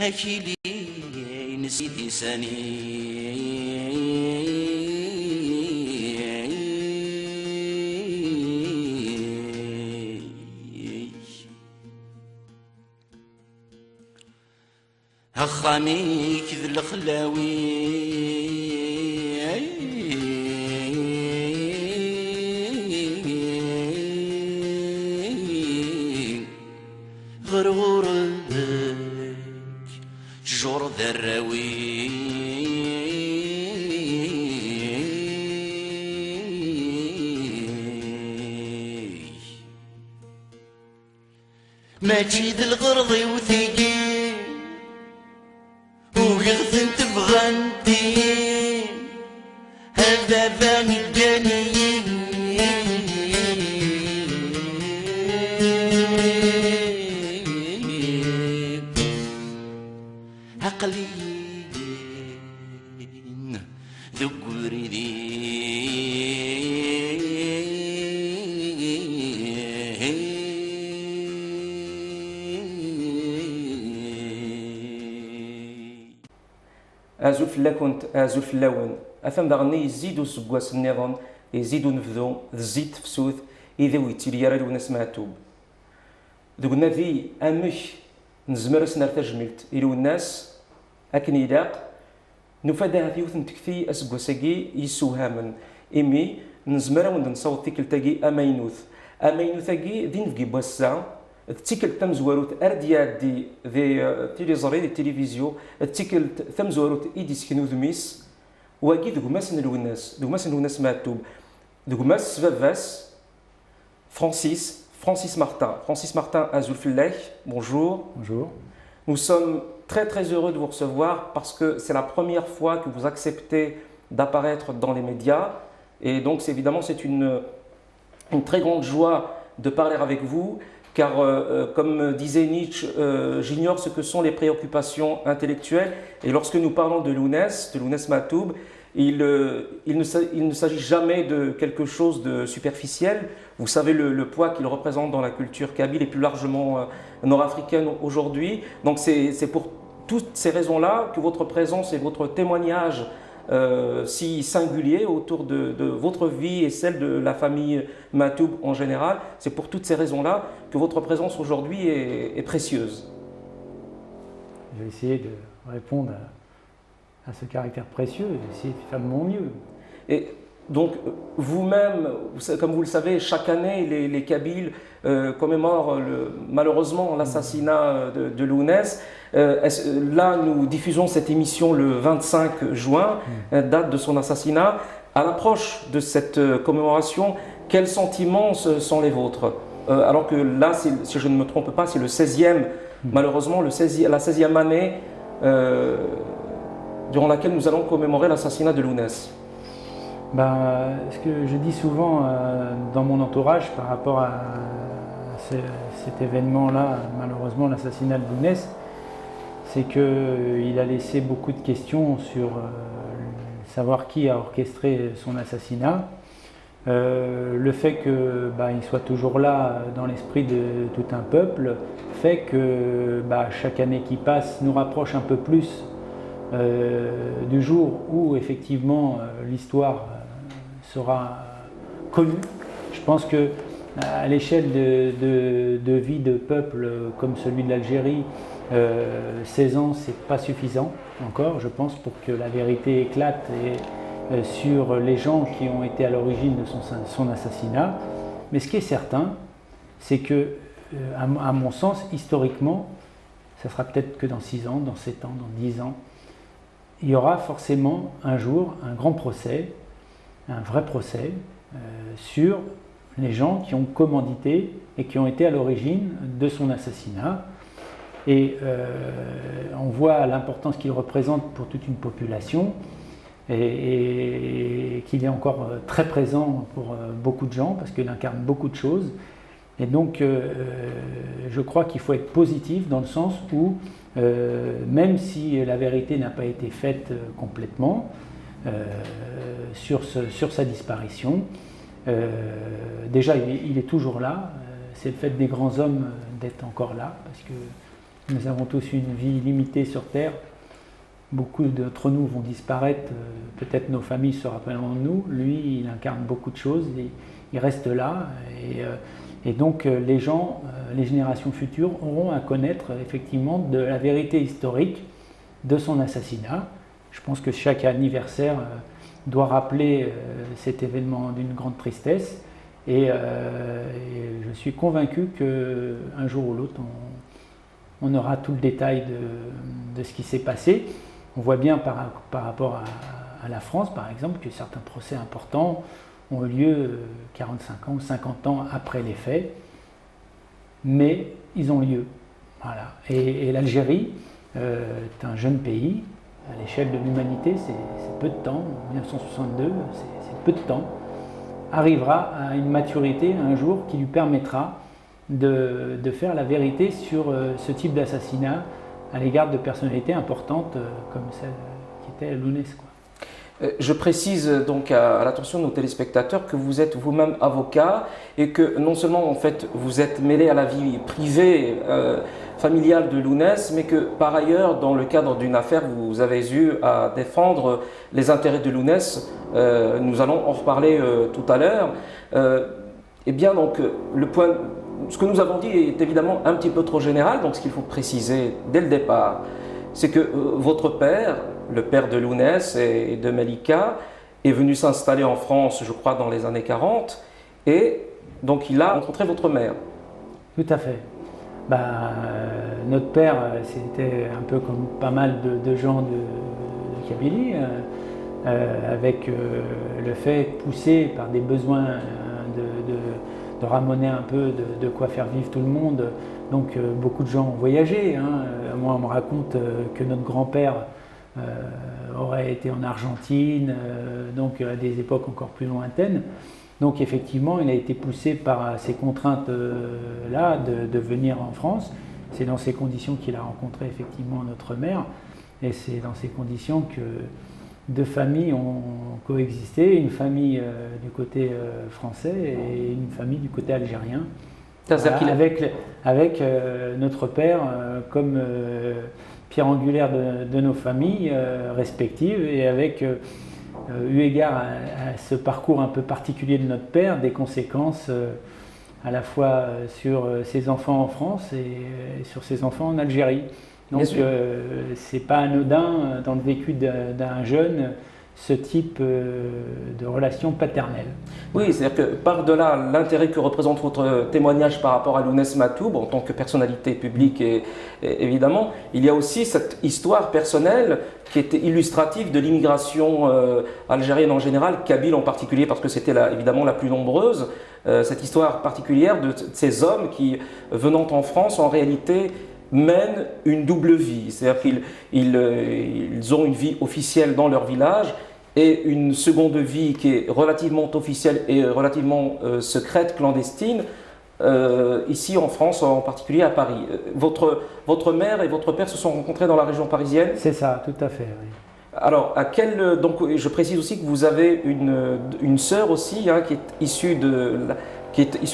أكيلي نسيت لساني هخاميك ذي الخلاوي غرورك جور ذراوي ماشي ذي الغرضي وثقيل ويغثن تبغى ندين هذا فاني الجانيين عقلين ذو ازول فلا كنت ازول فلا ون اثم داغني يزيدو سكواس النظام يزيدو نفذو الزيت تفسوث اذا ويتيلي راه الناس معتوب ذوك ذي امش نزمر سنر تجملت الى الناس اكن يلاق نفادها في وثن تكفي اسكواساكي يسوهامن ايمي نزمر ونصوت تيكلتاكي امينوثاكي دين في بواسا تيكل تمزوروت ارديا دي تيليزري دي تيليفزيون تيكل تمزوروت ايدي سكنو ذميس واكي دوكماس نلوناس معتوب دوكماس فافاس Francis Martin. Francis Martin Azul Flech, bonjour. Bonjour. Nous sommes très heureux de vous recevoir parce que c'est la première fois que vous acceptez d'apparaître dans les médias et donc évidemment c'est une très grande joie de parler avec vous car comme disait Nietzsche, j'ignore ce que sont les préoccupations intellectuelles et lorsque nous parlons de Lounès Matoub, il ne s'agit jamais de quelque chose de superficiel. Vous savez le poids qu'il représente dans la culture kabyle et plus largement nord-africaine aujourd'hui. Donc c'est pour toutes ces raisons-là que votre présence et votre témoignage si singulier autour de votre vie et celle de la famille Matoub en général, c'est pour toutes ces raisons-là que votre présence aujourd'hui est précieuse. Je vais essayer de répondre à ce caractère précieux, d'essayer de faire de mon mieux. Et donc vous-même, comme vous le savez, chaque année les Kabyles commémorent malheureusement l'assassinat de Lounès. Là nous diffusons cette émission le 25 juin, date de son assassinat. À l'approche de cette commémoration, quels sentiments sont les vôtres? Alors que là, si je ne me trompe pas, c'est le 16e, malheureusement la 16e année durant laquelle nous allons commémorer l'assassinat de Lounès. Ce que je dis souvent dans mon entourage par rapport à cet événement-là, malheureusement l'assassinat de Lounès, c'est qu'il a laissé beaucoup de questions sur savoir qui a orchestré son assassinat. Le fait qu'il soit toujours là dans l'esprit de tout un peuple fait que chaque année qui passe nous rapproche un peu plus du jour où effectivement l'histoire sera connue. Je pense que à l'échelle de vie de peuple comme celui de l'Algérie, 16 ans c'est pas suffisant encore, je pense, pour que la vérité éclate sur les gens qui ont été à l'origine de son assassinat. Mais ce qui est certain, c'est que, à mon sens, historiquement, ça sera peut-être que dans 6 ans, dans 7 ans, dans 10 ans, il y aura forcément un jour un grand procès, un vrai procès, sur les gens qui ont commandité et qui ont été à l'origine de son assassinat. Et on voit l'importance qu'il représente pour toute une population et qu'il est encore très présent pour beaucoup de gens parce qu'il incarne beaucoup de choses. Et donc je crois qu'il faut être positif dans le sens où même si la vérité n'a pas été faite complètement sur sa disparition, déjà il est toujours là, c'est le fait des grands hommes d'être encore là parce que Nous avons tous une vie limitée sur Terre. Beaucoup d'entre nous vont disparaître, peut-être nos familles se rappelleront de nous. Lui, il incarne beaucoup de choses, il reste là. Et donc les gens, les générations futures auront à connaître effectivement de la vérité historique de son assassinat. Je pense que chaque anniversaire doit rappeler cet événement d'une grande tristesse. Et je suis convaincu qu'un jour ou l'autre, on aura tout le détail de ce qui s'est passé. On voit bien par rapport à la France, par exemple, que certains procès importants ont eu lieu 45 ans ou 50 ans après les faits, mais ils ont lieu. Voilà. Et l'Algérie est un jeune pays, à l'échelle de l'humanité, c'est peu de temps, 1962, c'est peu de temps, arrivera à une maturité un jour qui lui permettra de faire la vérité sur ce type d'assassinat à l'égard de personnalités importantes comme celle qui était Lounès. Je précise donc à l'attention de nos téléspectateurs que vous êtes vous-même avocat et que non seulement en fait vous êtes mêlé à la vie privée familiale de Lounès, mais que par ailleurs dans le cadre d'une affaire vous avez eu à défendre les intérêts de Lounès. Nous allons en reparler tout à l'heure. Eh bien donc ce que nous avons dit est évidemment un petit peu trop général, donc ce qu'il faut préciser dès le départ, c'est que votre père, le père de Lounès et de Malika, est venu s'installer en France, je crois, dans les années 40, et donc il a rencontré votre mère. Tout à fait. Notre père, c'était un peu comme pas mal de gens de Kabylie, avec le fait poussé par des besoins de ramener un peu de quoi faire vivre tout le monde. Donc beaucoup de gens ont voyagé. Moi, on me raconte que notre grand-père aurait été en Argentine, donc à des époques encore plus lointaines. Donc effectivement, il a été poussé par ces contraintes-là de venir en France. C'est dans ces conditions qu'il a rencontré effectivement notre mère. Et c'est dans ces conditions que deux familles ont coexisté, une famille du côté français et une famille du côté algérien. Voilà, avec notre père comme pierre angulaire de nos familles respectives, et avec eu égard à ce parcours un peu particulier de notre père, des conséquences à la fois sur ses enfants en France et sur ses enfants en Algérie. Donc c'est pas anodin dans le vécu d'un jeune ce type de relation paternelle. Oui, c'est-à-dire que par-delà l'intérêt que représente votre témoignage par rapport à Lounès Matoub en tant que personnalité publique, et évidemment, il y a aussi cette histoire personnelle qui était illustrative de l'immigration algérienne en général, kabyle en particulier, parce que c'était évidemment la plus nombreuse, cette histoire particulière de ces hommes qui, venant en France, en réalité, mènent une double vie. C'est-à-dire qu'ils ont une vie officielle dans leur village et une seconde vie qui est relativement officielle et relativement secrète, clandestine, ici en France, en particulier à Paris. Votre mère et votre père se sont rencontrés dans la région parisienne? C'est ça, tout à fait, oui. Alors, donc, je précise aussi que vous avez une sœur aussi qui est issue de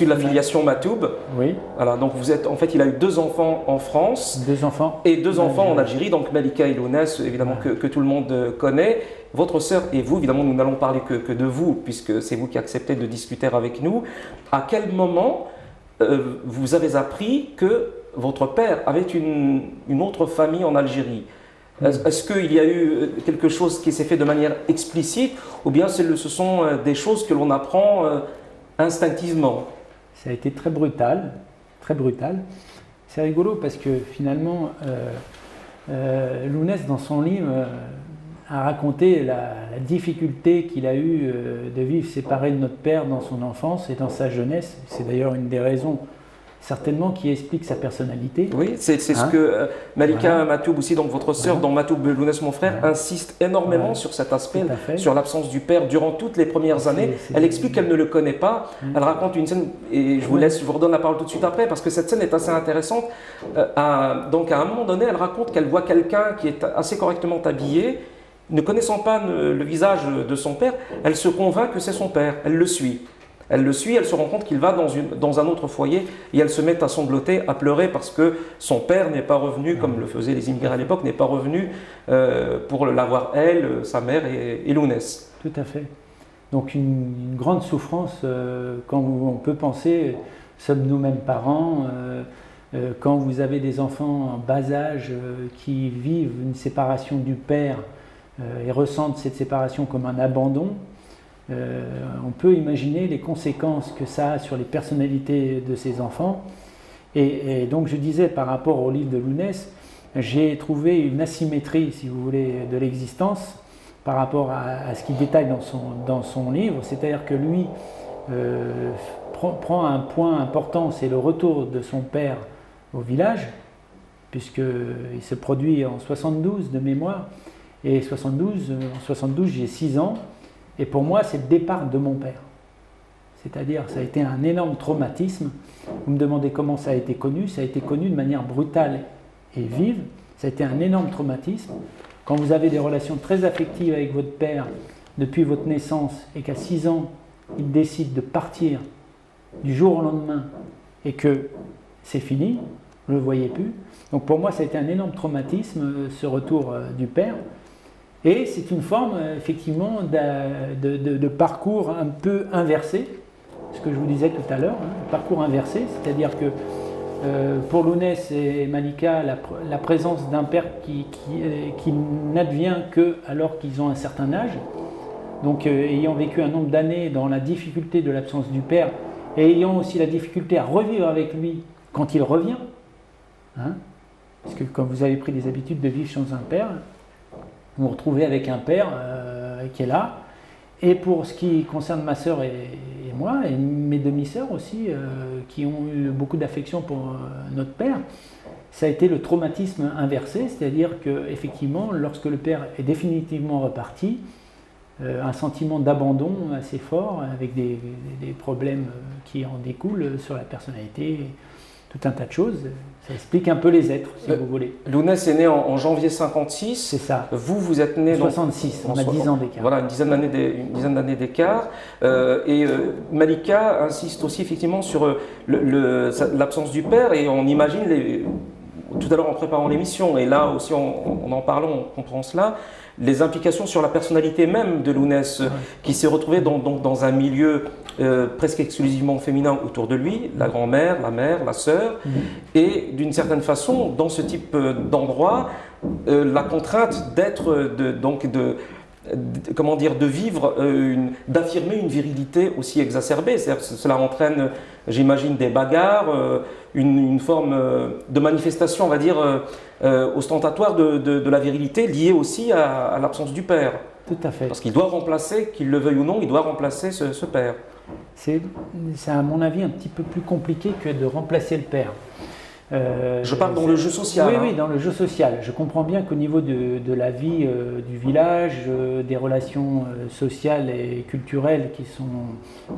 la filiation Matoub. Oui. Voilà, donc en fait, il a eu 2 enfants en France. 2 enfants. Et 2 enfants en Algérie, donc Malika et Lounès, évidemment, que tout le monde connaît. Votre sœur et vous, évidemment, nous n'allons parler que de vous, puisque c'est vous qui acceptez de discuter avec nous. À quel moment vous avez appris que votre père avait une autre famille en Algérie? Est-ce qu'il y a eu quelque chose qui s'est fait de manière explicite, ou bien ce sont des choses que l'on apprend instinctivement? Ça a été très brutal, très brutal. C'est rigolo parce que finalement, Lounès, dans son livre, a raconté la difficulté qu'il a eue de vivre séparé de notre père dans son enfance et dans sa jeunesse. C'est d'ailleurs une des raisons certainement qui explique sa personnalité. Oui, c'est ce que Malika Matoub aussi, donc votre sœur, dans Matoub Lounès, mon frère, insiste énormément sur cet aspect, sur l'absence du père durant toutes les premières années. Elle explique qu'elle ne le connaît pas. Elle raconte une scène, et je vous redonne la parole tout de suite après, parce que cette scène est assez intéressante. Donc à un moment donné, elle raconte qu'elle voit quelqu'un qui est assez correctement habillé, ne connaissant pas le visage de son père, elle se convainc que c'est son père, elle le suit. Elle le suit, elle se rend compte qu'il va dans un autre foyer et elle se met à sangloter, à pleurer parce que son père n'est pas revenu, comme le faisaient les immigrés à l'époque, n'est pas revenu pour l'avoir elle, sa mère et Lounès. Tout à fait. Donc une grande souffrance quand on peut penser, sommes nous-mêmes parents, quand vous avez des enfants en bas âge qui vivent une séparation du père et ressentent cette séparation comme un abandon, on peut imaginer les conséquences que ça a sur les personnalités de ces enfants. Et donc je disais par rapport au livre de Lounès, j'ai trouvé une asymétrie, si vous voulez, de l'existence par rapport à ce qu'il détaille dans son livre, c'est-à-dire que lui prend un point important, c'est le retour de son père au village, puisqu'il se produit en 72 de mémoire, et en 72 j'ai 6 ans, et pour moi c'est le départ de mon père. C'est-à-dire ça a été un énorme traumatisme. Vous me demandez comment ça a été connu de manière brutale et vive, ça a été un énorme traumatisme. Quand vous avez des relations très affectives avec votre père depuis votre naissance et qu'à 6 ans, il décide de partir du jour au lendemain et que c'est fini, vous ne le voyez plus. Donc pour moi, ça a été un énorme traumatisme, ce retour du père. Et c'est une forme, effectivement, de parcours un peu inversé, ce que je vous disais tout à l'heure, parcours inversé, c'est-à-dire que pour Lounès et Malika, la présence d'un père qui n'advient que alors qu'ils ont un certain âge, donc ayant vécu un nombre d'années dans la difficulté de l'absence du père et ayant aussi la difficulté à revivre avec lui quand il revient, parce que quand vous avez pris les habitudes de vivre sans un père, vous vous retrouvez avec un père qui est là. Et pour ce qui concerne ma sœur et moi, et mes demi-sœurs aussi, qui ont eu beaucoup d'affection pour notre père, ça a été le traumatisme inversé, c'est-à-dire qu'effectivement, lorsque le père est définitivement reparti, un sentiment d'abandon assez fort, avec des problèmes qui en découlent sur la personnalité, tout un tas de choses. Ça explique un peu les êtres, si vous voulez. Lounès est né en janvier 56. C'est ça. Vous êtes né en 66, on a 10 ans d'écart. Voilà, une dizaine d'années d'écart. Et Malika insiste aussi effectivement sur l'absence du père, et on imagine, tout à l'heure en préparant l'émission, et là aussi en parlant, on comprend cela, les implications sur la personnalité même de Lounès, qui s'est retrouvé dans un milieu presque exclusivement féminin autour de lui, la grand-mère, la mère, la sœur, et d'une certaine façon, dans ce type d'endroit, la contrainte de vivre, d'affirmer une virilité aussi exacerbée. Cela entraîne, j'imagine, des bagarres, une forme de manifestation, on va dire, ostentatoire de la virilité, liée aussi à l'absence du père. Tout à fait. Parce qu'il doit remplacer, qu'il le veuille ou non, il doit remplacer ce père. C'est à mon avis un petit peu plus compliqué que de remplacer le père. Je parle dans le jeu social. Oui, oui, dans le jeu social. Je comprends bien qu'au niveau de la vie du village, des relations sociales et culturelles qui sont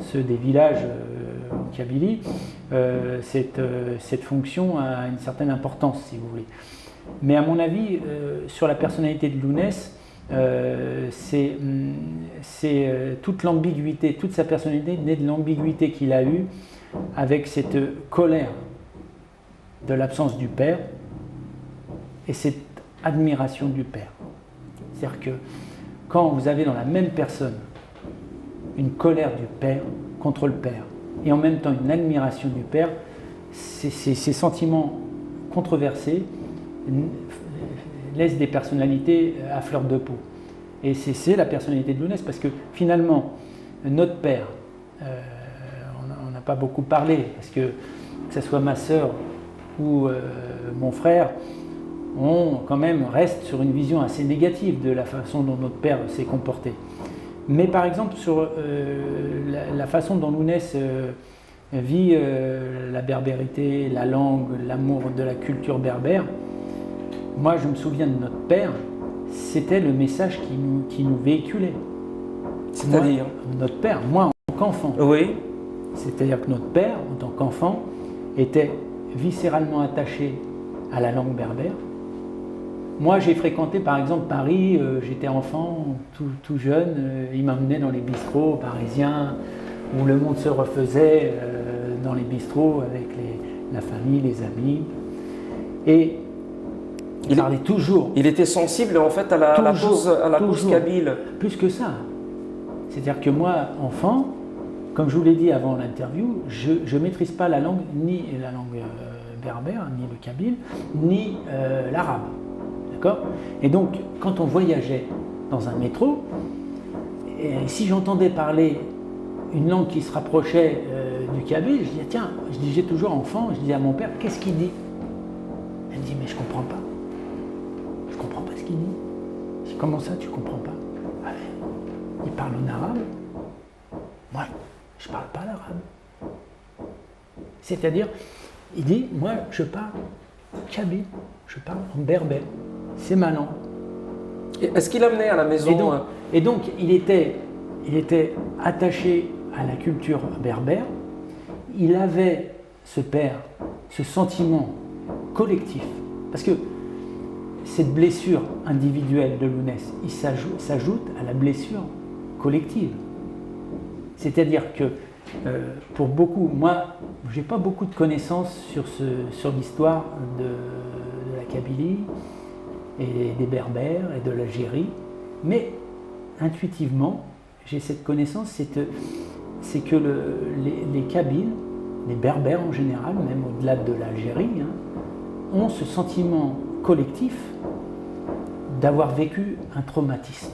ceux des villages en Kabylie, cette fonction a une certaine importance, si vous voulez. Mais à mon avis, sur la personnalité de Lounès, c'est toute l'ambiguïté, toute sa personnalité née de l'ambiguïté qu'il a eue avec cette colère de l'absence du père et cette admiration du père. C'est-à-dire que quand vous avez dans la même personne une colère du père contre le père et en même temps une admiration du père, ces sentiments controversés laissent des personnalités à fleur de peau. Et c'est la personnalité de Lounès, parce que finalement, notre père, on n'a pas beaucoup parlé, parce que ce soit ma sœur ou mon frère, on quand même reste sur une vision assez négative de la façon dont notre père s'est comporté. Mais par exemple, sur la façon dont Lounès vit la berbérité, la langue, l'amour de la culture berbère, moi je me souviens de notre père, c'était le message qui nous véhiculait. C'est-à-dire notre père, moi en tant qu'enfant. Oui. C'est-à-dire que notre père, en tant qu'enfant, était viscéralement attaché à la langue berbère. Moi, j'ai fréquenté par exemple Paris, j'étais enfant, tout jeune, il m'emmenait dans les bistrots parisiens où le monde se refaisait dans les bistrots avec la famille, les amis. Et il parlait toujours. Il était sensible en fait à la cause kabyle. Plus que ça. C'est-à-dire que moi, enfant, comme je vous l'ai dit avant l'interview, je ne maîtrise pas la langue, ni la langue berbère, ni le kabyle, ni l'arabe. D'accord ? Et donc, quand on voyageait dans un métro, et si j'entendais parler une langue qui se rapprochait du kabyle, je disais, tiens, je disais toujours enfant, je disais à mon père, qu'est-ce qu'il dit ? Il me dit, mais je ne comprends pas. Je ne comprends pas ce qu'il dit. Je dis, comment ça, tu ne comprends pas ? Ah, il parle en arabe. Moi, je ne parle pas l'arabe. C'est-à-dire, il dit, moi, je parle kabyle, je parle en berbère. C'est ma langue. Est-ce qu'il amenait à la maison... Et donc il était attaché à la culture berbère. Il avait, ce père, ce sentiment collectif. Parce que cette blessure individuelle de Lounès, il s'ajoute à la blessure collective. C'est-à-dire que pour beaucoup, moi, je n'ai pas beaucoup de connaissances sur l'histoire de la Kabylie et des Berbères et de l'Algérie, mais intuitivement, j'ai cette connaissance, c'est que les Kabyles, les Berbères en général, même au-delà de l'Algérie, ont ce sentiment collectif d'avoir vécu un traumatisme.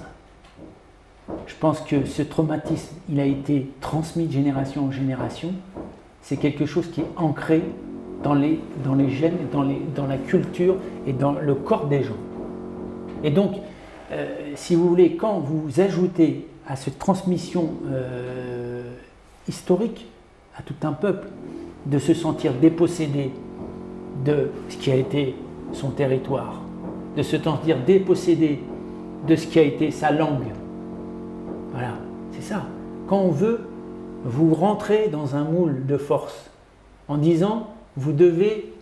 Je pense que ce traumatisme, il a été transmis de génération en génération. C'est quelque chose qui est ancré dans les gènes, dans la culture et dans le corps des gens. Et donc, si vous voulez, quand vous ajoutez à cette transmission historique à tout un peuple de se sentir dépossédé de ce qui a été son territoire, de se sentir dépossédé de ce qui a été sa langue, voilà, c'est ça. Quand on veut, vous rentrer dans un moule de force en disant, vous devez,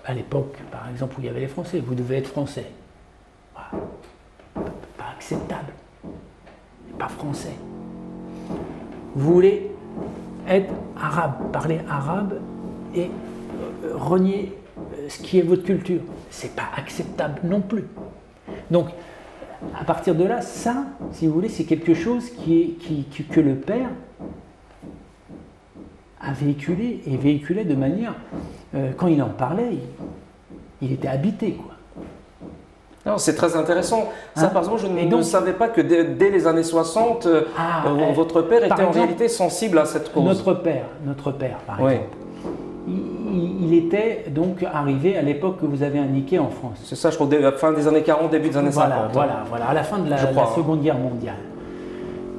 à l'époque, par exemple, où il y avait les Français, vous devez être français. Voilà. Pas acceptable. Pas français. Vous voulez être arabe, parler arabe et renier ce qui est votre culture. C'est pas acceptable non plus. Donc, à partir de là, ça, si vous voulez, c'est quelque chose que le père a véhiculé et véhiculait de manière, quand il en parlait, il était habité, quoi. C'est très intéressant. Ça, par exemple, je ne savais pas que dès les années 60, votre père était en réalité sensible à cette cause. Notre père, par exemple. Il était donc arrivé à l'époque que vous avez indiqué en France. C'est ça, je crois, fin des années 40, début des années 50. Voilà, à la fin de la Seconde Guerre mondiale.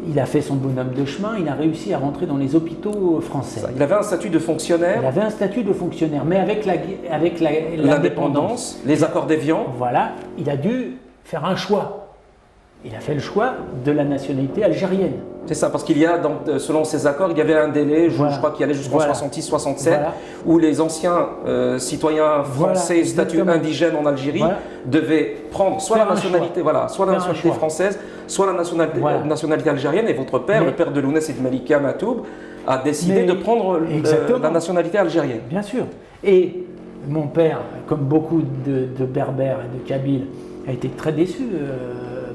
Il a fait son bonhomme de chemin, il a réussi à rentrer dans les hôpitaux français. Il avait un statut de fonctionnaire. Il avait un statut de fonctionnaire, mais avec l'indépendance, les accords d'Évian. Voilà, il a dû faire un choix. Il a fait le choix de la nationalité algérienne. C'est ça, parce qu'il y a, selon ces accords, il y avait un délai, je crois qu'il allait jusqu'en 66-67, où les anciens citoyens français, statut indigène en Algérie, devaient prendre soit la nationalité, soit la nationalité française, soit la nationalité algérienne. Et votre père, le père de Lounès et de Malika Matoub, a décidé de prendre la nationalité algérienne. Bien sûr. Et mon père, comme beaucoup de Berbères et de Kabyles, a été très déçu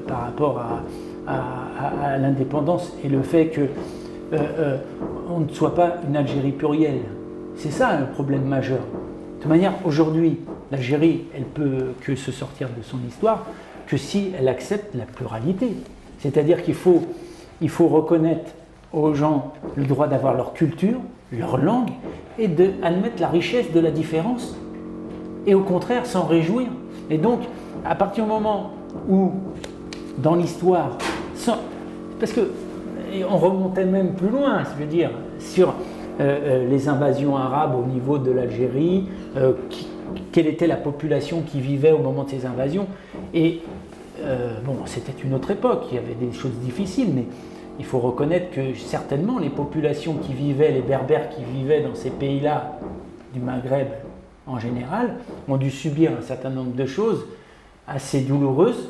par rapport à l'indépendance et le fait qu'on ne soit pas une Algérie plurielle. C'est ça le problème majeur. De toute manière, aujourd'hui, l'Algérie, elle peut que se sortir de son histoire que si elle accepte la pluralité. C'est-à-dire qu'il faut reconnaître aux gens le droit d'avoir leur culture, leur langue, et d'admettre la richesse de la différence. Et au contraire, s'en réjouir. Et donc, à partir du moment où, dans l'histoire, parce qu'on remontait même plus loin, je veux dire, sur les invasions arabes au niveau de l'Algérie, quelle était la population qui vivait au moment de ces invasions. Et c'était une autre époque, il y avait des choses difficiles, mais il faut reconnaître que certainement les populations qui vivaient, les Berbères qui vivaient dans ces pays-là, du Maghreb en général, ont dû subir un certain nombre de choses assez douloureuses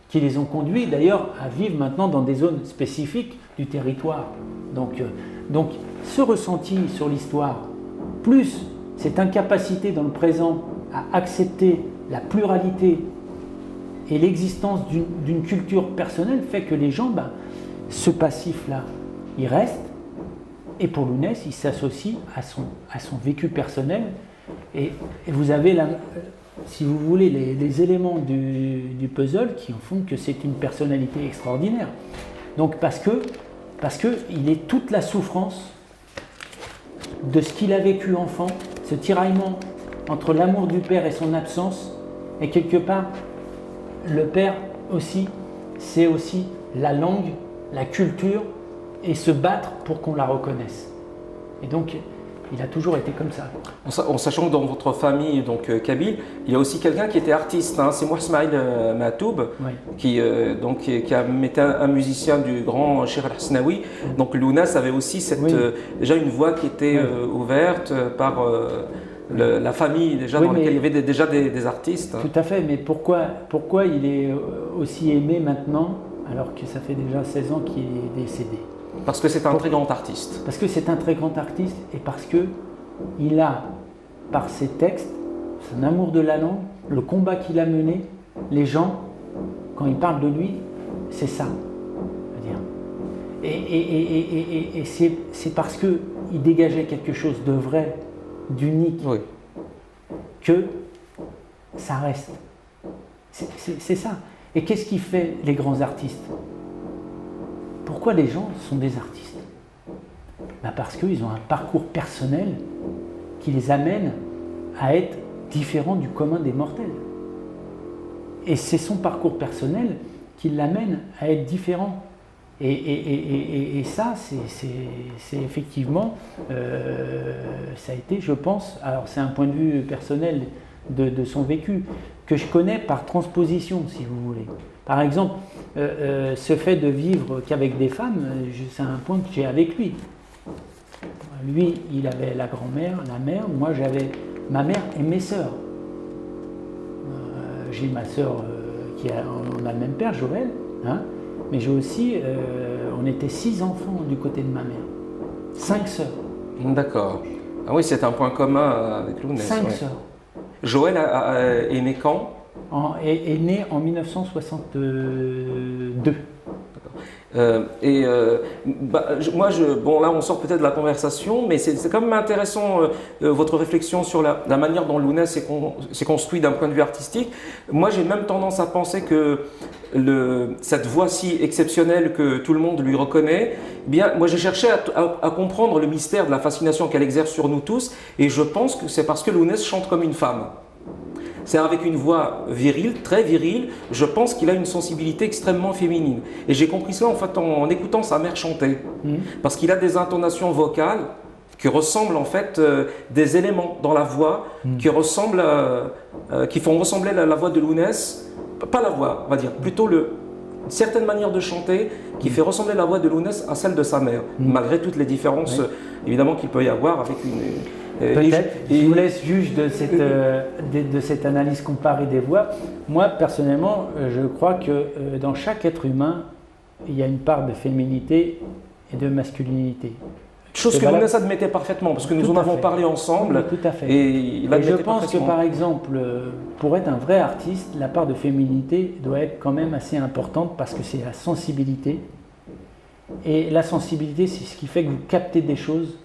qui les ont conduits d'ailleurs à vivre maintenant dans des zones spécifiques du territoire. Donc ce ressenti sur l'histoire, plus cette incapacité dans le présent à accepter la pluralité et l'existence d'une culture personnelle fait que les gens, ce passif-là, il reste, et pour Lounès, il s'associe à son vécu personnel, et vous avez, si vous voulez, les éléments du puzzle qui en font que c'est une personnalité extraordinaire. Donc parce que il est toute la souffrance de ce qu'il a vécu enfant, ce tiraillement entre l'amour du père et son absence, et quelque part, le père aussi, c'est aussi la langue, la culture, et se battre pour qu'on la reconnaisse. Et donc, il a toujours été comme ça. En sachant que dans votre famille, donc kabyle, il y a aussi quelqu'un qui était artiste, hein, c'est Mouh Ismail Matoub, Oui. qui a été un musicien du grand Cheikh Al-Hasnaoui. Donc Lounès avait aussi Oui. déjà une voix qui était ouverte par la famille, déjà, Oui, dans laquelle il y avait déjà des artistes. Tout à fait, mais pourquoi il est aussi aimé maintenant, alors que ça fait déjà 16 ans qu'il est décédé? Parce que c'est un très grand artiste. Parce que c'est un très grand artiste et parce que il a, par ses textes, son amour de la langue, le combat qu'il a mené, les gens, quand ils parlent de lui, c'est ça. Je veux dire. Et c'est parce qu'il dégageait quelque chose de vrai, d'unique, Oui. que ça reste. C'est ça. Et qu'est-ce qui fait les grands artistes? Pourquoi les gens sont des artistes? Parce qu'ils ont un parcours personnel qui les amène à être différents du commun des mortels. Et c'est son parcours personnel qui l'amène à être différent. Et ça, c'est effectivement, ça a été, je pense, alors c'est un point de vue personnel de son vécu, que je connais par transposition, si vous voulez. Par exemple, ce fait de vivre qu'avec des femmes, c'est un point que j'ai avec lui. Lui, il avait la grand-mère, la mère, moi j'avais ma mère et mes sœurs. J'ai ma sœur on a le même père, Joël, hein, mais j'ai aussi, on était 6 enfants du côté de ma mère, 5 sœurs. D'accord. Ah oui, c'est un point commun avec Lounès. 5 sœurs. Joël est né quand? Est né en 1962. Bon là on sort peut-être de la conversation, mais c'est quand même intéressant votre réflexion sur la manière dont Lounès s'est construit d'un point de vue artistique. Moi j'ai même tendance à penser que cette voix si exceptionnelle que tout le monde lui reconnaît, eh bien moi j'ai cherché à comprendre le mystère de la fascination qu'elle exerce sur nous tous, et je pense que c'est parce que Lounès chante comme une femme. C'est avec une voix virile, très virile, je pense qu'il a une sensibilité extrêmement féminine. Et j'ai compris cela en fait en écoutant sa mère chanter. Parce qu'il a des intonations vocales qui ressemblent en fait des éléments dans la voix qui font ressembler la voix de Lounès, pas la voix, on va dire, plutôt une certaine manière de chanter qui fait ressembler la voix de Lounès à celle de sa mère, malgré toutes les différences évidemment qu'il peut y avoir avec une... Peut-être, je vous laisse juge de cette analyse comparée des voix. Moi, personnellement, je crois que dans chaque être humain, il y a une part de féminité et de masculinité. Chose que Lounès admettait parfaitement, parce que nous en avons paré ensemble. Oui, tout à fait. Et je pense que, par exemple, pour être un vrai artiste, la part de féminité doit être quand même assez importante, parce que c'est la sensibilité. Et la sensibilité, c'est ce qui fait que vous captez des choses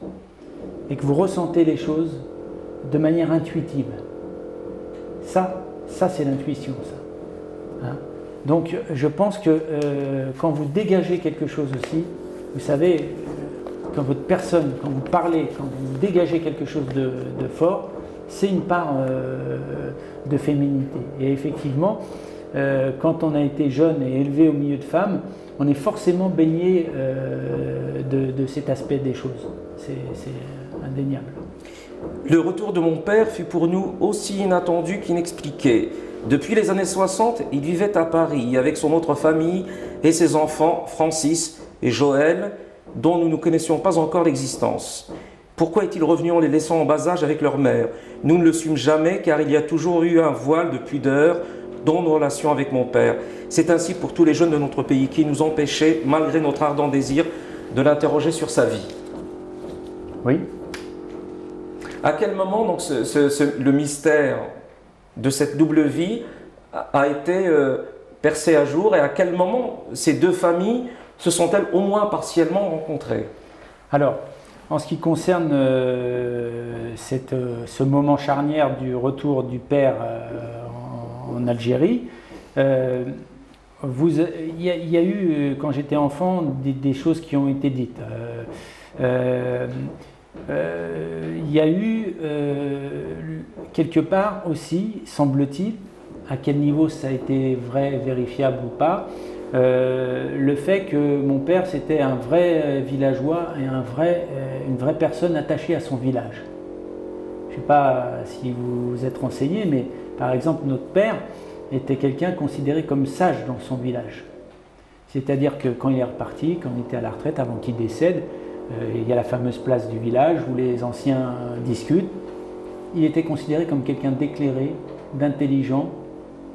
et que vous ressentez les choses de manière intuitive. Ça c'est l'intuition, ça. Hein? Donc je pense que quand vous dégagez quelque chose aussi, vous savez, quand votre personne, quand vous parlez, quand vous dégagez quelque chose de fort, c'est une part de féminité. Et effectivement, quand on a été jeune et élevé au milieu de femmes, on est forcément baigné de cet aspect des choses. C'est indéniable. Le retour de mon père fut pour nous aussi inattendu qu'inexpliqué. Depuis les années 60, il vivait à Paris avec son autre famille et ses enfants, Francis et Joël, dont nous ne connaissions pas encore l'existence. Pourquoi est-il revenu en les laissant en bas âge avec leur mère? Nous ne le sûmes jamais, car il y a toujours eu un voile de pudeur dans nos relations avec mon père. C'est ainsi pour tous les jeunes de notre pays qui nous empêchaient, malgré notre ardent désir, de l'interroger sur sa vie. Oui. À quel moment donc le mystère de cette double vie a été percé à jour et à quel moment ces deux familles se sont-elles au moins partiellement rencontrées? Alors, en ce qui concerne ce moment charnière du retour du père en Algérie, il y a eu, quand j'étais enfant, des choses qui ont été dites. Il y a eu quelque part aussi, semble-t-il, à quel niveau ça a été vrai, vérifiable ou pas, le fait que mon père c'était un vrai villageois et une vraie personne attachée à son village. Je ne sais pas si vous vous êtes renseigné, mais par exemple notre père était quelqu'un considéré comme sage dans son village. C'est-à-dire que quand il est reparti, quand il était à la retraite, avant qu'il décède, il y a la fameuse place du village où les anciens discutent. Il était considéré comme quelqu'un d'éclairé, d'intelligent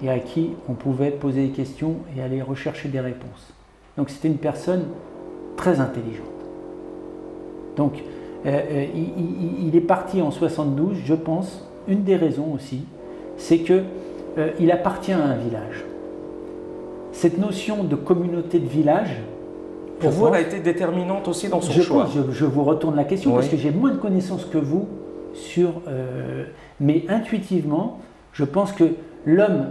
et à qui on pouvait poser des questions et aller rechercher des réponses. Donc c'était une personne très intelligente. Donc il est parti en 72, je pense, une des raisons aussi, c'est qu'il appartient à un village. Cette notion de communauté de village, pour vous, elle a été déterminante aussi dans son choix. Je vous retourne la question, oui. Parce que j'ai moins de connaissances que vous sur... mais intuitivement, je pense que l'homme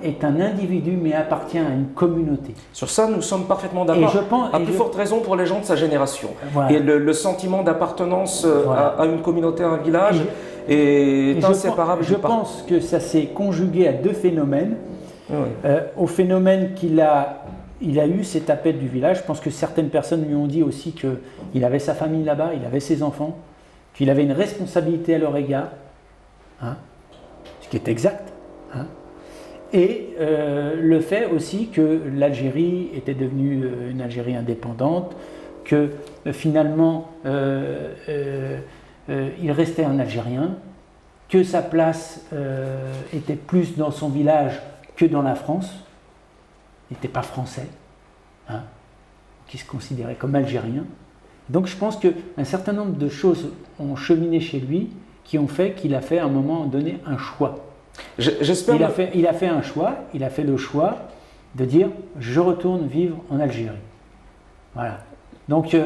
est un individu mais appartient à une communauté. Sur ça, nous sommes parfaitement d'accord. À plus forte raison pour les gens de sa génération. Voilà. Et le sentiment d'appartenance voilà. à une communauté, à un village est inséparable. Je pense que ça s'est conjugué à deux phénomènes. Oui. Au phénomène qu'il a eu cet appel du village. Je pense que certaines personnes lui ont dit aussi qu'il avait sa famille là-bas, il avait ses enfants, qu'il avait une responsabilité à leur égard, hein, ce qui est exact. Hein. Et le fait aussi que l'Algérie était devenue une Algérie indépendante, que finalement il restait un Algérien, que sa place était plus dans son village que dans la France. Il n'était pas français, hein, qui se considérait comme algérien. Donc je pense qu'un certain nombre de choses ont cheminé chez lui qui ont fait qu'il a fait à un moment donné un choix. J'espère. Il a fait un choix, il a fait le choix de dire je retourne vivre en Algérie. Voilà. Donc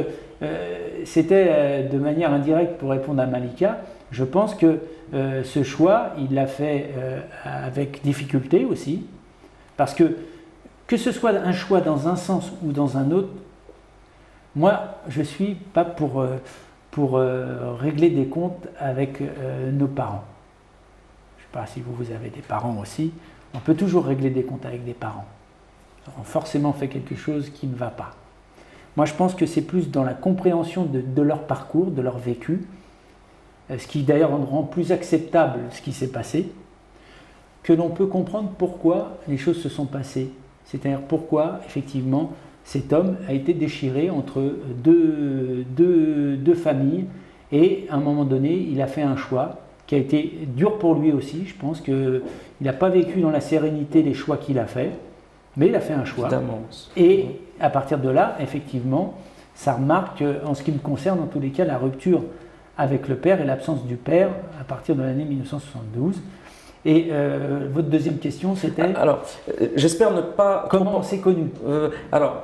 c'était de manière indirecte pour répondre à Malika. Je pense que ce choix, il l'a fait avec difficulté aussi, parce que ce soit un choix dans un sens ou dans un autre, moi je ne suis pas pour régler des comptes avec nos parents. Je ne sais pas si vous avez des parents aussi, on peut toujours régler des comptes avec des parents. On a forcément fait quelque chose qui ne va pas. Moi je pense que c'est plus dans la compréhension de leur parcours, de leur vécu, ce qui d'ailleurs rend plus acceptable ce qui s'est passé, que l'on peut comprendre pourquoi les choses se sont passées. C'est-à-dire pourquoi, effectivement, cet homme a été déchiré entre deux familles et à un moment donné, il a fait un choix qui a été dur pour lui aussi. Je pense qu'il n'a pas vécu dans la sérénité les choix qu'il a fait, mais il a fait un choix. Évidemment. Et à partir de là, effectivement, ça remarque, en ce qui me concerne, en tous les cas, la rupture avec le père et l'absence du père à partir de l'année 1972. Et votre deuxième question, c'était... Alors, j'espère ne pas... Comment on s'est connus Alors,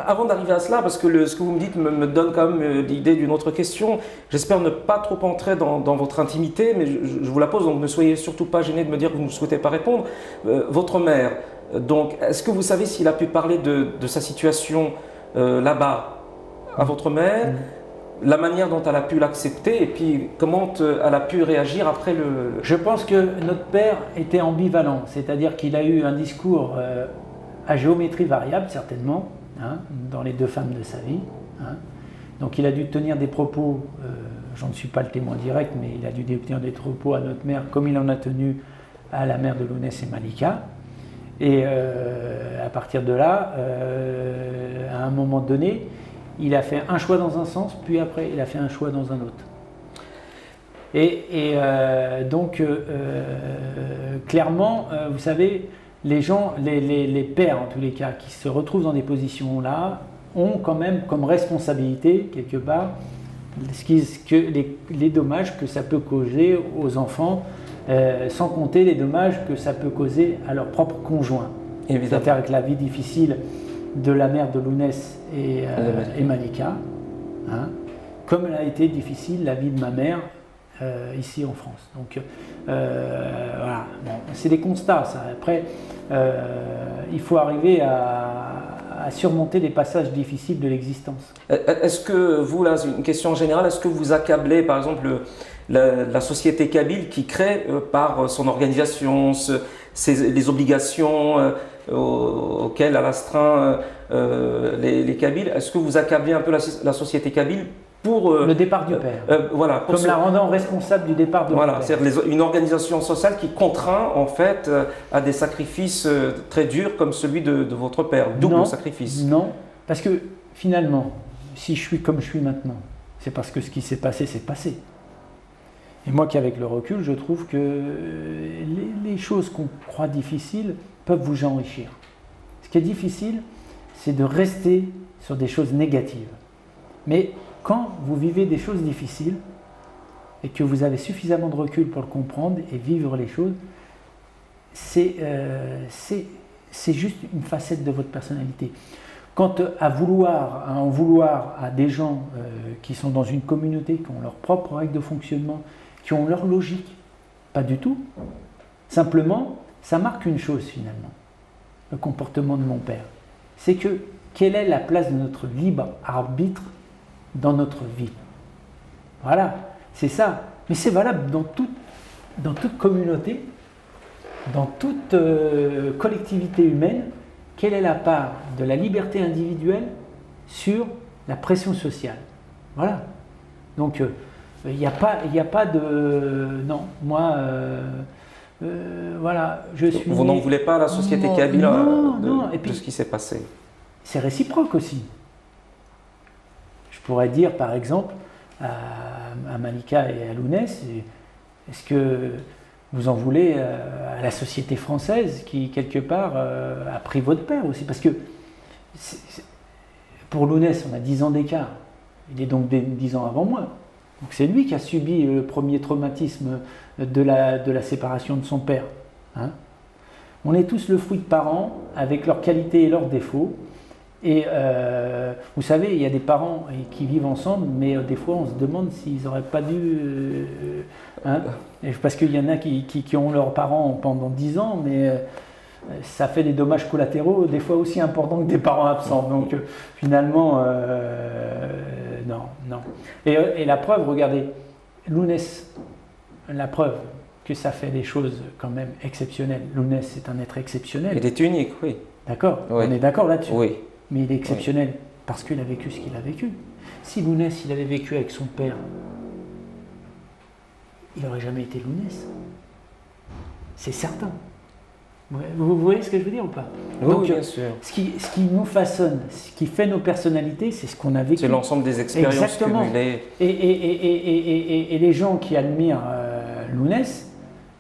avant d'arriver à cela, parce que ce que vous me dites me donne quand même l'idée d'une autre question, j'espère ne pas trop entrer dans votre intimité, mais je vous la pose, donc ne soyez surtout pas gêné de me dire que vous ne souhaitez pas répondre. Votre mère, donc, est-ce que vous savez s'il a pu parler de sa situation là-bas à votre mère, la manière dont elle a pu l'accepter et puis comment elle a pu réagir après le... Je pense que notre père était ambivalent, c'est-à-dire qu'il a eu un discours à géométrie variable certainement, hein, dans les deux femmes de sa vie. Hein. Donc il a dû tenir des propos, j'en ne suis pas le témoin direct, mais il a dû tenir des propos à notre mère comme il en a tenu à la mère de Lounès et Malika. Et à partir de là, à un moment donné, il a fait un choix dans un sens, puis après il a fait un choix dans un autre. Et donc clairement, vous savez, les gens, les pères en tous les cas, qui se retrouvent dans des positions là, ont quand même comme responsabilité, quelque part, les dommages que ça peut causer aux enfants, sans compter les dommages que ça peut causer à leur propre conjoint. C'est-à-dire avec la vie difficile de la mère de Lounès et Malika, hein, comme elle a été difficile la vie de ma mère ici en France. Donc voilà, bon, c'est des constats ça. Après, il faut arriver à surmonter les passages difficiles de l'existence. Est-ce que vous, là, une question générale, est-ce que vous accablez par exemple la société kabyle qui crée par son organisation, les obligations auxquelles elle astreint les Kabyles, est-ce que vous accablez un peu la société kabyle pour le départ du père, voilà, comme la rendant responsable du départ de voilà, père. C'est-à-dire une organisation sociale qui contraint en fait à des sacrifices très durs comme celui de votre père, double sacrifice. Non, parce que finalement, si je suis comme je suis maintenant, c'est parce que ce qui s'est passé, c'est passé. Et moi qui avec le recul, je trouve que les choses qu'on croit difficiles peuvent vous enrichir. Ce qui est difficile, c'est de rester sur des choses négatives. Mais quand vous vivez des choses difficiles et que vous avez suffisamment de recul pour le comprendre et vivre les choses, c'est juste une facette de votre personnalité. Quant à en vouloir à des gens qui sont dans une communauté, qui ont leurs propres règles de fonctionnement, qui ont leur logique, pas du tout. Simplement, ça marque une chose finalement, le comportement de mon père. C'est que quelle est la place de notre libre arbitre dans notre vie? Voilà, c'est ça. Mais c'est valable dans toute communauté, dans toute collectivité humaine. Quelle est la part de la liberté individuelle sur la pression sociale? Voilà. Donc, il n'y a pas de... Non, moi... voilà, je suis... Vous n'en voulez pas à la société kabyle de ce qui s'est passé? C'est réciproque aussi. Je pourrais dire par exemple à Malika et à Lounès, est-ce que vous en voulez à la société française qui quelque part a pris votre père aussi? Parce que pour Lounès, on a 10 ans d'écart, il est donc 10 ans avant moi. Donc c'est lui qui a subi le premier traumatisme de la séparation de son père. Hein. On est tous le fruit de parents avec leurs qualités et leurs défauts. Et vous savez, il y a des parents qui vivent ensemble, mais des fois on se demande s'ils n'auraient pas dû... hein, parce qu'il y en a qui ont leurs parents pendant 10 ans, mais ça fait des dommages collatéraux, des fois aussi importants que des parents absents. Donc finalement, non. Et la preuve, regardez, Lounès, la preuve que ça fait des choses quand même exceptionnelles. Lounès, c'est un être exceptionnel. Il est unique, oui. D'accord, oui. On est d'accord là-dessus. Oui. Mais il est exceptionnel parce qu'il a vécu ce qu'il a vécu. Si Lounès, il avait vécu avec son père, il n'aurait jamais été Lounès. C'est certain. Vous voyez ce que je veux dire ou pas? Oui, Donc, bien sûr. Ce qui nous façonne, ce qui fait nos personnalités, c'est ce qu'on a vécu. C'est l'ensemble des expériences cumulées. Et les gens qui admirent Lounès,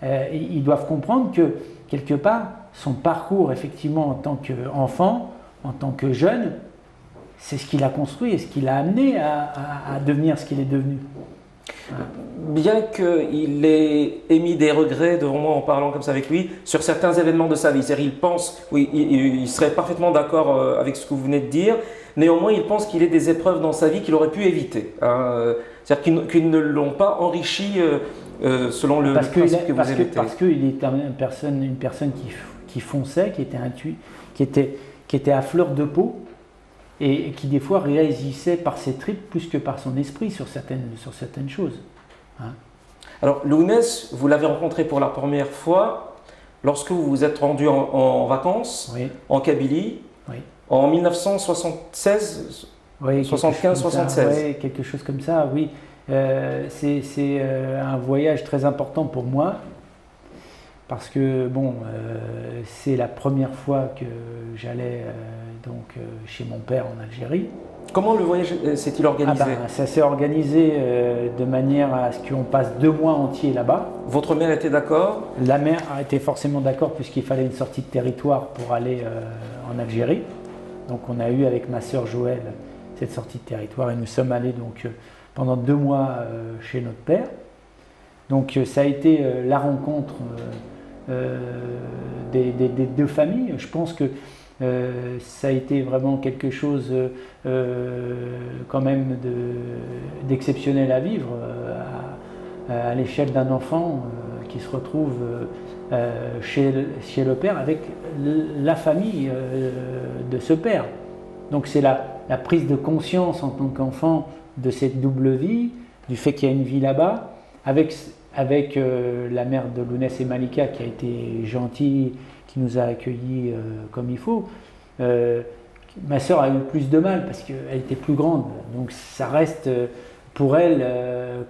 ils doivent comprendre que, quelque part, son parcours, effectivement, en tant qu'enfant, en tant que jeune, c'est ce qu'il a construit et ce qui l'a amené à devenir ce qu'il est devenu. Bien qu'il ait émis des regrets devant moi en parlant comme ça avec lui sur certains événements de sa vie, c'est-à-dire il pense, oui, il serait parfaitement d'accord avec ce que vous venez de dire, néanmoins il pense qu'il y a des épreuves dans sa vie qu'il aurait pu éviter, hein, c'est-à-dire qu'ils ne l'ont pas enrichi selon le principe que vous émettez. Parce qu'il est une personne qui fonçait, qui était à fleur de peau, et qui des fois réagissait par ses tripes plus que par son esprit sur certaines choses. Hein. Alors Lounès, vous l'avez rencontré pour la première fois lorsque vous vous êtes rendu en vacances en Kabylie, en 1976, 75-76. Oui, quelque chose comme ça, oui. C'est un voyage très important pour moi. Parce que bon, c'est la première fois que j'allais chez mon père en Algérie. Comment le voyage s'est-il organisé? Ça s'est organisé de manière à ce qu'on passe 2 mois entiers là-bas. Votre mère était d'accord? La mère a été forcément d'accord puisqu'il fallait une sortie de territoire pour aller en Algérie. Donc on a eu avec ma sœur Joëlle cette sortie de territoire et nous sommes allés donc pendant 2 mois chez notre père. Donc ça a été la rencontre des 2 familles. Je pense que ça a été vraiment quelque chose quand même d'exceptionnel à vivre à l'échelle d'un enfant qui se retrouve chez le père avec la famille de ce père. Donc c'est la prise de conscience en tant qu'enfant de cette double vie, du fait qu'il y a une vie là-bas, avec la mère de Lounès et Malika qui a été gentille, qui nous a accueillis comme il faut. Ma sœur a eu plus de mal parce qu'elle était plus grande, donc ça reste pour elle,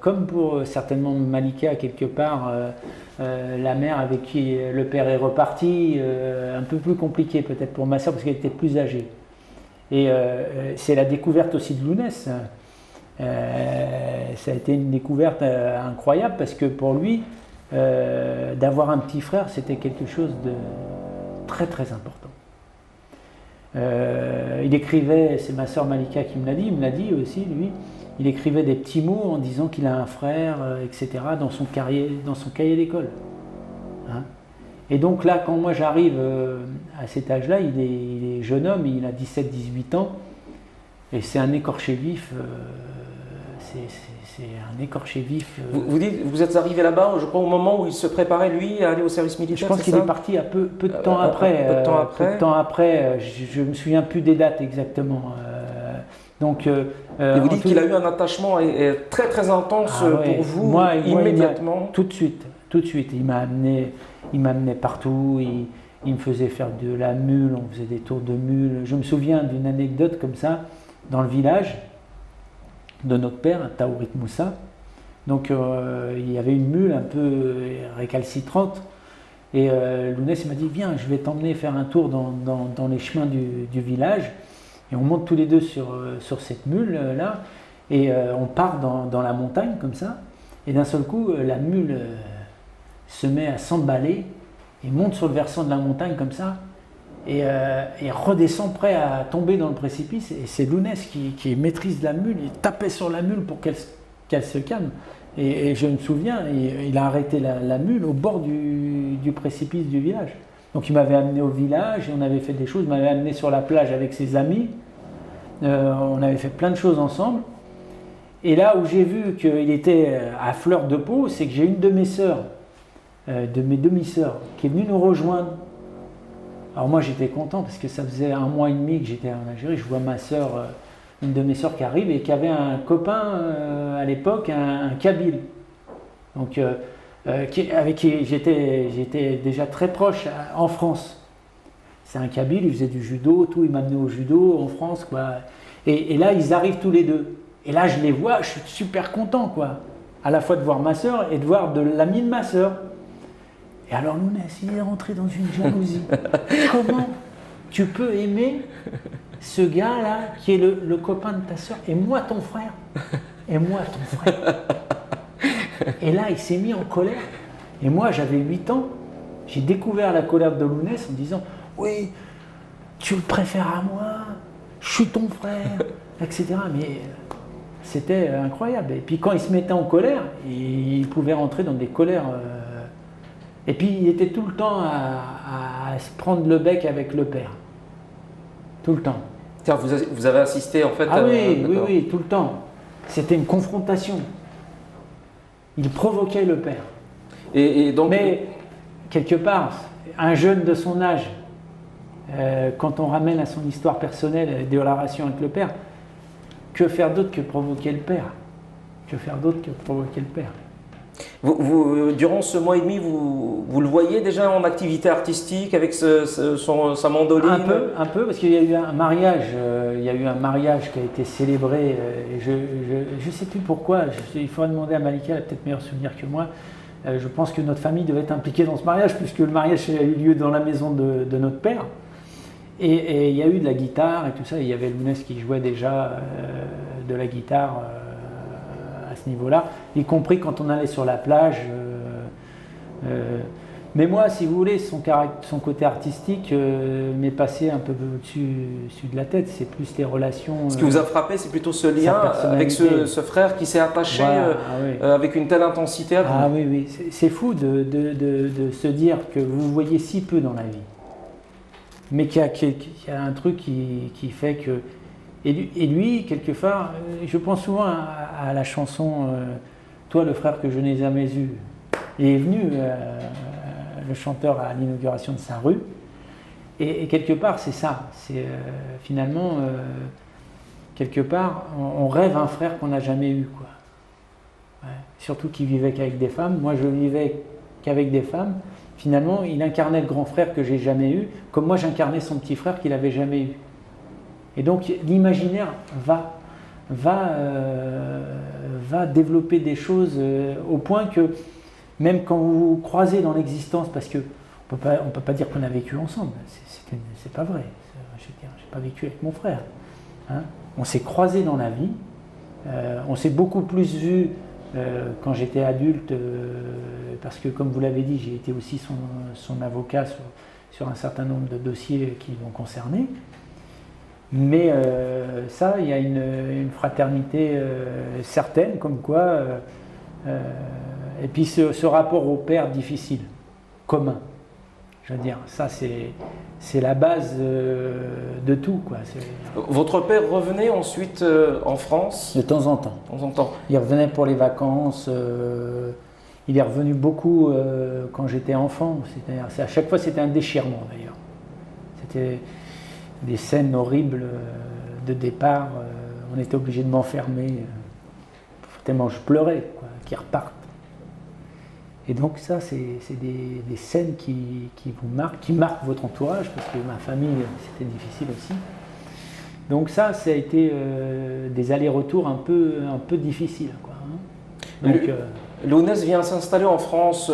comme pour certainement Malika quelque part, la mère avec qui le père est reparti, un peu plus compliqué peut-être pour ma sœur parce qu'elle était plus âgée. Et c'est la découverte aussi de Lounès. Ça a été une découverte incroyable parce que pour lui, d'avoir un petit frère, c'était quelque chose de très très important. Il écrivait, c'est ma sœur Malika qui me l'a dit, il me l'a dit aussi lui, il écrivait des petits mots en disant qu'il a un frère, etc. dans son cahier d'école. Hein? Et donc là, quand moi j'arrive à cet âge-là, il est jeune homme, il a 17-18 ans, et c'est un écorché vif. C'est un écorché vif. Vous dites, vous êtes arrivé là-bas, je crois, au moment où il se préparait, lui, à aller au service militaire. Je pense qu'il est parti peu de temps après. Peu de temps après. Je ne me souviens plus des dates exactement. Et vous dites qu'il a eu un attachement très très intense pour vous, immédiatement. Tout de suite. Il m'a amené partout. Il me faisait faire de la mule, on faisait des tours de mule. Je me souviens d'une anecdote comme ça dans le village de notre père, Taourik Moussa. Donc il y avait une mule un peu récalcitrante et Lounès m'a dit viens, je vais t'emmener faire un tour dans les chemins du village et on monte tous les deux sur cette mule là et on part dans la montagne comme ça et d'un seul coup la mule se met à s'emballer et monte sur le versant de la montagne comme ça et redescend prêt à tomber dans le précipice et c'est Lounès qui maîtrise la mule, il tapait sur la mule pour qu'elle se calme et je me souviens, il a arrêté la mule au bord du précipice du village. Donc il m'avait amené au village, et on avait fait des choses, il m'avait amené sur la plage avec ses amis, on avait fait plein de choses ensemble et là où j'ai vu qu'il était à fleur de peau, c'est que j'ai une de mes sœurs, de mes demi-sœurs, qui est venue nous rejoindre. Alors moi j'étais content parce que ça faisait 1 mois et demi que j'étais en Algérie, je vois ma sœur, une de mes sœurs qui arrive et qui avait un copain à l'époque, un Kabyle, donc, avec qui j'étais déjà très proche en France. C'est un Kabyle, il faisait du judo, tout, il m'a amené au judo en France, quoi. Et là ils arrivent tous les deux. Et là je les vois, je suis super content, quoi. À la fois de voir ma sœur et de voir de l'ami de ma sœur. Et alors Lounès, il est rentré dans une jalousie. Comment tu peux aimer ce gars-là qui est le copain de ta sœur et moi ton frère? Et moi ton frère? Et là il s'est mis en colère. Et moi j'avais 8 ans, j'ai découvert la colère de Lounès en disant oui, tu le préfères à moi, je suis ton frère, etc. Mais c'était incroyable. Et puis quand il se mettait en colère, il pouvait rentrer dans des colères. Et puis il était tout le temps à se prendre le bec avec le père. Tout le temps. Vous avez assisté en fait oui, tout le temps. C'était une confrontation. Il provoquait le père. Et donc, mais quelque part, un jeune de son âge, quand on ramène à son histoire personnelle des relations avec le père, que faire d'autre que provoquer le père? Que faire d'autre que provoquer le père? Durant ce mois et demi, vous le voyez déjà en activité artistique avec sa mandoline? Un peu, parce qu'il y a eu un mariage, qui a été célébré. Et je ne sais plus pourquoi. Il faudrait demander à Malika, elle a peut-être meilleur souvenir que moi. Je pense que notre famille devait être impliquée dans ce mariage, puisque le mariage a eu lieu dans la maison de notre père. Et il y a eu de la guitare et tout ça. Il y avait Lounès qui jouait déjà de la guitare à ce niveau-là, y compris quand on allait sur la plage. Mais moi, si vous voulez, son côté artistique m'est passé un peu au-dessus de la tête. C'est plus les relations. Ce qui vous a frappé, c'est plutôt ce lien avec ce frère qui s'est attaché avec une telle intensité à vous. Ah oui, oui. C'est fou de se dire que vous voyez si peu dans la vie. Mais qu'il y a un truc qui fait que... Et lui, quelque part, je pense souvent à la chanson « Toi, le frère que je n'ai jamais eu ». Il est venu, le chanteur, à l'inauguration de Saint-Rue. Et quelque part, c'est ça. C'est finalement, quelque part, on rêve un frère qu'on n'a jamais eu, quoi. Ouais. Surtout qu'il vivait qu'avec des femmes. Moi, je vivais qu'avec des femmes. Finalement, il incarnait le grand frère que j'ai jamais eu, comme moi j'incarnais son petit frère qu'il n'avait jamais eu. Et donc l'imaginaire va développer des choses au point que même quand vous vous croisez dans l'existence, parce que on peut pas dire qu'on a vécu ensemble, c'est pas vrai. Je veux dire, j'ai pas vécu avec mon frère. Hein. On s'est croisés dans la vie, on s'est beaucoup plus vu quand j'étais adulte, parce que comme vous l'avez dit, j'ai été aussi son avocat sur un certain nombre de dossiers qui l'ont concerné. Mais ça, il y a une fraternité certaine, comme quoi, et puis ce rapport au père difficile, commun. Je veux dire, ça c'est la base de tout, quoi. Votre père revenait ensuite en France? De temps en temps. De temps en temps. Il revenait pour les vacances. Il est revenu beaucoup quand j'étais enfant. À chaque fois, c'était un déchirement, d'ailleurs. C'était des scènes horribles de départ. On était obligé de m'enfermer tellement je pleurais, quoi, qu'ils repartent. Et donc ça, c'est des scènes qui vous marquent, qui marquent votre entourage, parce que ma famille, c'était difficile aussi. Donc ça a été des allers-retours un peu difficiles, quoi, hein. Donc, Lounès vient s'installer en France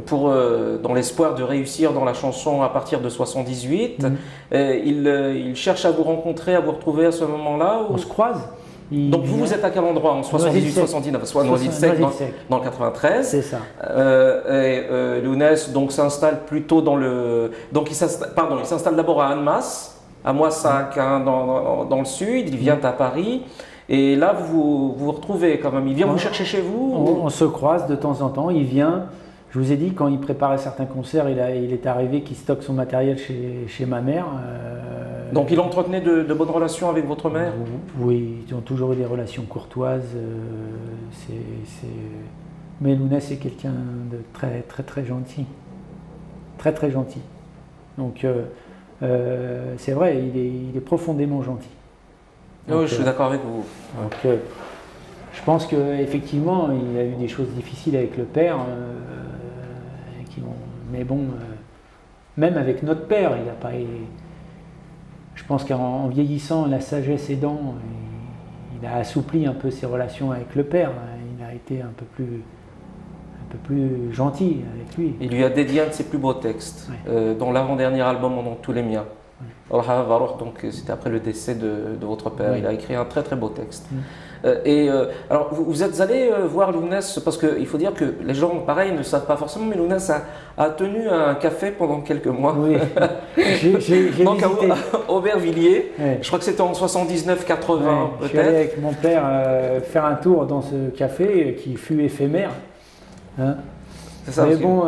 dans l'espoir de réussir dans la chanson à partir de 78. Il cherche à vous rencontrer, à vous retrouver à ce moment-là ou... On se croise. Donc vous êtes à quel endroit en 78, 79, soit Noisy-le-Sec dans le 93. C'est ça. Lounès donc s'installe plutôt dans le... Donc il s'installe d'abord à Annemasse, à Moissac, hein, dans le sud. Il vient à Paris. Et là, vous vous retrouvez quand même. Il vient vous chercher chez vous on se croise de temps en temps. Il vient. Je vous ai dit, quand il préparait certains concerts, il est arrivé qu'il stocke son matériel chez ma mère. Donc il entretenait de bonnes relations avec votre mère? Oui, ils ont toujours eu des relations courtoises. Mais Lounès est quelqu'un de très, très, très gentil. Très, très gentil. Donc c'est vrai, il est profondément gentil. Donc, oui, je suis d'accord avec vous. Donc, je pense qu'effectivement, il a eu des choses difficiles avec le père. Mais bon, même avec notre père, il n'a pas... Je pense qu'en vieillissant, la sagesse aidant, il a assoupli un peu ses relations avec le père. Il a été un peu plus gentil avec lui. Il lui a dédié un de ses plus beaux textes, dont l'avant-dernier album, On tous les miens. Donc c'était après le décès de votre père. Il a écrit un très très beau texte. Alors vous êtes allé voir Lounès, parce qu'il faut dire que les gens pareil ne savent pas forcément, mais Lounès a tenu un café pendant quelques mois. Oui. J'ai donc à Aubervilliers. Ouais. Je crois que c'était en 79-80 peut-être. Je suis allé avec mon père faire un tour dans ce café qui fut éphémère. Hein. Ça, mais bon,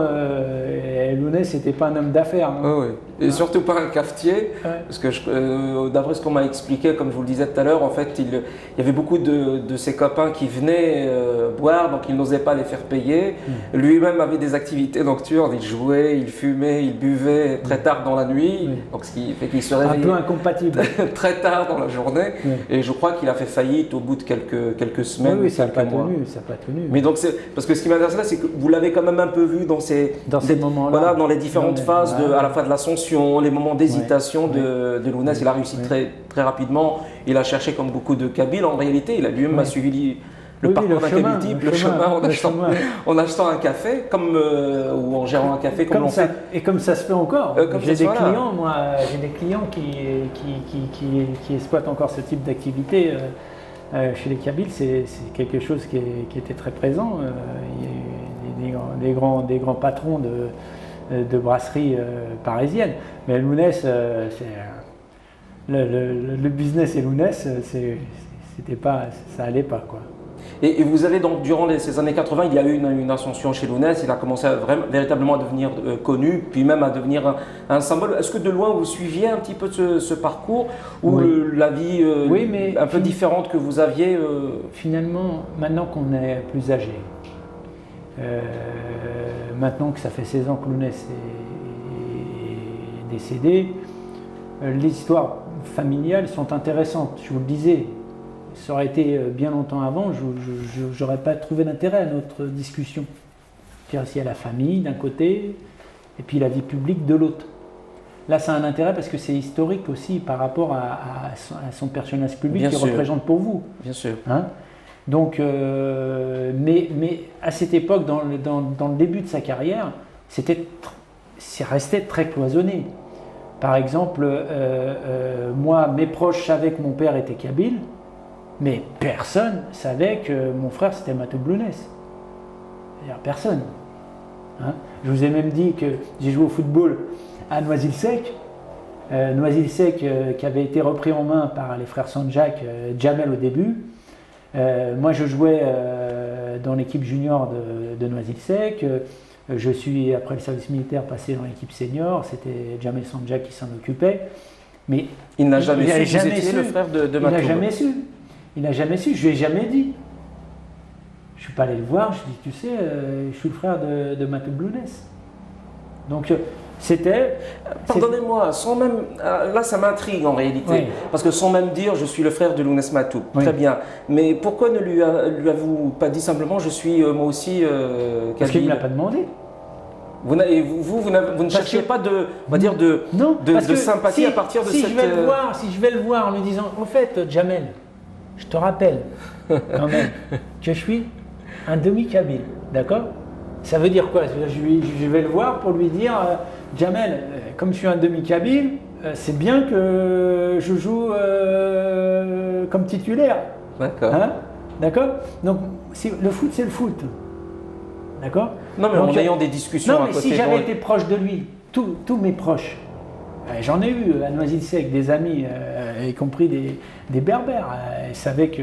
Lounès n'était pas un homme d'affaires. Hein. Oui. Et surtout pas un cafetier, parce que d'après ce qu'on m'a expliqué, comme je vous le disais tout à l'heure, en fait, il y avait beaucoup de ses copains qui venaient boire, donc il n'osait pas les faire payer. Lui-même avait des activités nocturnes, il jouait, il fumait, il buvait très tard dans la nuit, donc ce qui fait qu'il se réveillait un peu incompatible très tard dans la journée. Et je crois qu'il a fait faillite au bout de quelques semaines. Oui, ça n'a pas tenu. Mais donc, parce que ce qui m'intéresse là, c'est que vous l'avez quand même un peu vu dans ces moments-là, voilà, dans les différentes phases, à la fois de l'ascension, les moments d'hésitation de Lounès. Il a réussi très, très rapidement. Il a cherché comme beaucoup de Kabyles. En réalité, il a lui-même suivi le Oui, parcours le d'un chemin, Kabyle type, le le chemin chemin, en le achetant, chemin. en achetant un café, comme, ou en gérant un café comme Comme l'on ça, fait. et comme ça se fait encore. Comme J'ai ça, des voilà. clients, moi, j'ai des clients qui exploitent encore ce type d'activité chez les Kabyles. C'est quelque chose qui était très présent. Il y a eu des grands patrons de brasseries parisiennes. Mais Lounès, le business et Lounès, c'était pas, ça allait pas, quoi. Et vous avez donc, durant ces années 80, il y a eu une ascension chez Lounès, il a commencé véritablement à devenir connu, puis même à devenir un symbole. Est-ce que de loin vous suiviez un petit peu ce parcours, ou Oui. la vie Oui, mais un peu différente que vous aviez Finalement, maintenant qu'on est plus âgé, maintenant que ça fait 16 ans que Lounès est décédé, les histoires familiales sont intéressantes. Je vous le disais, ça aurait été bien longtemps avant, je n'aurais pas trouvé d'intérêt à notre discussion. C'est-à-dire, il y a la famille d'un côté, et puis la vie publique de l'autre. Là, ça a un intérêt parce que c'est historique aussi par rapport à son personnage public Bien qu'il sûr. représente pour vous. Bien sûr. Hein? Donc, mais à cette époque, dans le début de sa carrière, c'est resté très cloisonné. Par exemple, moi, mes proches savaient que mon père était kabyle, mais personne savait que mon frère c'était Matoub Lounès. C'est-à-dire personne. Hein? Je vous ai même dit que j'ai joué au football à Noisy-le-Sec. Noisy-le-Sec qui avait été repris en main par les frères Sanjak, Jamel au début. Moi je jouais dans l'équipe junior de Noisy-le-Sec. Je suis, après le service militaire, passé dans l'équipe senior. C'était Jamel Sanjak qui s'en occupait. Mais Il n'a jamais su avait que vous étiez le frère de Il n'a Matoub. jamais su. Il n'a jamais su. Je lui ai jamais dit. Je suis pas allé le voir. Je lui ai dit, tu sais, je suis le frère de Matoub Lounès. Donc c'était. Pardonnez-moi, sans même. Là, ça m'intrigue en réalité. Oui. Parce que sans même dire je suis le frère de Lounès Matoub. Oui. Très bien. Mais pourquoi ne lui avez-vous pas dit simplement je suis moi aussi Parce qu'il ne me kabyle l'a pas demandé. Vous ne cherchiez pas de, on va dire Non, parce de que sympathie si, à partir de si cette. Je vais le voir en lui disant, en fait, Jamel, je te rappelle quand même que je suis un demi-kabyle, d'accord? Ça veut dire quoi? Je vais le voir pour lui dire, Jamel, comme je suis un demi-kabyle, c'est bien que je joue comme titulaire. D'accord. Hein? D'accord? Donc, le foot, c'est le foot. D'accord? Non, mais Donc, en ayant des discussions non, à mais côté. si j'avais bon, été proche de lui, tous mes proches, j'en ai eu à Noisy-le-Sec des amis, y compris des berbères, ils savaient que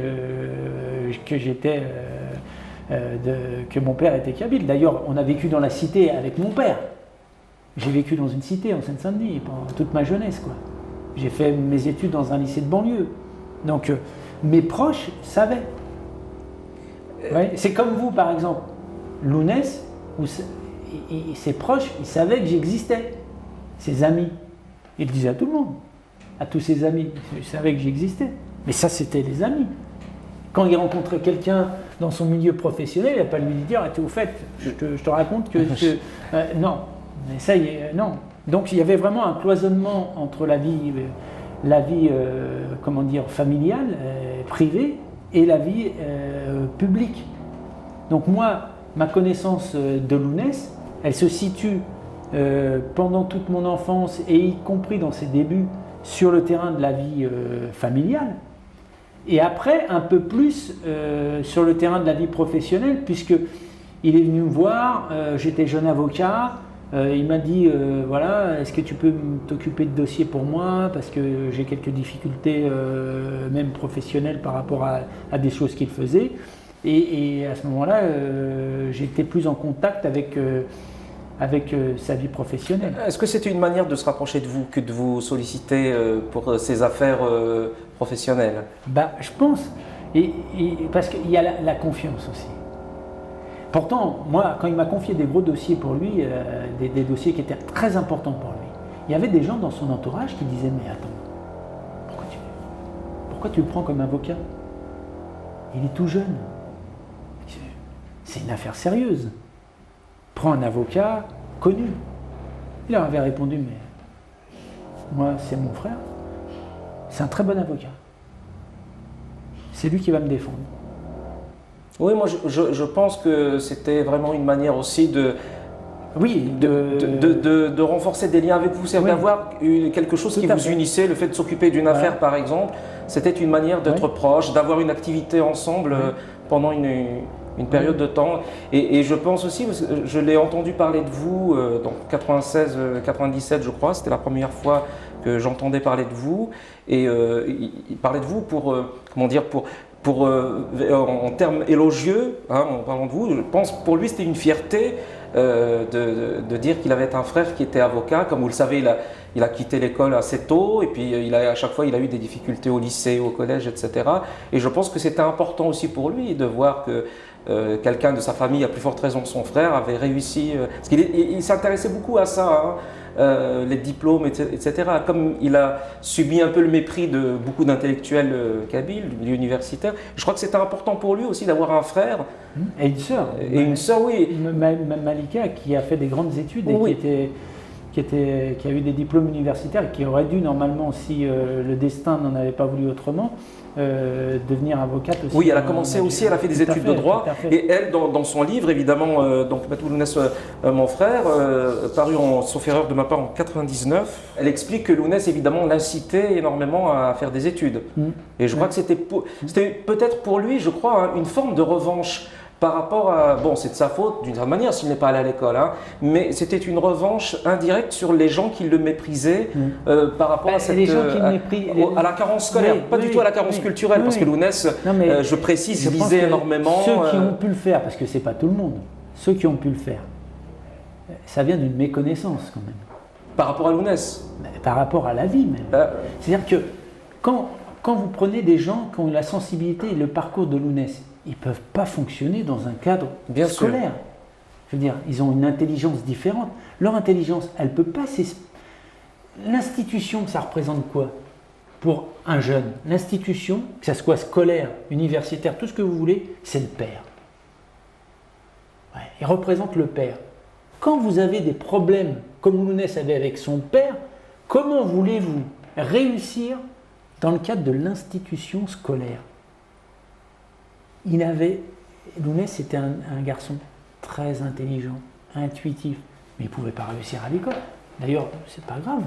j'étais, que mon père était kabyle. D'ailleurs, on a vécu dans la cité avec mon père. J'ai vécu dans une cité en Seine-Saint-Denis pendant toute ma jeunesse, quoi. J'ai fait mes études dans un lycée de banlieue. Donc, mes proches savaient. Ouais, c'est comme vous, par exemple. Lounès, ses proches, ils savaient que j'existais. Ses amis. Il le disait à tout le monde. À tous ses amis. Ils savaient que j'existais. Mais ça, c'était les amis. Quand il rencontrait quelqu'un dans son milieu professionnel, il n'a pas lui dire, au fait, je te raconte que... non. Mais ça, non. Donc, il y avait vraiment un cloisonnement entre la vie comment dire, familiale, privée, et la vie publique. Donc moi, ma connaissance de Lounès, elle se situe pendant toute mon enfance, et y compris dans ses débuts, sur le terrain de la vie familiale. Et après, un peu plus sur le terrain de la vie professionnelle, puisque il est venu me voir, j'étais jeune avocat, il m'a dit, voilà, est-ce que tu peux t'occuper de dossiers pour moi, parce que j'ai quelques difficultés, même professionnelles, par rapport à des choses qu'il faisait. Et à ce moment-là, j'étais plus en contact avec sa vie professionnelle. Est-ce que c'était une manière de se rapprocher de vous que de vous solliciter pour ses affaires professionnelles? Bah, je pense, parce qu'il y a la confiance aussi. Pourtant, moi, quand il m'a confié des gros dossiers pour lui, des dossiers qui étaient très importants pour lui, il y avait des gens dans son entourage qui disaient, mais attends, pourquoi tu le prends comme avocat? Il est tout jeune. C'est une affaire sérieuse. Prends un avocat connu. Il leur avait répondu, mais moi, c'est mon frère. C'est un très bon avocat. C'est lui qui va me défendre. Oui, moi je pense que c'était vraiment une manière aussi Oui, de renforcer des liens avec vous, c'est Oui. d'avoir quelque chose Tout qui à vous fait. unissait, le fait de s'occuper d'une Voilà. affaire par exemple, c'était une manière d'être Oui. proche, d'avoir une activité ensemble Oui. pendant une période de temps. Et je pense aussi, parce que je l'ai entendu parler de vous dans 96, 97 je crois, c'était la première fois que j'entendais parler de vous, et il parlait de vous pour, comment dire, en termes élogieux, hein, en parlant de vous, je pense pour lui c'était une fierté de dire qu'il avait un frère qui était avocat. Comme vous le savez, il a quitté l'école assez tôt et puis à chaque fois il a eu des difficultés au lycée, au collège, etc. Et je pense que c'était important aussi pour lui de voir que quelqu'un de sa famille, à plus forte raison son frère, avait réussi. Parce qu'il s'intéressait beaucoup à ça. Hein, les diplômes, etc. Comme il a subi un peu le mépris de beaucoup d'intellectuels kabyles, du milieu universitaire, je crois que c'était important pour lui aussi d'avoir un frère. Et une sœur. Et une sœur, oui. Malika, qui a fait des grandes études et Oui. qui a eu des diplômes universitaires et qui aurait dû normalement, si le destin n'en avait pas voulu autrement, devenir avocate aussi. Oui, elle a commencé aussi, elle a fait des études de droit. Et elle, dans son livre, évidemment, donc Matou Lounès, mon frère, paru sauf erreur de ma part en 99, elle explique que Lounès, évidemment, l'incitait énormément à faire des études. Et je crois que c'était peut-être pour lui, je crois, hein, une forme de revanche. Par rapport à, bon, c'est de sa faute d'une certaine manière s'il n'est pas allé à l'école, hein, mais c'était une revanche indirecte sur les gens qui le méprisaient par rapport à à la carence scolaire, pas du tout à la carence culturelle, parce que Lounès, je précise, lisait énormément. Ceux qui ont pu le faire, parce que c'est pas tout le monde, ceux qui ont pu le faire, ça vient d'une méconnaissance quand même. Par rapport à Lounès. Par rapport à la vie même. C'est-à-dire que quand vous prenez des gens qui ont la sensibilité et le parcours de Lounès, ils ne peuvent pas fonctionner dans un cadre scolaire. Sûr. Je veux dire, ils ont une intelligence différente. Leur intelligence, elle ne peut pas... L'institution, ça représente quoi pour un jeune? L'institution, que ça soit scolaire, universitaire, tout ce que vous voulez, c'est le père. Ouais, il représente le père. Quand vous avez des problèmes, comme Lounès avait avec son père, comment voulez-vous réussir dans le cadre de l'institution scolaire? Lounès était un garçon très intelligent, intuitif, mais il ne pouvait pas réussir à l'école. D'ailleurs, c'est pas grave.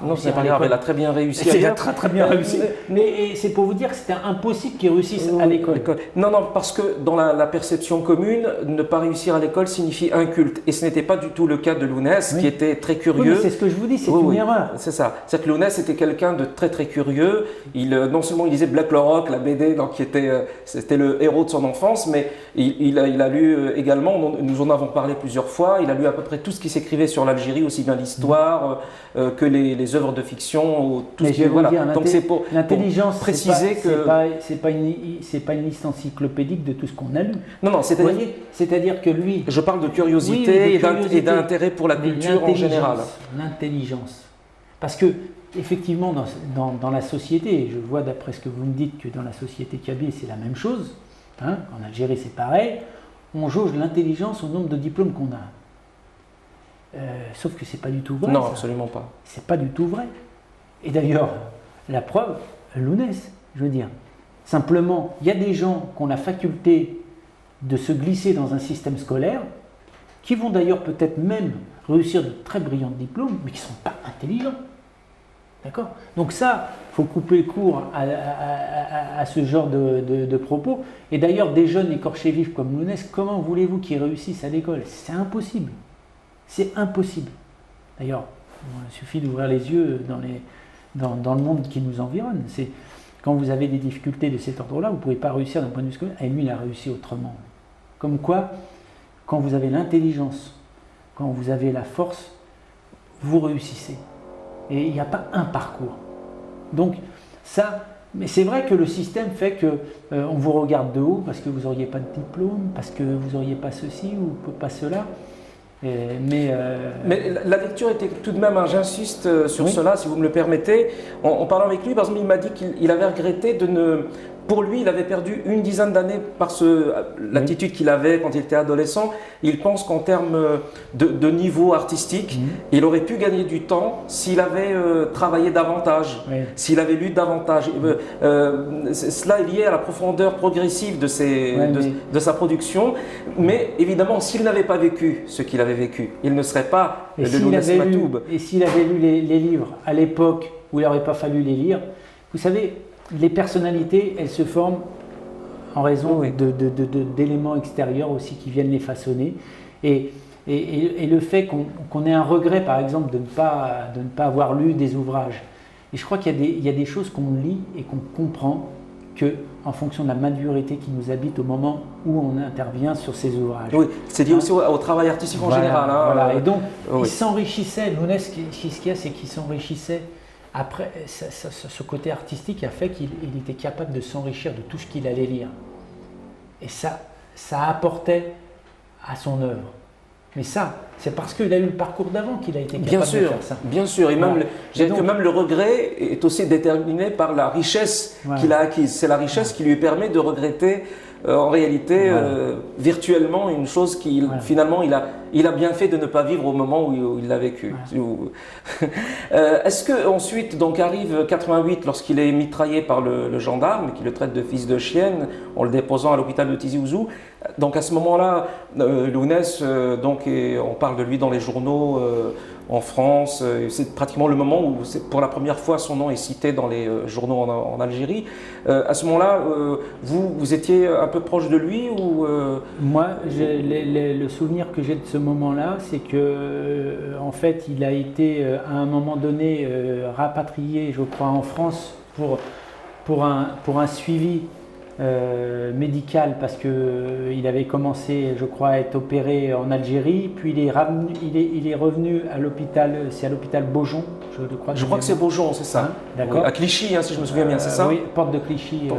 Non, c'est pas grave, elle a très bien réussi. Il a très bien réussi. Mais c'est pour vous dire que c'était impossible qu'il réussisse à l'école. Non, parce que dans la perception commune, ne pas réussir à l'école signifie inculte. Et ce n'était pas du tout le cas de Lounès, qui était très curieux. Oui, c'est ce que je vous dis, c'est une erreur. C'est ça. C'est que Lounès était quelqu'un de très très curieux. Non seulement il lisait Black Lorock, la BD, donc c'était le héros de son enfance, mais il a lu également, nous en avons parlé plusieurs fois, il a lu à peu près tout ce qui s'écrivait sur l'Algérie, aussi bien l'histoire que les œuvres de fiction, tout ce qui donc c'est pour préciser que c'est pas une liste encyclopédique de tout ce qu'on a lu. Non, c'est-à-dire que lui. Je parle de curiosité, et d'intérêt pour la culture en général. L'intelligence, parce que effectivement dans la société, je vois d'après ce que vous me dites que dans la société kabyle c'est la même chose. Hein, en Algérie c'est pareil. On jauge l'intelligence au nombre de diplômes qu'on a. Sauf que c'est pas du tout vrai. Non, absolument pas. C'est pas du tout vrai. Et d'ailleurs, la preuve, Lounès, je veux dire. Simplement, il y a des gens qui ont la faculté de se glisser dans un système scolaire, qui vont d'ailleurs peut-être même réussir de très brillants diplômes, mais qui ne sont pas intelligents. D'accord? Donc ça, il faut couper court à ce genre de propos. Et d'ailleurs, des jeunes écorchés vifs comme Lounès, comment voulez-vous qu'ils réussissent à l'école? C'est impossible. C'est impossible. D'ailleurs, il suffit d'ouvrir les yeux dans le monde qui nous environne. Quand vous avez des difficultés de cet ordre-là, vous ne pouvez pas réussir d'un point de vue scolaire. Et lui, il a réussi autrement. Comme quoi, quand vous avez l'intelligence, quand vous avez la force, vous réussissez. Et il n'y a pas un parcours. Donc, ça, mais c'est vrai que le système fait qu'on vous regarde de haut parce que vous n'auriez pas de diplôme, parce que vous n'auriez pas ceci ou pas cela. Mais la lecture était tout de même, hein, j'insiste sur cela si vous me le permettez, en parlant avec lui, par exemple il m'a dit qu'il avait regretté de ne pour lui, il avait perdu une dizaine d'années par l'attitude qu'il avait quand il était adolescent. Il pense qu'en termes de niveau artistique, il aurait pu gagner du temps s'il avait travaillé davantage, s'il avait lu davantage. Cela est lié à la profondeur progressive de sa production. Mais évidemment, s'il n'avait pas vécu ce qu'il avait vécu, il ne serait pas le Lounès Matoub. Et s'il avait lu les livres à l'époque où il n'aurait pas fallu les lire, vous savez, les personnalités, elles se forment en raison d'éléments extérieurs aussi qui viennent les façonner. Et le fait qu'on ait un regret, par exemple, de ne pas avoir lu des ouvrages. Et je crois qu'il y a des choses qu'on lit et qu'on comprend en fonction de la maturité qui nous habite au moment où on intervient sur ces ouvrages. Oui, c'est lié aussi au travail artistique en général. Hein, voilà. Et donc, il s'enrichissait. Lounès, ce qu'il y a, c'est qu'il s'enrichissait. Après, ce côté artistique a fait qu'il était capable de s'enrichir de tout ce qu'il allait lire. Et ça apportait à son œuvre. Mais ça, c'est parce qu'il a eu le parcours d'avant qu'il a été capable de faire ça. Bien sûr, et même, même le regret est aussi déterminé par la richesse qu'il a acquise. C'est la richesse qui lui permet de regretter en réalité virtuellement une chose qu'il finalement il a bien fait de ne pas vivre au moment où il l'a vécu. Est-ce que ensuite donc arrive 88 lorsqu'il est mitraillé par le gendarme qui le traite de fils de chienne en le déposant à l'hôpital de Tizi Ouzou. Donc à ce moment-là, Lounès, on parle de lui dans les journaux en France. C'est pratiquement le moment où pour la première fois son nom est cité dans les journaux en Algérie. À ce moment-là, vous étiez un peu proche de lui ou Moi, le souvenir que j'ai de ce moment-là, c'est que en fait, il a été à un moment donné rapatrié, je crois, en France pour un suivi médical parce qu'il avait commencé, je crois, à être opéré en Algérie, puis il est revenu à l'hôpital, c'est à l'hôpital Beaujon, je crois que c'est Beaujon, c'est ça, d'accord. À Clichy, si je me souviens bien, c'est ça? Oui, porte de Clichy,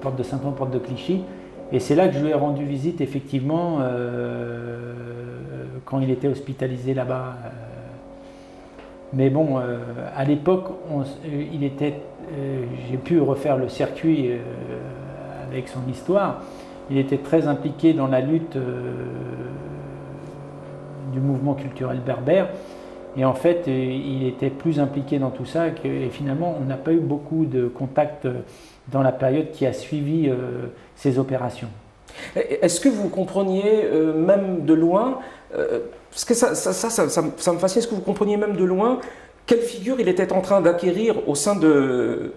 porte de Saint-Ouen, porte de Clichy, et c'est là que je lui ai rendu visite, effectivement, quand il était hospitalisé là-bas. Mais bon, à l'époque, j'ai pu refaire le circuit avec son histoire. Il était très impliqué dans la lutte du mouvement culturel berbère. Et en fait, il était plus impliqué dans tout ça. Et finalement, on n'a pas eu beaucoup de contacts dans la période qui a suivi ces opérations. Est-ce que vous compreniez même de loin, parce que ça me fascine, est-ce que vous compreniez même de loin quelle figure il était en train d'acquérir au sein de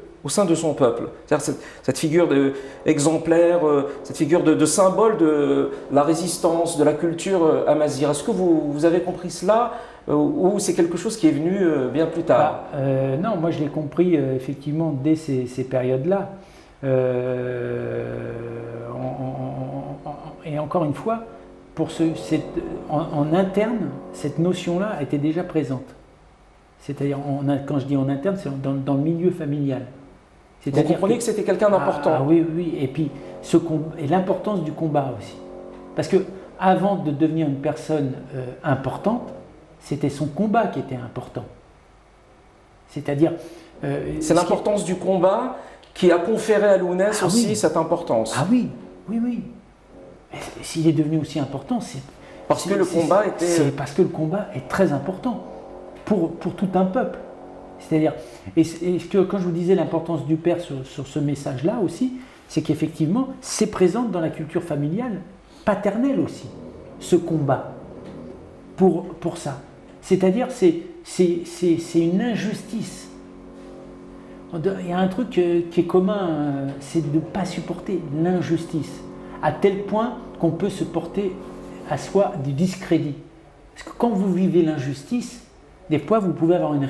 son peuple? C'est-à-dire cette figure exemplaire, cette figure de symbole de la résistance, de la culture amazigh. Est-ce que vous avez compris cela ou c'est quelque chose qui est venu bien plus tard? Non, moi je l'ai compris effectivement dès ces périodes-là. Et encore une fois, en interne, cette notion-là était déjà présente. C'est-à-dire, quand je dis en interne, c'est dans le milieu familial. Vous comprenez que c'était quelqu'un d'important. Oui, et puis et l'importance du combat aussi. Parce que avant de devenir une personne importante, c'était son combat qui était important. C'est-à-dire... c'est l'importance du combat qui a conféré à Lounès aussi cette importance. Ah oui. S'il est devenu aussi important, c'est parce que le combat est très important pour tout un peuple. C'est-à-dire, quand je vous disais l'importance du père sur ce message-là aussi, c'est qu'effectivement, c'est présent dans la culture familiale, paternelle aussi, ce combat pour ça. C'est-à-dire, c'est une injustice. Il y a un truc qui est commun, c'est de ne pas supporter l'injustice, à tel point qu'on peut se porter à soi du discrédit. Parce que quand vous vivez l'injustice, des fois vous pouvez avoir une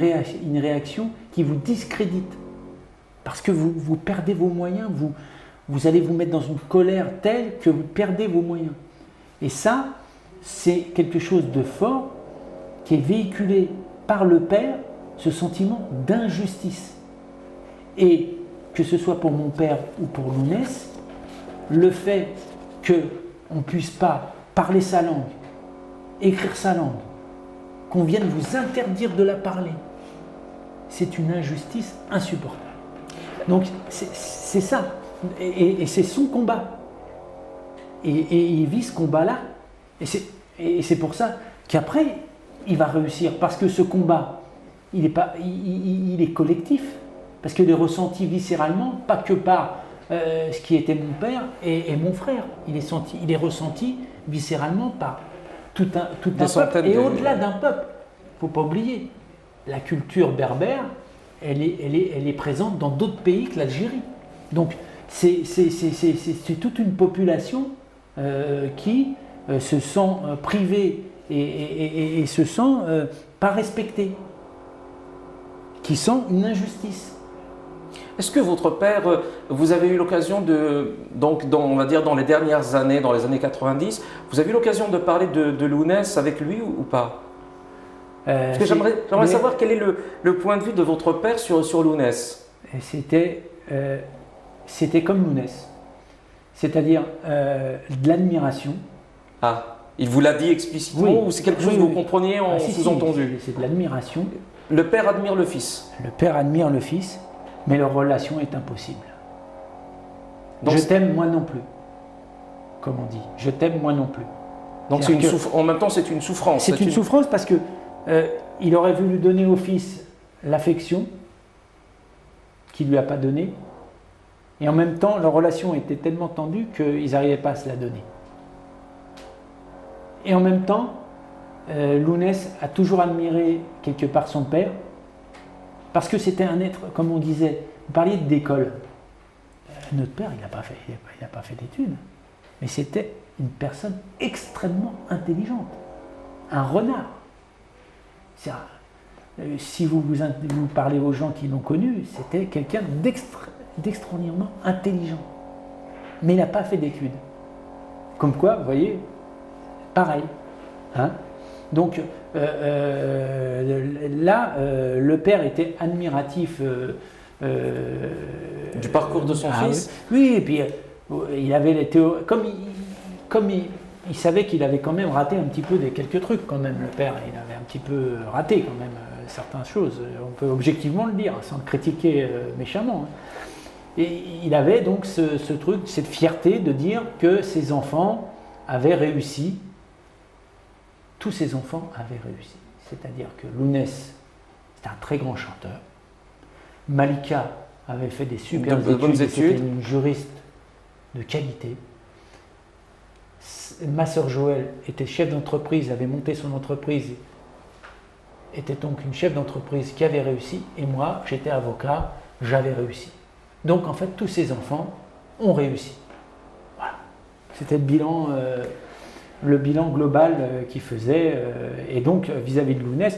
réaction qui vous discrédite. Parce que vous perdez vos moyens, vous allez vous mettre dans une colère telle que vous perdez vos moyens. Et ça, c'est quelque chose de fort qui est véhiculé par le père, ce sentiment d'injustice. Et que ce soit pour mon père ou pour Lounès, le fait qu'on ne puisse pas parler sa langue, écrire sa langue, qu'on vienne vous interdire de la parler, c'est une injustice insupportable. Donc c'est ça. Et c'est son combat. Et il vit ce combat-là. Et c'est pour ça qu'après, il va réussir. Parce que ce combat, il est collectif. Parce qu'il est ressenti viscéralement, pas que par ce qui était mon père et mon frère. Il est ressenti viscéralement par tout un peuple. Et au-delà d'un peuple, il ne faut pas oublier, la culture berbère, elle est présente dans d'autres pays que l'Algérie. Donc, c'est toute une population qui se sent privée et se sent pas respectée, qui sent une injustice. Est-ce que votre père, vous avez eu l'occasion donc on va dire dans les dernières années, dans les années 90, vous avez eu l'occasion de parler de Lounès avec lui ou pas? Parce que j'aimerais savoir quel est le point de vue de votre père sur Lounès. C'était comme Lounès, c'est-à-dire de l'admiration. Ah, il vous l'a dit explicitement ou c'est quelque chose que vous compreniez en sous-entendu? C'est de l'admiration. Le père admire le fils. Le père admire le fils, mais leur relation est impossible. Donc, je t'aime moi non plus, comme on dit. Je t'aime moi non plus. Donc en même temps c'est une souffrance. C'est une souffrance parce que il aurait voulu donner au fils l'affection qu'il ne lui a pas donnée. Et en même temps, leur relation était tellement tendue qu'ils n'arrivaient pas à se la donner. Et en même temps, Lounès a toujours admiré quelque part son père, parce que c'était un être, comme on disait, vous parliez d'école. Notre père, il n'a pas fait d'études, mais c'était une personne extrêmement intelligente, un renard. Si vous parlez aux gens qui l'ont connu, c'était quelqu'un d'extraordinairement intelligent. Mais il n'a pas fait d'études. Comme quoi, vous voyez, pareil. Hein? Donc là, le père était admiratif du parcours de son fils. Oui, et puis il avait les théories. Comme il savait qu'il avait quand même raté un petit peu quelques trucs, quand même, le père, il avait un petit peu raté quand même certaines choses. On peut objectivement le dire, sans le critiquer méchamment. Et il avait donc ce truc, cette fierté de dire que ses enfants avaient réussi. Tous ses enfants avaient réussi. C'est-à-dire que Lounès, c'était un très grand chanteur. Malika avait fait des super études. C'était une juriste de qualité. Ma sœur Joëlle était chef d'entreprise, avait monté son entreprise, était donc une chef d'entreprise qui avait réussi. Et moi, j'étais avocat, j'avais réussi. Donc en fait, tous ses enfants ont réussi. Voilà. C'était le bilan global qu'il faisait. Et donc, vis-à-vis de Lounès,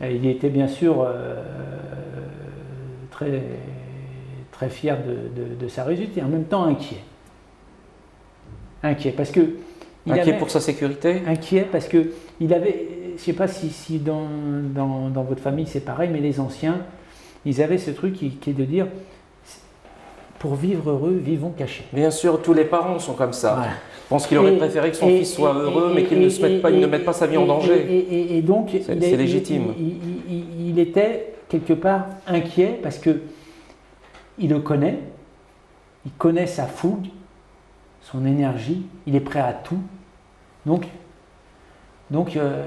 il était bien sûr très, très fier de sa réussite et en même temps inquiet. Inquiet parce que... pour sa sécurité? Inquiet parce que il avait... Je ne sais pas si dans votre famille c'est pareil, mais les anciens, ils avaient ce truc qui est de dire... Pour vivre heureux, vivons cachés. Bien sûr, tous les parents sont comme ça. Voilà. Je pense qu'il aurait préféré que son fils soit heureux, mais qu'il ne mette pas sa vie en danger. Et donc, c'est légitime. Il était quelque part inquiet parce que il le connaît, il connaît sa fougue, son énergie, il est prêt à tout. Donc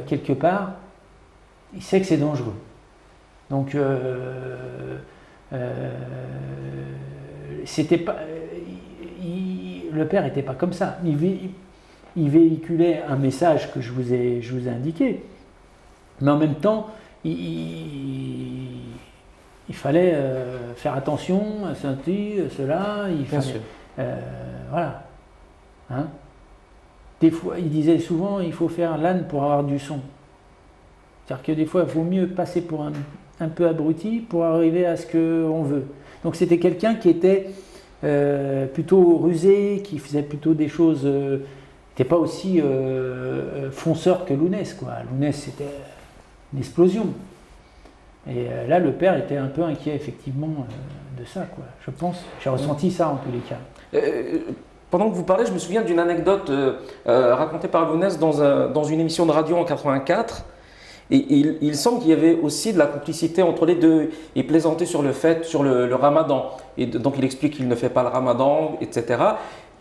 quelque part, il sait que c'est dangereux. Donc, c'était pas, le père n'était pas comme ça. Il véhiculait un message que je vous ai indiqué, mais en même temps, il fallait faire attention à ceci, cela. Bien sûr. Voilà. Hein? Des fois, il disait souvent, il faut faire l'âne pour avoir du son. C'est-à-dire que des fois, il vaut mieux passer pour un peu abruti pour arriver à ce qu'on veut. Donc c'était quelqu'un qui était plutôt rusé, qui faisait plutôt des choses, n'était pas aussi fonceur que Lounès, quoi. Lounès, c'était une explosion. Et là, le père était un peu inquiet, effectivement, de ça, quoi. Je pense, j'ai ressenti ça en tous les cas. Pendant que vous parlez, je me souviens d'une anecdote racontée par Lounès dans une émission de radio en 84. Et il semble qu'il y avait aussi de la complicité entre les deux. Il plaisantait sur le fait, sur le ramadan. Et donc il explique qu'il ne fait pas le ramadan, etc.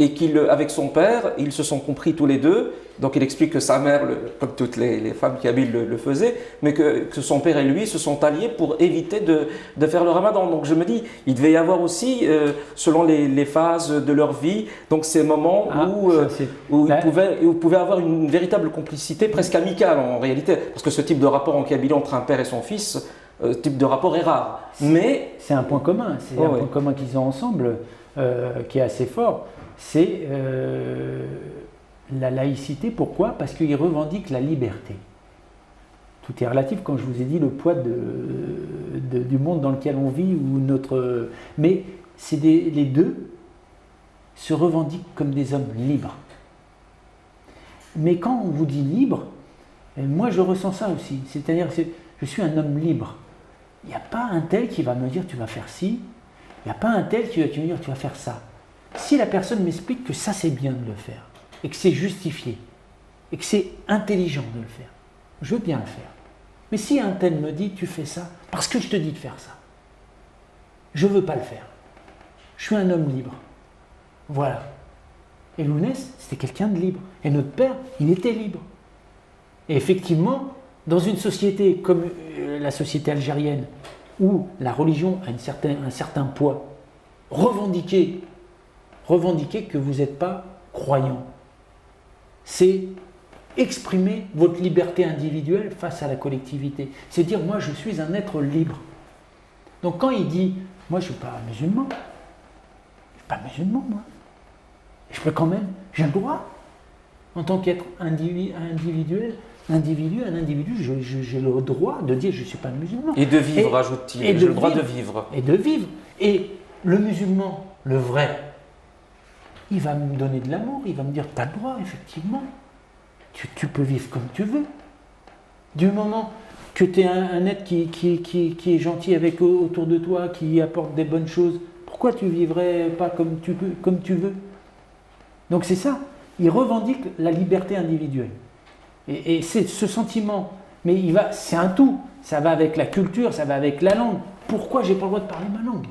Et qu'avec son père, ils se sont compris tous les deux. Donc il explique que sa mère, comme toutes les femmes kabyles le faisaient, mais que son père et lui se sont alliés pour éviter de faire le ramadan. Donc je me dis, il devait y avoir aussi, selon les phases de leur vie, donc ces moments où ils pouvaient avoir une véritable complicité presque amicale en réalité. Parce que ce type de rapport en Kabylie entre un père et son fils, ce type de rapport est rare. Mais c'est un point commun, point commun qu'ils ont ensemble, qui est assez fort. C'est la laïcité. Pourquoi? Parce qu'ils revendiquent la liberté. Tout est relatif, quand je vous ai dit le poids du monde dans lequel on vit. Mais les deux se revendiquent comme des hommes libres. Mais quand on vous dit libre, moi je ressens ça aussi. C'est-à-dire que je suis un homme libre. Il n'y a pas un tel qui va me dire tu vas faire ci. Il n'y a pas un tel qui va me dire tu vas faire ça. Si la personne m'explique que ça c'est bien de le faire, et que c'est justifié, et que c'est intelligent de le faire, je veux bien le faire. Mais si un tel me dit tu fais ça, parce que je te dis de faire ça, je ne veux pas le faire. Je suis un homme libre. Voilà. Et Lounès, c'était quelqu'un de libre. Et notre père, il était libre. Et effectivement, dans une société comme la société algérienne, où la religion a un certain poids, revendiquer que vous n'êtes pas croyant, c'est exprimer votre liberté individuelle face à la collectivité. C'est dire, moi je suis un être libre. Donc quand il dit, moi je ne suis pas musulman, moi. Je peux quand même, j'ai le droit, en tant qu'être individu, j'ai le droit de dire je ne suis pas musulman. Et de vivre, ajoute-t-il, j'ai le droit de vivre. Et de vivre. Et le musulman, le vrai, il va me donner de l'amour, il va me dire tu as le droit, effectivement. Tu peux vivre comme tu veux. Du moment que tu es un être qui est gentil autour de toi, qui apporte des bonnes choses, pourquoi tu vivrais pas comme tu veux? Donc c'est ça, il revendique la liberté individuelle. Et c'est ce sentiment, mais c'est un tout, ça va avec la culture, ça va avec la langue. Pourquoi j'ai pas le droit de parler ma langue?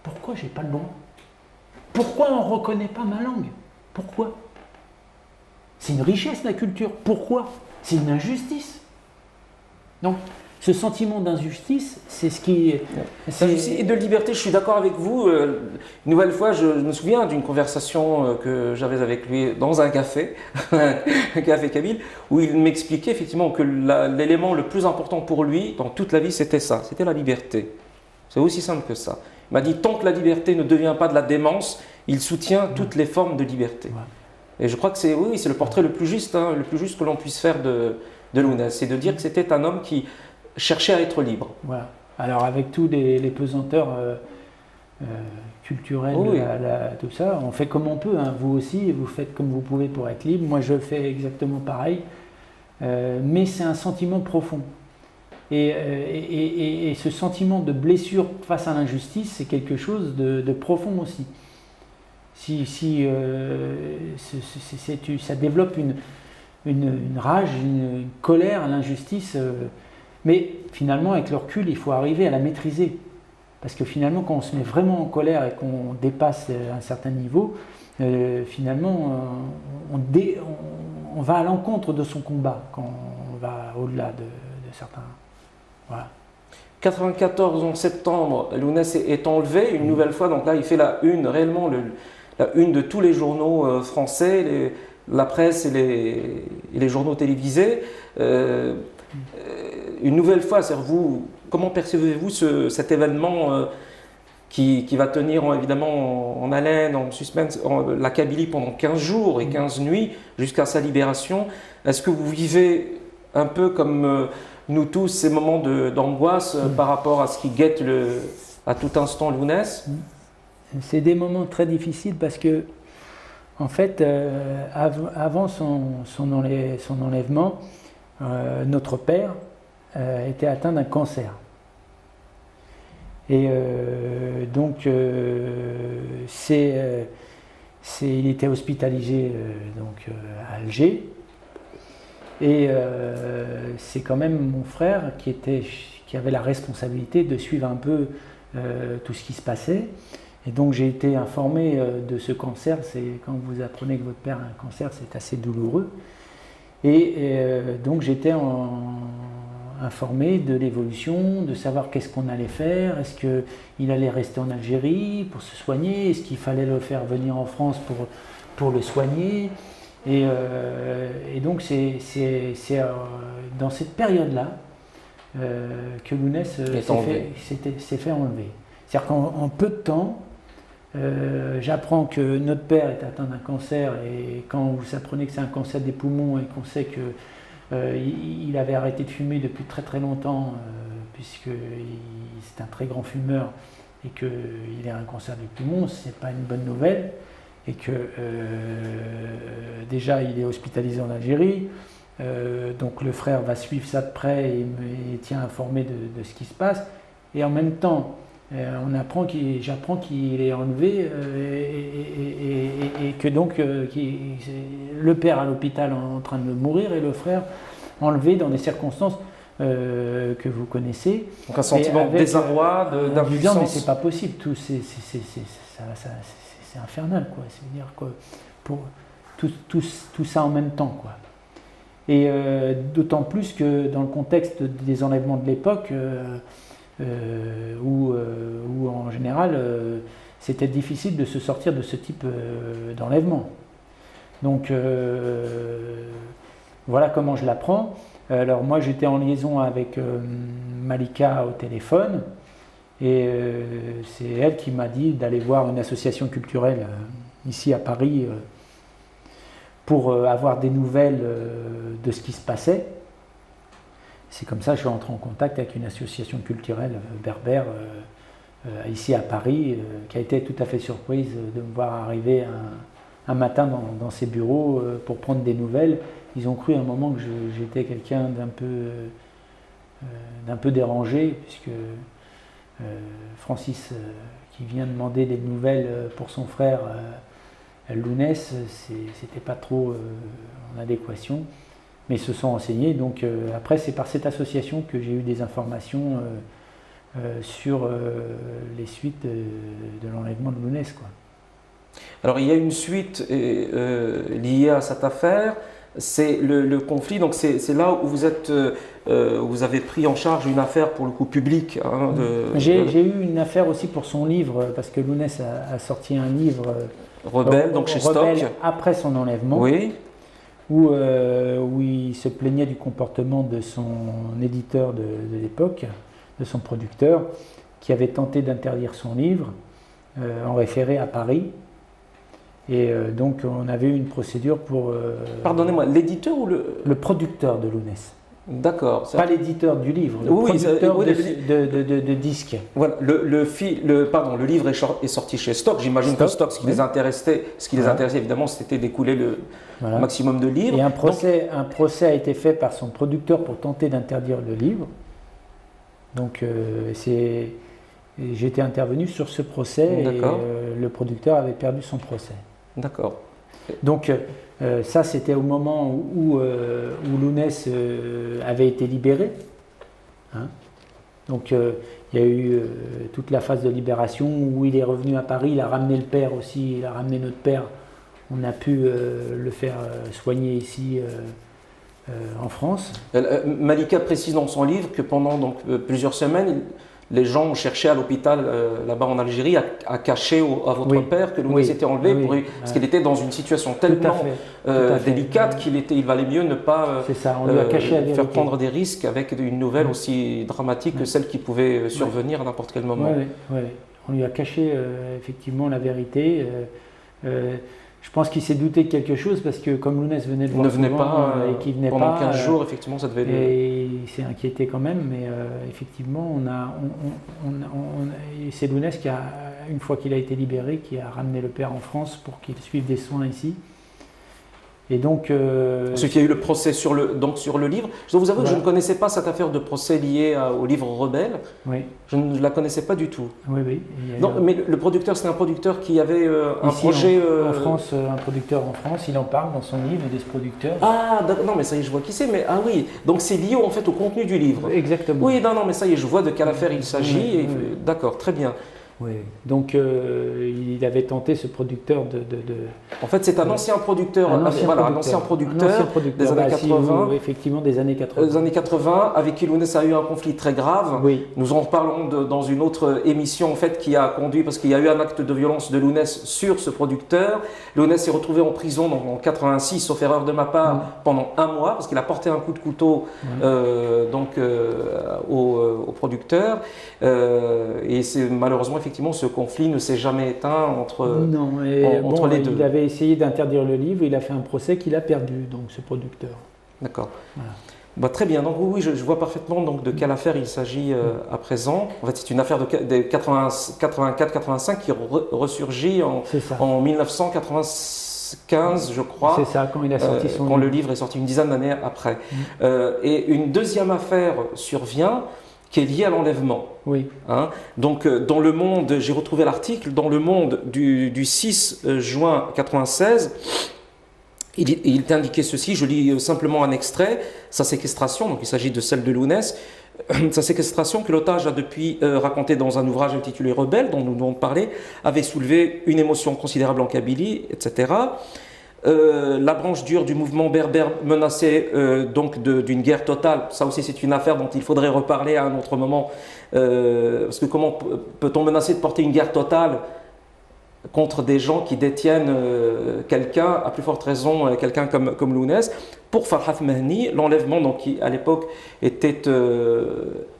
Pourquoi j'ai pas le droit? Pourquoi on ne reconnaît pas ma langue? Pourquoi? C'est une richesse, la culture. Pourquoi? C'est une injustice. Donc, ce sentiment d'injustice, c'est ce qui... Et de liberté, je suis d'accord avec vous. Une nouvelle fois, je me souviens d'une conversation que j'avais avec lui dans un café, un café kabyle, où il m'expliquait effectivement que l'élément le plus important pour lui, dans toute la vie, c'était ça, c'était la liberté. C'est aussi simple que ça. Il m'a dit, tant que la liberté ne devient pas de la démence, il soutient toutes les formes de liberté. Ouais. Et je crois que c'est le portrait le plus juste que l'on puisse faire de Lounès, c'est de dire que c'était un homme qui cherchait à être libre. Voilà. Alors avec tous les pesanteurs culturels, tout ça, on fait comme on peut. Hein. Vous aussi, vous faites comme vous pouvez pour être libre. Moi, je fais exactement pareil. Mais c'est un sentiment profond. Et ce sentiment de blessure face à l'injustice, c'est quelque chose de profond aussi. Ça développe une rage, une colère à l'injustice, mais finalement avec le recul il faut arriver à la maîtriser, parce que finalement quand on se met vraiment en colère et qu'on dépasse un certain niveau, finalement on va à l'encontre de son combat, quand on va au-delà de certains. Voilà. 94 en septembre, Lounès est enlevé une nouvelle fois, donc là il fait la une, réellement la une de tous les journaux français, la presse et les journaux télévisés. Une nouvelle fois, vous, comment percevez-vous cet événement qui va tenir évidemment en haleine, en suspense, la Kabylie pendant 15 jours et 15 nuits jusqu'à sa libération? Est-ce que vous vivez un peu comme nous tous ces moments d'angoisse par rapport à ce qui guette à tout instant Lounès? C'est des moments très difficiles parce que, en fait, avant son enlèvement, notre père était atteint d'un cancer. Et donc, il était hospitalisé à Alger. Et c'est quand même mon frère qui avait la responsabilité de suivre un peu tout ce qui se passait. Et donc j'ai été informé de ce cancer. C'est quand vous apprenez que votre père a un cancer, c'est assez douloureux. Et donc j'étais informé de l'évolution, de savoir qu'est-ce qu'on allait faire. Est-ce qu'il allait rester en Algérie pour se soigner? Est-ce qu'il fallait le faire venir en France pour le soigner? Et donc c'est dans cette période-là que Lounès s'est fait enlever. C'est-à-dire qu'en peu de temps, j'apprends que notre père est atteint d'un cancer, et quand vous apprenez que c'est un cancer des poumons et qu'on sait qu'il avait arrêté de fumer depuis très très longtemps, puisque c'est un très grand fumeur, et qu'il a un cancer du poumon, c'est pas une bonne nouvelle. Et que déjà il est hospitalisé en Algérie, donc le frère va suivre ça de près et me tient informé de ce qui se passe. Et en même temps, j'apprends qu'il est enlevé et que donc le père à l'hôpital en train de mourir et le frère enlevé dans des circonstances que vous connaissez. Donc un sentiment de désarroi, d'impuissance. Mais c'est pas possible, c'est infernal, quoi. C'est-à-dire que pour tout ça en même temps, quoi. Et d'autant plus que dans le contexte des enlèvements de l'époque, où en général c'était difficile de se sortir de ce type d'enlèvement. Donc voilà comment je l'apprends. Alors moi j'étais en liaison avec Malika au téléphone. Et c'est elle qui m'a dit d'aller voir une association culturelle ici à Paris pour avoir des nouvelles de ce qui se passait. C'est comme ça que je suis entré en contact avec une association culturelle berbère ici à Paris, qui a été tout à fait surprise de me voir arriver un matin dans ses bureaux pour prendre des nouvelles. Ils ont cru à un moment que j'étais quelqu'un d'un peu dérangé, puisque Francis, qui vient demander des nouvelles pour son frère Lounès, c'était pas trop en adéquation, mais ils se sont renseignés. Donc après, c'est par cette association que j'ai eu des informations sur les suites de l'enlèvement de Lounès, quoi. Alors il y a une suite liée à cette affaire. C'est le conflit, donc c'est là où vous avez pris en charge une affaire pour le coup public. Hein, j'ai eu une affaire aussi pour son livre, parce que Lounès a sorti un livre Rebelle, donc chez Rebelle, Stock, après son enlèvement, oui, où il se plaignait du comportement de son éditeur de l'époque, de son producteur, qui avait tenté d'interdire son livre en référé à Paris. Et donc on avait eu une procédure pour... Pardonnez-moi, l'éditeur ou le producteur de Lounès. D'accord. Pas l'éditeur du livre, le producteur de disques. Voilà, le livre est sorti chez Stock. J'imagine que Stock, ce qui les intéressait évidemment, c'était d'écouler le maximum de livres. Et un procès a été fait par son producteur pour tenter d'interdire le livre. Donc j'étais intervenu sur ce procès et le producteur avait perdu son procès. D'accord. Donc ça, c'était au moment où Lounès avait été libéré. Hein. Donc il y a eu toute la phase de libération où il est revenu à Paris, il a ramené le père aussi, il a ramené notre père. On a pu le faire soigner ici en France. Malika précise dans son livre que pendant plusieurs semaines, les gens ont cherché à l'hôpital là-bas en Algérie à cacher à votre père que Lounès était enlevé parce qu'il était dans une situation tellement délicate qu'il valait mieux ne pas faire prendre des risques avec une nouvelle aussi dramatique que celle qui pouvait survenir à n'importe quel moment. On lui a caché effectivement la vérité. Je pense qu'il s'est douté de quelque chose parce que comme Lounès venait de voir souvent, et qu'il venait pendant pas, 15 jours, effectivement, ça devait... Et il s'est inquiété quand même, mais effectivement, c'est Lounès qui a, une fois qu'il a été libéré, qui a ramené le père en France pour qu'il suive des soins ici. Et donc, Ensuite, il y a eu le procès sur le livre. Je dois vous avouer que je ne connaissais pas cette affaire de procès liée au livre Rebelle. oui, Je ne la connaissais pas du tout. oui, oui. Il y a Non, mais le producteur, c'est un producteur qui avait un ici, projet. en France, un producteur en France, il en parle dans son livre de ce producteur. Ah, non, mais ça y est, je vois qui c'est. Mais ah oui, donc c'est lié en fait au contenu du livre. Exactement. Oui, non, mais ça y est, je vois de quelle affaire il s'agit. Oui, oui. D'accord, très bien. Oui. Donc, il avait tenté, ce producteur, En fait, c'est un ancien producteur, un ancien voilà, un producteur. ancien producteur des années Bah, 80. oui, effectivement, des années 80. Les années 80, avec qui Lounès a eu un conflit très grave. Oui. Nous en reparlons dans une autre émission en fait qui a conduit, parce qu'il y a eu un acte de violence de Lounès sur ce producteur. Lounès s'est retrouvé en prison en 86, sauf erreur de ma part, pendant un mois, parce qu'il a porté un coup de couteau au producteur. Et c'est malheureusement, effectivement, ce conflit ne s'est jamais éteint entre les deux. Il avait essayé d'interdire le livre, il a fait un procès qu'il a perdu, donc ce producteur. D'accord. Voilà. Bah, très bien, donc oui, je vois parfaitement donc, de quelle affaire il s'agit à présent. En fait, c'est une affaire de 84-85 qui ressurgit en 1995, je crois. C'est ça, quand il a sorti son quand le livre est sorti une dizaine d'années après. Et une deuxième affaire survient qui est liée à l'enlèvement. Oui. Hein. Donc, dans Le Monde, j'ai retrouvé l'article, dans Le Monde du 6 juin 1996, il est indiqué ceci, je lis simplement un extrait, sa séquestration, donc il s'agit de celle de Lounès, sa séquestration que l'otage a depuis raconté dans un ouvrage intitulé Rebelle, dont nous venons de parler, avait soulevé une émotion considérable en Kabylie, etc. La branche dure du mouvement berbère menacée donc d'une guerre totale, ça aussi c'est une affaire dont il faudrait reparler à un autre moment, parce que comment peut-on menacer de porter une guerre totale contre des gens qui détiennent quelqu'un, à plus forte raison quelqu'un comme Lounès. Pour Farhat Mahni, l'enlèvement, donc, qui à l'époque était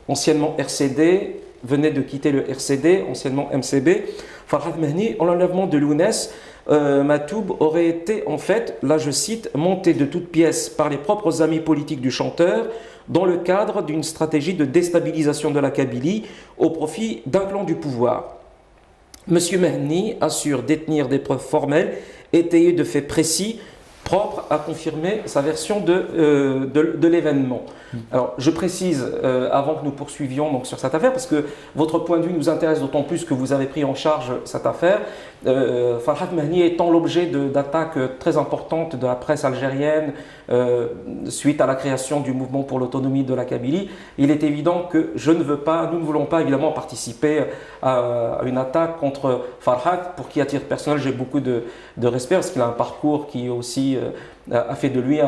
anciennement RCD, venait de quitter le RCD, anciennement MCB. Farhat Mahni, l'enlèvement de Lounès, Matoub aurait été en fait, là je cite, monté de toutes pièces par les propres amis politiques du chanteur dans le cadre d'une stratégie de déstabilisation de la Kabylie au profit d'un clan du pouvoir. Monsieur Mahni assure détenir des preuves formelles étayées de faits précis propres à confirmer sa version de l'événement. Alors, je précise, avant que nous poursuivions donc, sur cette affaire, parce que votre point de vue nous intéresse d'autant plus que vous avez pris en charge cette affaire, Farhat Mahni étant l'objet d'attaques très importantes de la presse algérienne suite à la création du mouvement pour l'autonomie de la Kabylie, il est évident que nous ne voulons pas évidemment participer à une attaque contre Farhat, pour qui à titre personnel j'ai beaucoup de respect, parce qu'il a un parcours qui aussi a fait de lui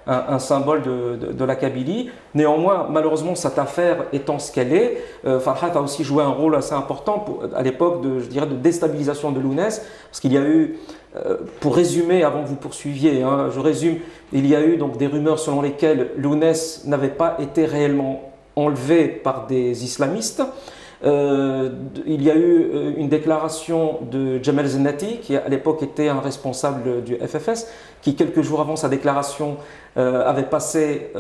un symbole de la Kabylie. Néanmoins, malheureusement, cette affaire étant ce qu'elle est, Farhat a aussi joué un rôle assez important à l'époque de déstabilisation de Lounès, parce qu'il y a eu, pour résumer, avant que vous poursuiviez, hein, je résume, il y a eu donc des rumeurs selon lesquelles Lounès n'avait pas été réellement enlevé par des islamistes. Il y a eu une déclaration de Jamel Zennati, qui à l'époque était un responsable du FFS, qui quelques jours avant sa déclaration avait passé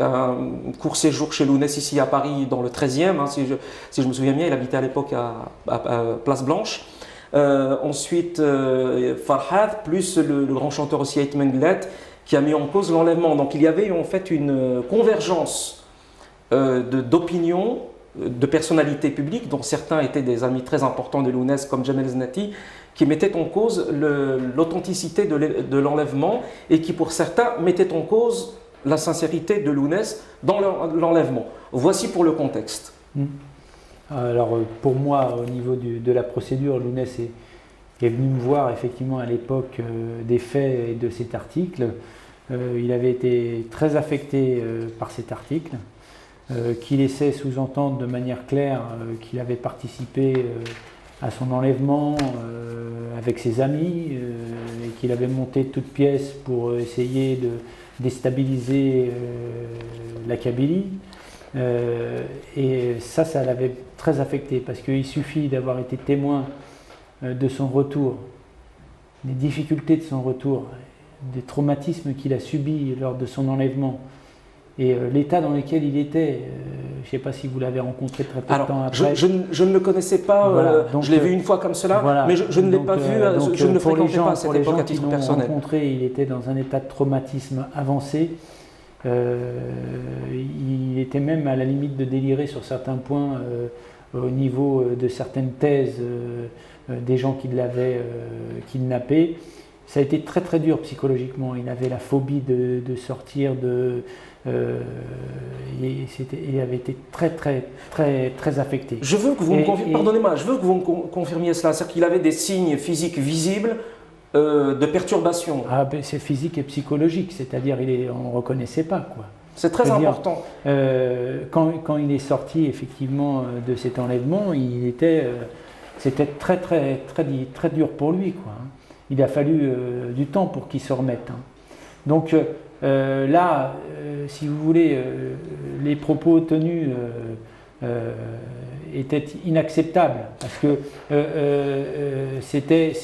un court séjour chez Lounès ici à Paris dans le 13e, hein, si je me souviens bien, il habitait à l'époque à Place Blanche. Ensuite Farhat, plus le grand chanteur aussi Ait Menglet, qui a mis en cause l'enlèvement. Donc il y avait en fait une convergence d'opinions, de personnalités publiques, dont certains étaient des amis très importants de Lounès comme Jamel Zennati, qui mettaient en cause l'authenticité de l'enlèvement et qui pour certains mettaient en cause la sincérité de Lounès dans l'enlèvement. Voici pour le contexte. Alors pour moi, au niveau de la procédure, Lounès est venu me voir effectivement à l'époque des faits et de cet article. Il avait été très affecté par cet article, qui laissait sous-entendre de manière claire qu'il avait participé à son enlèvement avec ses amis et qu'il avait monté de toutes pièces pour essayer de déstabiliser la Kabylie. Et ça l'avait très affecté, parce qu'il suffit d'avoir été témoin de son retour, des difficultés de son retour, des traumatismes qu'il a subis lors de son enlèvement, et l'état dans lequel il était, je ne sais pas si vous l'avez rencontré très peu de Alors, temps après. je ne le connaissais pas, Voilà, donc, je l'ai vu une fois comme cela, voilà, mais je ne l'ai donc, pas vu, je ne le fréquentais pas à cette époque à titre personnel. Rencontré, il était dans un état de traumatisme avancé. Il était même à la limite de délirer sur certains points au niveau de certaines thèses des gens qui l'avaient kidnappé. Ça a été très très dur psychologiquement. Il avait la phobie de sortir, il avait été très très très très affecté. Je veux que vous me confirmiez, pardonnez-moi, je veux que vous me confirmiez cela, c'est-à-dire qu'il avait des signes physiques visibles de perturbation. Ah ben c'est physique et psychologique, c'est-à-dire on ne reconnaissait pas quoi. C'est très important. Quand il est sorti effectivement de cet enlèvement, c'était très très très très dur pour lui quoi. Il a fallu du temps pour qu'il se remette. Hein. Donc là, si vous voulez, les propos tenus étaient inacceptables parce que c'était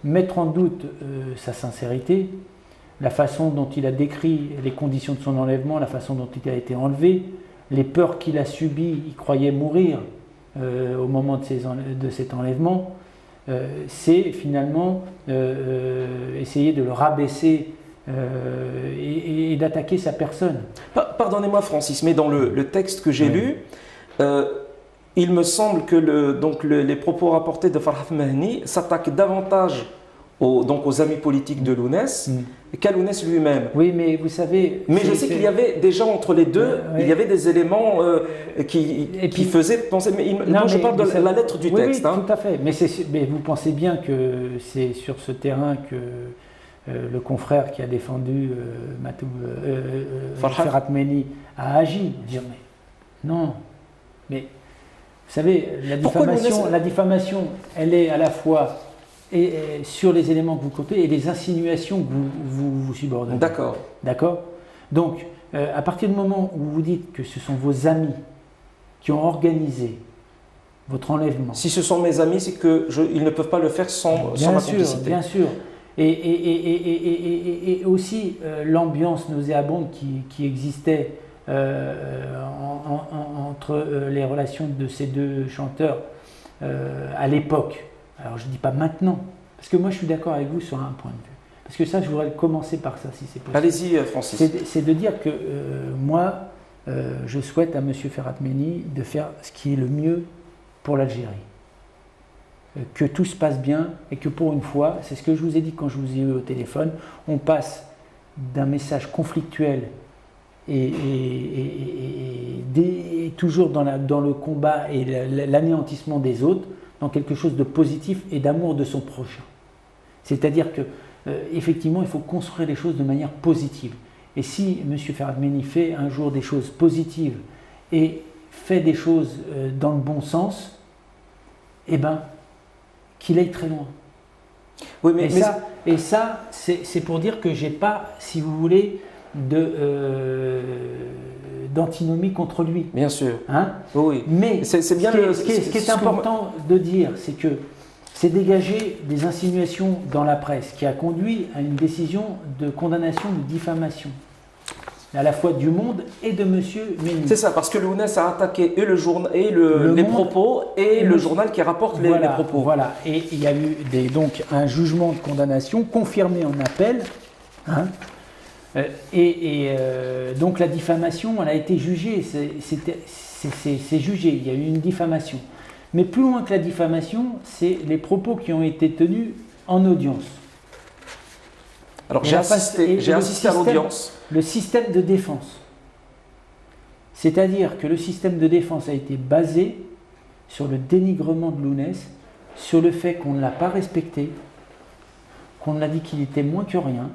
mettre en doute sa sincérité, la façon dont il a décrit les conditions de son enlèvement, la façon dont il a été enlevé, les peurs qu'il a subies, il croyait mourir au moment de cet enlèvement. C'est finalement essayer de le rabaisser et d'attaquer sa personne. Pardonnez-moi Francis, mais dans le texte que j'ai lu, il me semble que les propos rapportés de Farhat Mahni s'attaquent davantage aux amis politiques de Lounès qu'à Lounès lui-même. Oui, mais vous savez... Mais je sais qu'il y avait déjà entre les deux, il y avait des éléments qui faisaient penser... moi, je parle de la lettre du texte. Oui, tout à fait. Mais vous pensez bien que c'est sur ce terrain que le confrère qui a défendu Farhat Mahni a agi. Dire, mais non, mais vous savez, la diffamation, elle est à la fois... Et sur les éléments que vous comptez et les insinuations que vous subordonnez. D'accord. D'accord. Donc, à partir du moment où vous dites que ce sont vos amis qui ont organisé votre enlèvement. Si ce sont mes amis, c'est qu'ils ne peuvent pas le faire sans ma complicité. Bien sûr. Et aussi l'ambiance nauséabonde qui existait entre les relations de ces deux chanteurs à l'époque. Alors je ne dis pas maintenant, parce que moi je suis d'accord avec vous sur un point de vue. Parce que ça, je voudrais commencer par ça, si c'est possible. Allez-y, Francis. C'est de dire que moi, je souhaite à M. Farhat Mahni de faire ce qui est le mieux pour l'Algérie. Que tout se passe bien et que pour une fois, c'est ce que je vous ai dit quand je vous ai eu au téléphone, on passe d'un message conflictuel et toujours dans le combat et l'anéantissement des autres, dans quelque chose de positif et d'amour de son prochain. C'est-à-dire que effectivement, il faut construire les choses de manière positive. Et si M. Farhat Mahni fait un jour des choses positives et fait des choses dans le bon sens, eh bien, qu'il aille très loin. Oui, et ça, c'est pour dire que j'ai pas, si vous voulez, d'antinomie contre lui. Bien sûr. Hein? Oui. Mais c'est bien ce qui est important de dire, c'est que c'est dégager des insinuations dans la presse qui a conduit à une décision de condamnation de diffamation, à la fois du Monde et de M. Mahni. C'est ça, parce que Lounès a attaqué et les propos et le journal qui rapporte les propos. Voilà, et il y a eu donc un jugement de condamnation confirmé en appel. Hein, donc la diffamation, elle a été jugée, c'est jugé, il y a eu une diffamation. Mais plus loin que la diffamation, c'est les propos qui ont été tenus en audience. Alors j'ai assisté à l'audience. Le système de défense. C'est-à-dire que le système de défense a été basé sur le dénigrement de Lounès, sur le fait qu'on ne l'a pas respecté, qu'on a dit qu'il était moins que rien.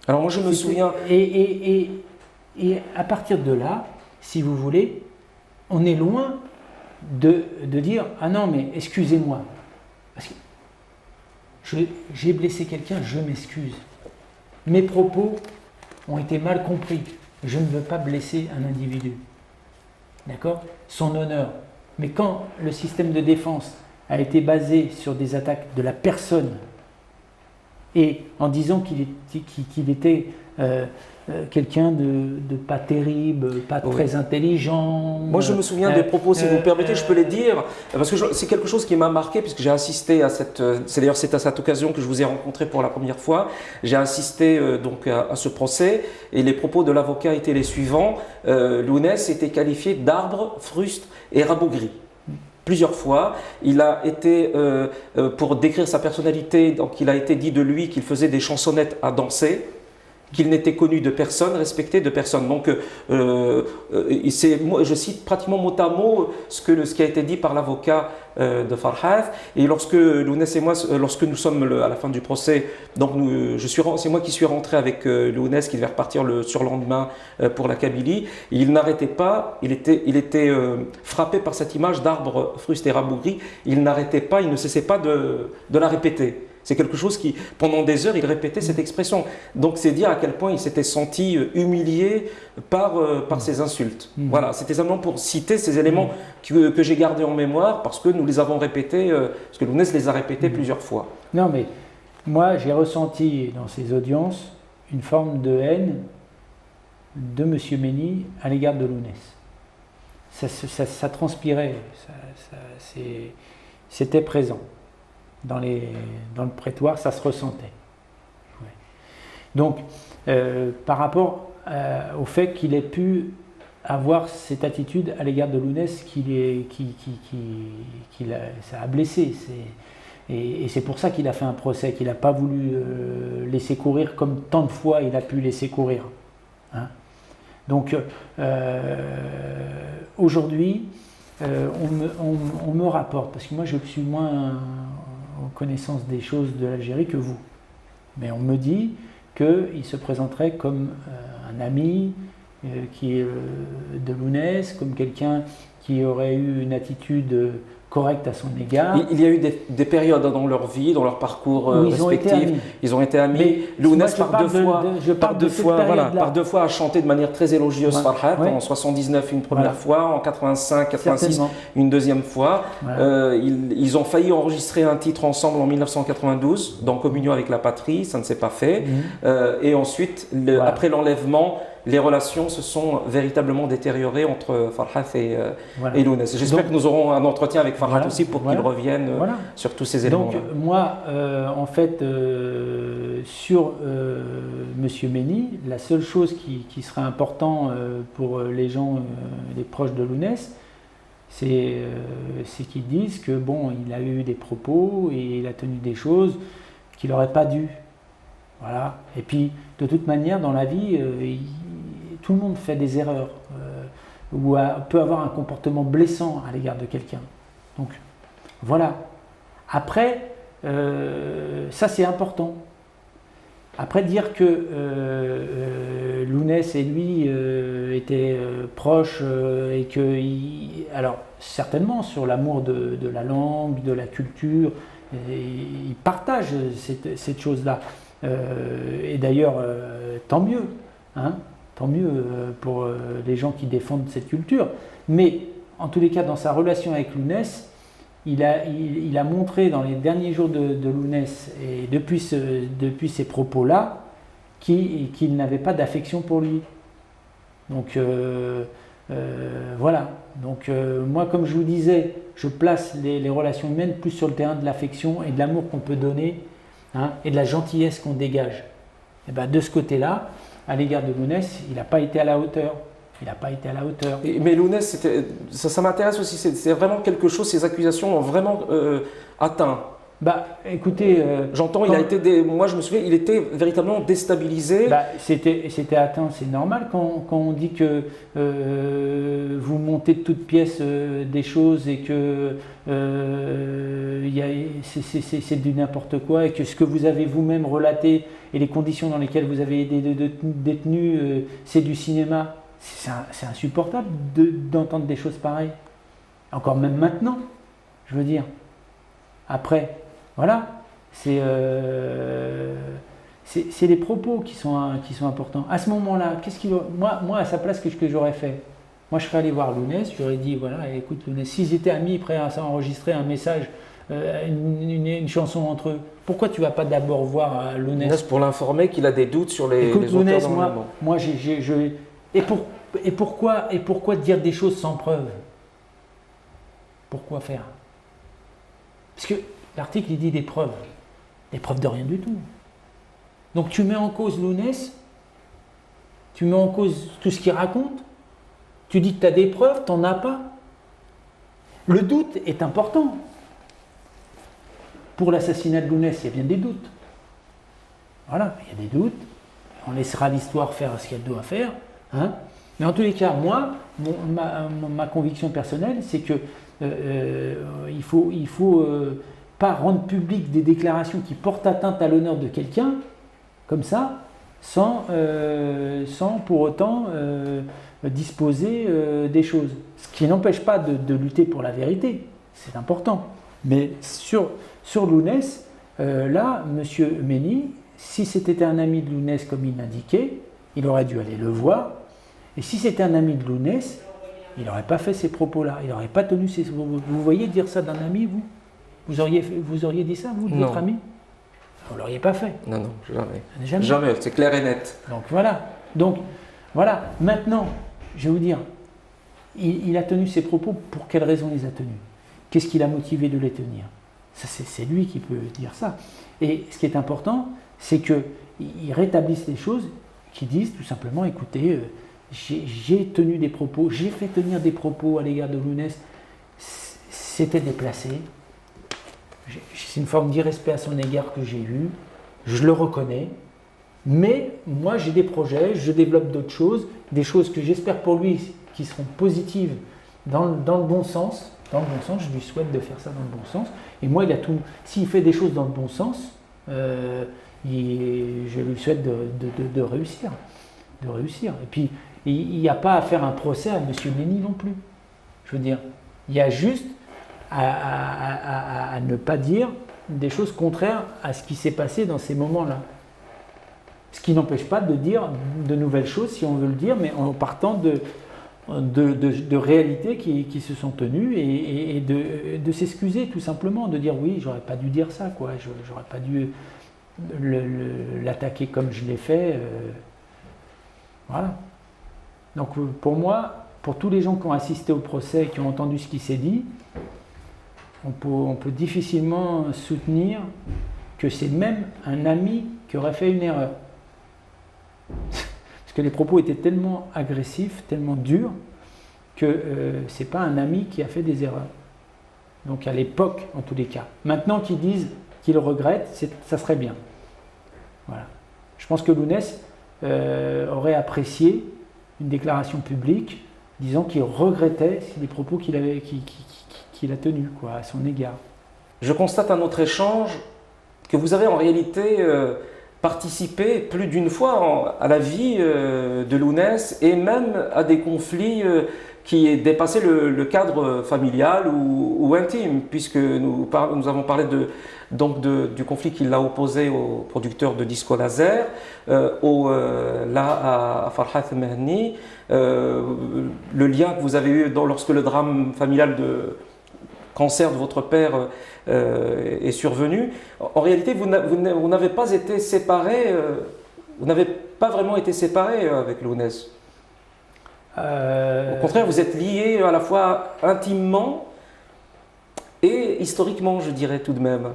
Alors moi je me souviens... Et à partir de là, si vous voulez, on est loin de dire « Ah non, mais excusez-moi, parce que j'ai blessé quelqu'un, je m'excuse. Mes propos ont été mal compris. Je ne veux pas blesser un individu. D'accord? Son honneur. Mais quand le système de défense a été basé sur des attaques de la personne et en disant qu'il était quelqu'un de pas terrible, pas très intelligent. Moi, je me souviens des propos, si vous me permettez, je peux les dire, parce que c'est quelque chose qui m'a marqué, puisque j'ai assisté à c'est à cette occasion que je vous ai rencontré pour la première fois. J'ai assisté donc à ce procès, et les propos de l'avocat étaient les suivants. Lounès était qualifié d'arbre, frustre et rabougri. Plusieurs fois, il a été, pour décrire sa personnalité, donc il a été dit de lui qu'il faisait des chansonnettes à danser, qu'il n'était connu de personne, respecté de personne. Donc, je cite pratiquement mot à mot ce qui a été dit par l'avocat de Farhat. Et lorsque Lounès et moi, lorsque nous sommes à la fin du procès, donc c'est moi qui suis rentré avec Lounès qui devait repartir le surlendemain pour la Kabylie. Et il n'arrêtait pas, il était frappé par cette image d'arbre fruste et rabougri. Il n'arrêtait pas, il ne cessait pas de la répéter. C'est quelque chose qui, pendant des heures, il répétait cette expression. Donc c'est dire à quel point il s'était senti humilié par ces insultes. Voilà, c'était simplement pour citer ces éléments que j'ai gardés en mémoire parce que nous les avons répétés, parce que Lounès les a répétés plusieurs fois. Non mais, moi j'ai ressenti dans ces audiences une forme de haine de M. Mény à l'égard de Lounès. Ça transpirait, c'était présent. Dans le prétoire, ça se ressentait. Ouais. Donc, par rapport au fait qu'il ait pu avoir cette attitude à l'égard de Lounès ça a blessé. Et c'est pour ça qu'il a fait un procès, qu'il n'a pas voulu laisser courir comme tant de fois il a pu laisser courir. Hein. Donc, aujourd'hui, on me rapporte, parce que moi je suis moins en connaissance des choses de l'Algérie que vous, mais on me dit qu'il se présenterait comme un ami de Lounès, comme quelqu'un qui aurait eu une attitude correcte à son égard. Il y a eu des périodes dans leur vie, dans leur parcours respectif. Ils ont été amis. Lounès, par deux fois, a chanté de manière très élogieuse Farhat. En 79 une première fois, en 85, 86 une deuxième fois. Ils ont failli enregistrer un titre ensemble en 1992, dans Communion avec la patrie, ça ne s'est pas fait. Et ensuite, après l'enlèvement, les relations se sont véritablement détériorées entre Farhat et Lounès. J'espère que nous aurons un entretien avec Farhat aussi pour qu'il revienne sur tous ces éléments. Donc moi, en fait, sur M. Mény, la seule chose qui serait importante pour les gens, les proches de Lounès, c'est qu'ils disent que bon, il a eu des propos et il a tenu des choses qu'il n'aurait pas dû. Voilà. Et puis, de toute manière, dans la vie, tout le monde fait des erreurs ou peut avoir un comportement blessant à l'égard de quelqu'un. Donc, voilà. Après, ça c'est important. Après, dire que Lounès et lui étaient proches et que... alors, certainement, sur l'amour de la langue, de la culture, ils partagent cette chose-là. Et d'ailleurs, tant mieux, hein, tant mieux pour les gens qui défendent cette culture. Mais en tous les cas, dans sa relation avec Lounès, il a montré dans les derniers jours de Lounès et depuis ces propos-là qu'il n'avait pas d'affection pour lui. Donc voilà. Donc moi, comme je vous disais, je place les relations humaines plus sur le terrain de l'affection et de l'amour qu'on peut donner. Hein, et de la gentillesse qu'on dégage. Et ben de ce côté-là, à l'égard de Lounès, il n'a pas été à la hauteur. Il n'a pas été à la hauteur. Mais Lounès, ça m'intéresse aussi, c'est vraiment quelque chose, ces accusations ont vraiment atteint. Bah, écoutez, j'entends, moi je me souviens, il était véritablement déstabilisé. Bah, c'était atteint, c'est normal quand on dit que vous montez de toutes pièces des choses et que c'est du n'importe quoi et que ce que vous avez vous-même relaté et les conditions dans lesquelles vous avez été détenu, c'est du cinéma. C'est insupportable d'entendre des choses pareilles. Encore même maintenant, je veux dire. Après. Voilà, c'est les propos qui sont importants. À ce moment-là, moi, à sa place, qu'est-ce que j'aurais fait? Moi, je serais allé voir Lounès, j'aurais dit, voilà, écoute Lounès, s'ils étaient amis, prêts à enregistrer un message une chanson entre eux. Pourquoi tu vas pas d'abord voir Lounès? Lounès pour l'informer qu'il a des doutes sur les Écoute, auteurs Lounès, d'enlèvement. moi pourquoi dire des choses sans preuve? Pourquoi faire? Parce que l'article il dit des preuves de rien du tout. Donc tu mets en cause Lounès, tu mets en cause tout ce qu'il raconte, tu dis que tu as des preuves, tu n'en as pas. Le doute est important. Pour l'assassinat de Lounès, il y a bien des doutes. Voilà, il y a des doutes. On laissera l'histoire faire ce qu'elle doit faire. Hein. Mais en tous les cas, moi, ma conviction personnelle, c'est que il faut pas rendre public des déclarations qui portent atteinte à l'honneur de quelqu'un, comme ça, sans pour autant disposer des choses. Ce qui n'empêche pas de lutter pour la vérité, c'est important. Mais sur Lounès, là, M. Mény, si c'était un ami de Lounès comme il l'indiquait, il aurait dû aller le voir. Et si c'était un ami de Lounès, il n'aurait pas fait ces propos-là. Il n'aurait pas tenu ces... Vous voyez dire ça d'un ami, vous auriez dit ça, vous, de votre ami? Vous ne l'auriez pas fait. Non, jamais. Jamais, c'est clair et net. Donc voilà. Maintenant, je vais vous dire, il a tenu ses propos, pour quelles raisons il les a tenus? Qu'est-ce qui l'a motivé de les tenir? C'est lui qui peut dire ça. Et ce qui est important, c'est qu'il rétablisse les choses, qui disent tout simplement, écoutez, j'ai tenu des propos, j'ai fait tenir des propos à l'égard de Lounès, c'était déplacé. C'est une forme d'irrespect à son égard que j'ai eue, je le reconnais, mais moi j'ai des projets, je développe d'autres choses, des choses que j'espère pour lui qui seront positives dans le bon sens. Dans le bon sens, je lui souhaite de faire ça dans le bon sens. Et moi, s'il fait des choses dans le bon sens, je lui souhaite de réussir. Et puis, il n'y a pas à faire un procès à M. Mény non plus. Je veux dire, il y a juste à ne pas dire des choses contraires à ce qui s'est passé dans ces moments-là. Ce qui n'empêche pas de dire de nouvelles choses, si on veut le dire, mais en partant de réalités qui se sont tenues et de s'excuser tout simplement, de dire oui, j'aurais pas dû dire ça, quoi, j'aurais pas dû l'attaquer comme je l'ai fait. Voilà. Donc pour moi, pour tous les gens qui ont assisté au procès et qui ont entendu ce qui s'est dit, on peut difficilement soutenir que c'est même un ami qui aurait fait une erreur. Parce que les propos étaient tellement agressifs, tellement durs, que ce n'est pas un ami qui a fait des erreurs. Donc à l'époque, en tous les cas. Maintenant qu'ils disent qu'ils regrettent, ça serait bien. Voilà. Je pense que Lounès aurait apprécié une déclaration publique disant qu'il regrettait les propos qu'il a tenus à son égard. Je constate à notre échange que vous avez en réalité participé plus d'une fois à la vie de Lounès et même à des conflits qui dépassaient le cadre familial ou intime, puisque nous avons parlé du conflit qu'il a opposé au producteur de disco laser, à Farhat Mehni, le lien que vous avez eu lorsque le drame familial de cancer de votre père est survenu. En réalité, vous n'avez pas été séparés, vous n'avez pas vraiment été séparés avec Lounès. Au contraire, vous êtes liés à la fois intimement et historiquement, je dirais tout de même.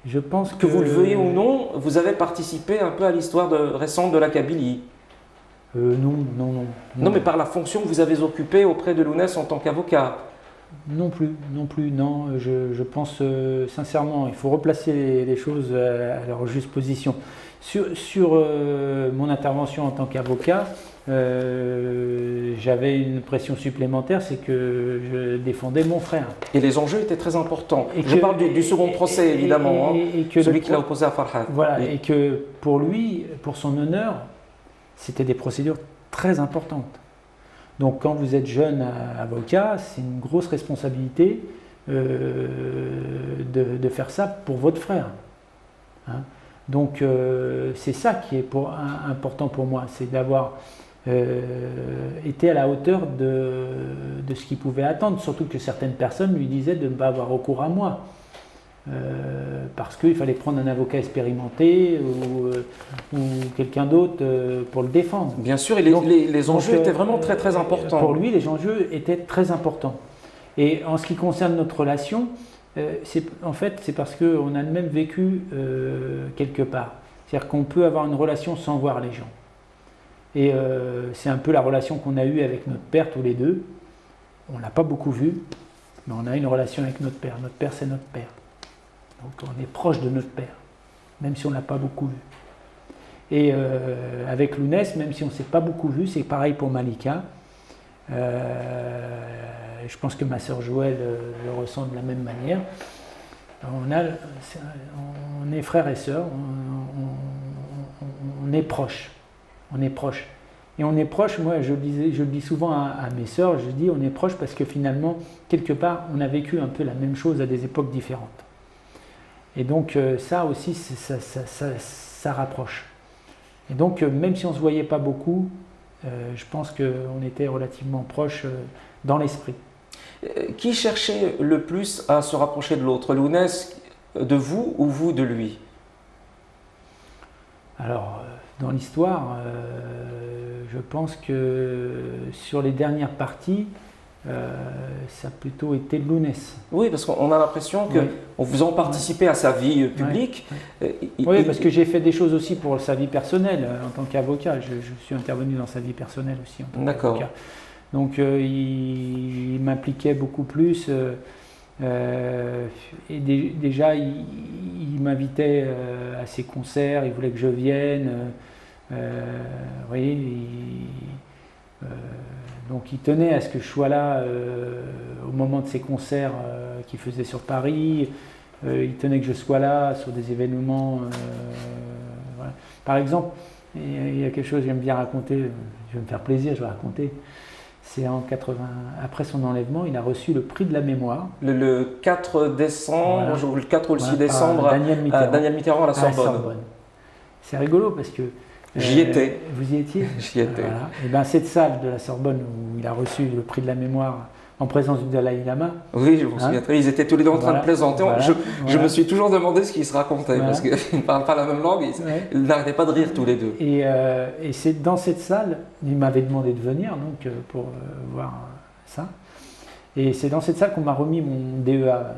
Je pense que vous le veuillez ou non, vous avez participé un peu à l'histoire récente de la Kabylie. Non, mais par la fonction que vous avez occupée auprès de Lounès en tant qu'avocat. Non plus. Je pense sincèrement, il faut replacer les choses à leur juste position. Sur mon intervention en tant qu'avocat, j'avais une pression supplémentaire, c'est que je défendais mon frère. Et les enjeux étaient très importants. Je parle du second procès, évidemment, celui qu'il a opposé à Farhat. Voilà, et que pour lui, pour son honneur, c'était des procédures très importantes. Donc quand vous êtes jeune avocat, c'est une grosse responsabilité de faire ça pour votre frère. Hein. Donc c'est ça qui est important pour moi, c'est d'avoir été à la hauteur de ce qu'il pouvait attendre, surtout que certaines personnes lui disaient de ne pas avoir recours à moi. parce qu'il fallait prendre un avocat expérimenté ou quelqu'un d'autre pour le défendre. Bien sûr, et les enjeux étaient vraiment très très importants. Pour lui, les enjeux étaient très importants. Et en ce qui concerne notre relation, en fait, c'est parce qu'on a le même vécu quelque part. C'est-à-dire qu'on peut avoir une relation sans voir les gens. Et c'est un peu la relation qu'on a eue avec notre père tous les deux. On ne l'a pas beaucoup vu, mais on a une relation avec notre père. Notre père, c'est notre père. Donc on est proche de notre père, même si on ne l'a pas beaucoup vu. Et avec Lounès, même si on ne s'est pas beaucoup vu, c'est pareil pour Malika. Je pense que ma sœur Joëlle le ressent de la même manière. On est frères et sœurs, on est proches. On est proches. Et on est proches, moi je le dis souvent à mes sœurs, je dis on est proches parce que finalement, quelque part, on a vécu un peu la même chose à des époques différentes. Et donc ça aussi, ça rapproche. Et donc même si on ne se voyait pas beaucoup, je pense qu'on était relativement proches dans l'esprit. Qui cherchait le plus à se rapprocher de l'autre, Lounès de vous ou vous de lui? Alors, dans l'histoire, je pense que sur les dernières parties, ça a plutôt été Lounès. Oui, parce qu'on a l'impression qu'en faisant participer à sa vie publique... Oui, parce que j'ai fait des choses aussi pour sa vie personnelle en tant qu'avocat. Je suis intervenu dans sa vie personnelle aussi en tant qu'avocat. D'accord. Donc il m'impliquait beaucoup plus. Et déjà, il m'invitait à ses concerts, il voulait que je vienne. Vous voyez, donc il tenait à ce que je sois là au moment de ses concerts qu'il faisait sur Paris. Il tenait que je sois là sur des événements. Voilà. Par exemple, il y a quelque chose que j'aime bien raconter, je vais me faire plaisir, je vais raconter. C'est en 80, après son enlèvement, il a reçu le prix de la mémoire. Le 4 décembre, voilà. Le 4 ou le 6 décembre, Daniel Mitterrand à la Sorbonne. C'est rigolo parce que... J'y étais. Vous y étiez? J'y étais. Voilà. Et bien cette salle de la Sorbonne où il a reçu le prix de la mémoire en présence du Dalai Lama. Oui, je me souviens très. Ils étaient tous les deux en train de plaisanter. Je me suis toujours demandé ce qu'ils se racontaient parce qu'ils ne parlent pas la même langue. Ils n'arrêtaient pas de rire tous les deux. Et c'est dans cette salle, il m'avait demandé de venir donc, pour voir ça. Et c'est dans cette salle qu'on m'a remis mon DEA,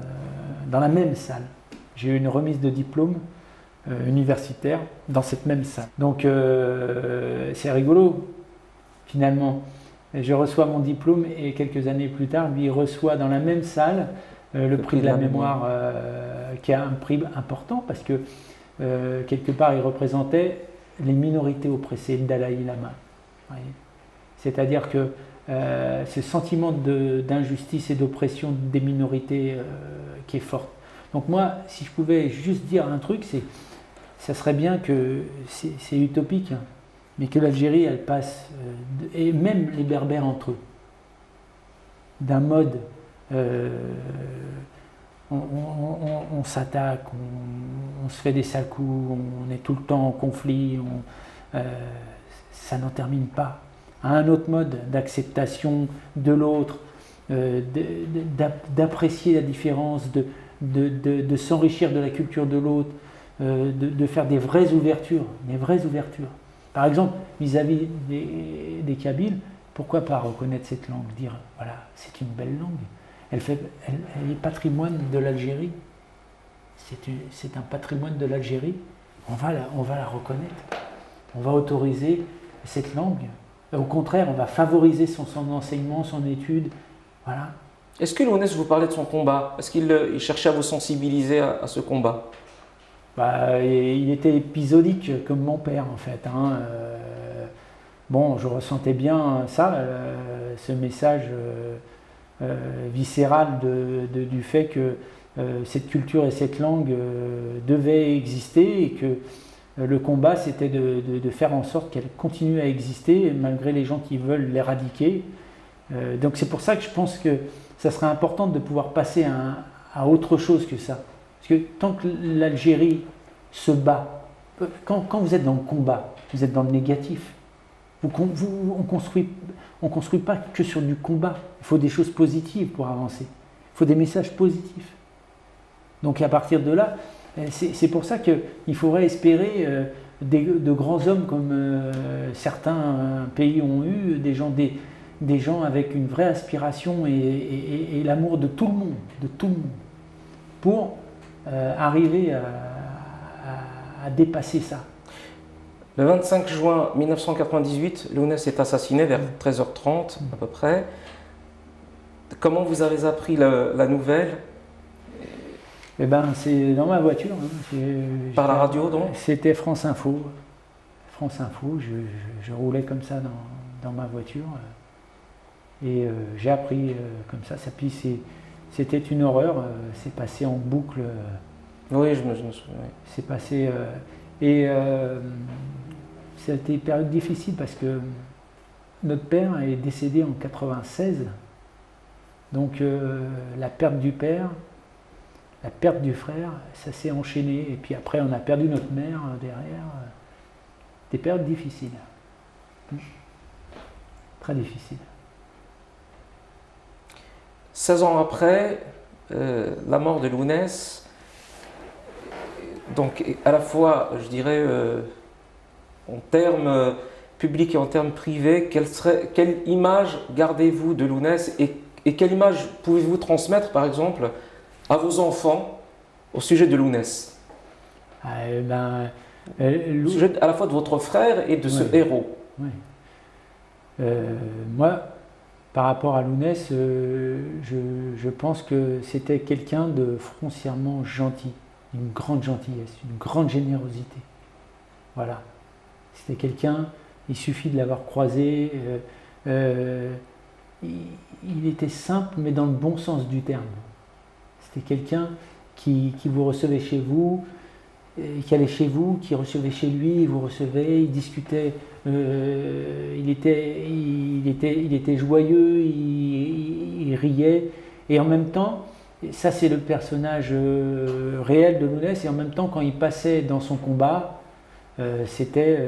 dans la même salle. J'ai eu une remise de diplôme universitaire dans cette même salle. Donc c'est rigolo finalement. Je reçois mon diplôme et quelques années plus tard, lui reçoit dans la même salle le prix de la mémoire, qui est un prix important parce que quelque part il représentait les minorités oppressées, le Dalai Lama. C'est-à-dire que ce sentiment d'injustice et d'oppression des minorités qui est fort. Donc moi, si je pouvais juste dire un truc, ça serait bien que, c'est utopique, hein, mais que l'Algérie, elle passe, et même les Berbères entre eux, d'un mode, on s'attaque, on se fait des sales coups, on est tout le temps en conflit, ça n'en termine pas, à un autre mode d'acceptation de l'autre, d'apprécier la différence, de s'enrichir de la culture de l'autre, de faire des vraies ouvertures. Par exemple, vis-à-vis des Kabyles, pourquoi pas reconnaître cette langue, dire voilà, c'est une belle langue, elle est patrimoine de l'Algérie, c'est un patrimoine de l'Algérie, on va la reconnaître, on va autoriser cette langue, au contraire, on va favoriser son enseignement, son étude, voilà. Est-ce que Lounès vous parlait de son combat? Est-ce qu'il cherchait à vous sensibiliser à ce combat? Il était épisodique comme mon père en fait. Hein. Bon, je ressentais bien ça, ce message viscéral du fait que cette culture et cette langue devaient exister et que le combat c'était de faire en sorte qu'elle continue à exister malgré les gens qui veulent l'éradiquer. Donc c'est pour ça que je pense que ça serait important de pouvoir passer à autre chose que ça. Parce que tant que l'Algérie se bat, quand vous êtes dans le combat, vous êtes dans le négatif. On ne construit pas que sur du combat. Il faut des choses positives pour avancer. Il faut des messages positifs. Donc à partir de là, c'est pour ça qu'il faudrait espérer de grands hommes comme certains pays ont eu, des gens avec une vraie aspiration et l'amour de tout le monde, pour arriver à dépasser ça. Le 25 juin 1998, Lounès est assassiné vers 13h30 à peu près. Comment vous avez appris la nouvelle? Eh ben, c'est dans ma voiture. Par la radio donc? C'était France Info. France Info, je roulais comme ça dans ma voiture. Et j'ai appris comme ça. Puis c'était une horreur. C'est passé en boucle. Oui, je me souviens. C'est passé. C'était une période difficile parce que notre père est décédé en 96. Donc la perte du père, la perte du frère, ça s'est enchaîné. Et puis après, on a perdu notre mère derrière. Des périodes difficiles. Très difficiles. 16 ans après la mort de Lounès, donc à la fois, je dirais, en termes publics et en termes privés, quelle image gardez-vous de Lounès et quelle image pouvez-vous transmettre, par exemple, à vos enfants au sujet de Lounès? Au sujet à la fois de votre frère et de ce héros. Oui. Moi, par rapport à Lounès, je pense que c'était quelqu'un de foncièrement gentil, une grande gentillesse, une grande générosité. Voilà. C'était quelqu'un, il suffit de l'avoir croisé. Il était simple, mais dans le bon sens du terme. C'était quelqu'un qui vous recevait chez vous, qui allait chez vous, qui recevait chez lui, il vous recevait, il discutait, il était joyeux, il riait, et en même temps, ça c'est le personnage réel de Lounès, et en même temps quand il passait dans son combat, c'était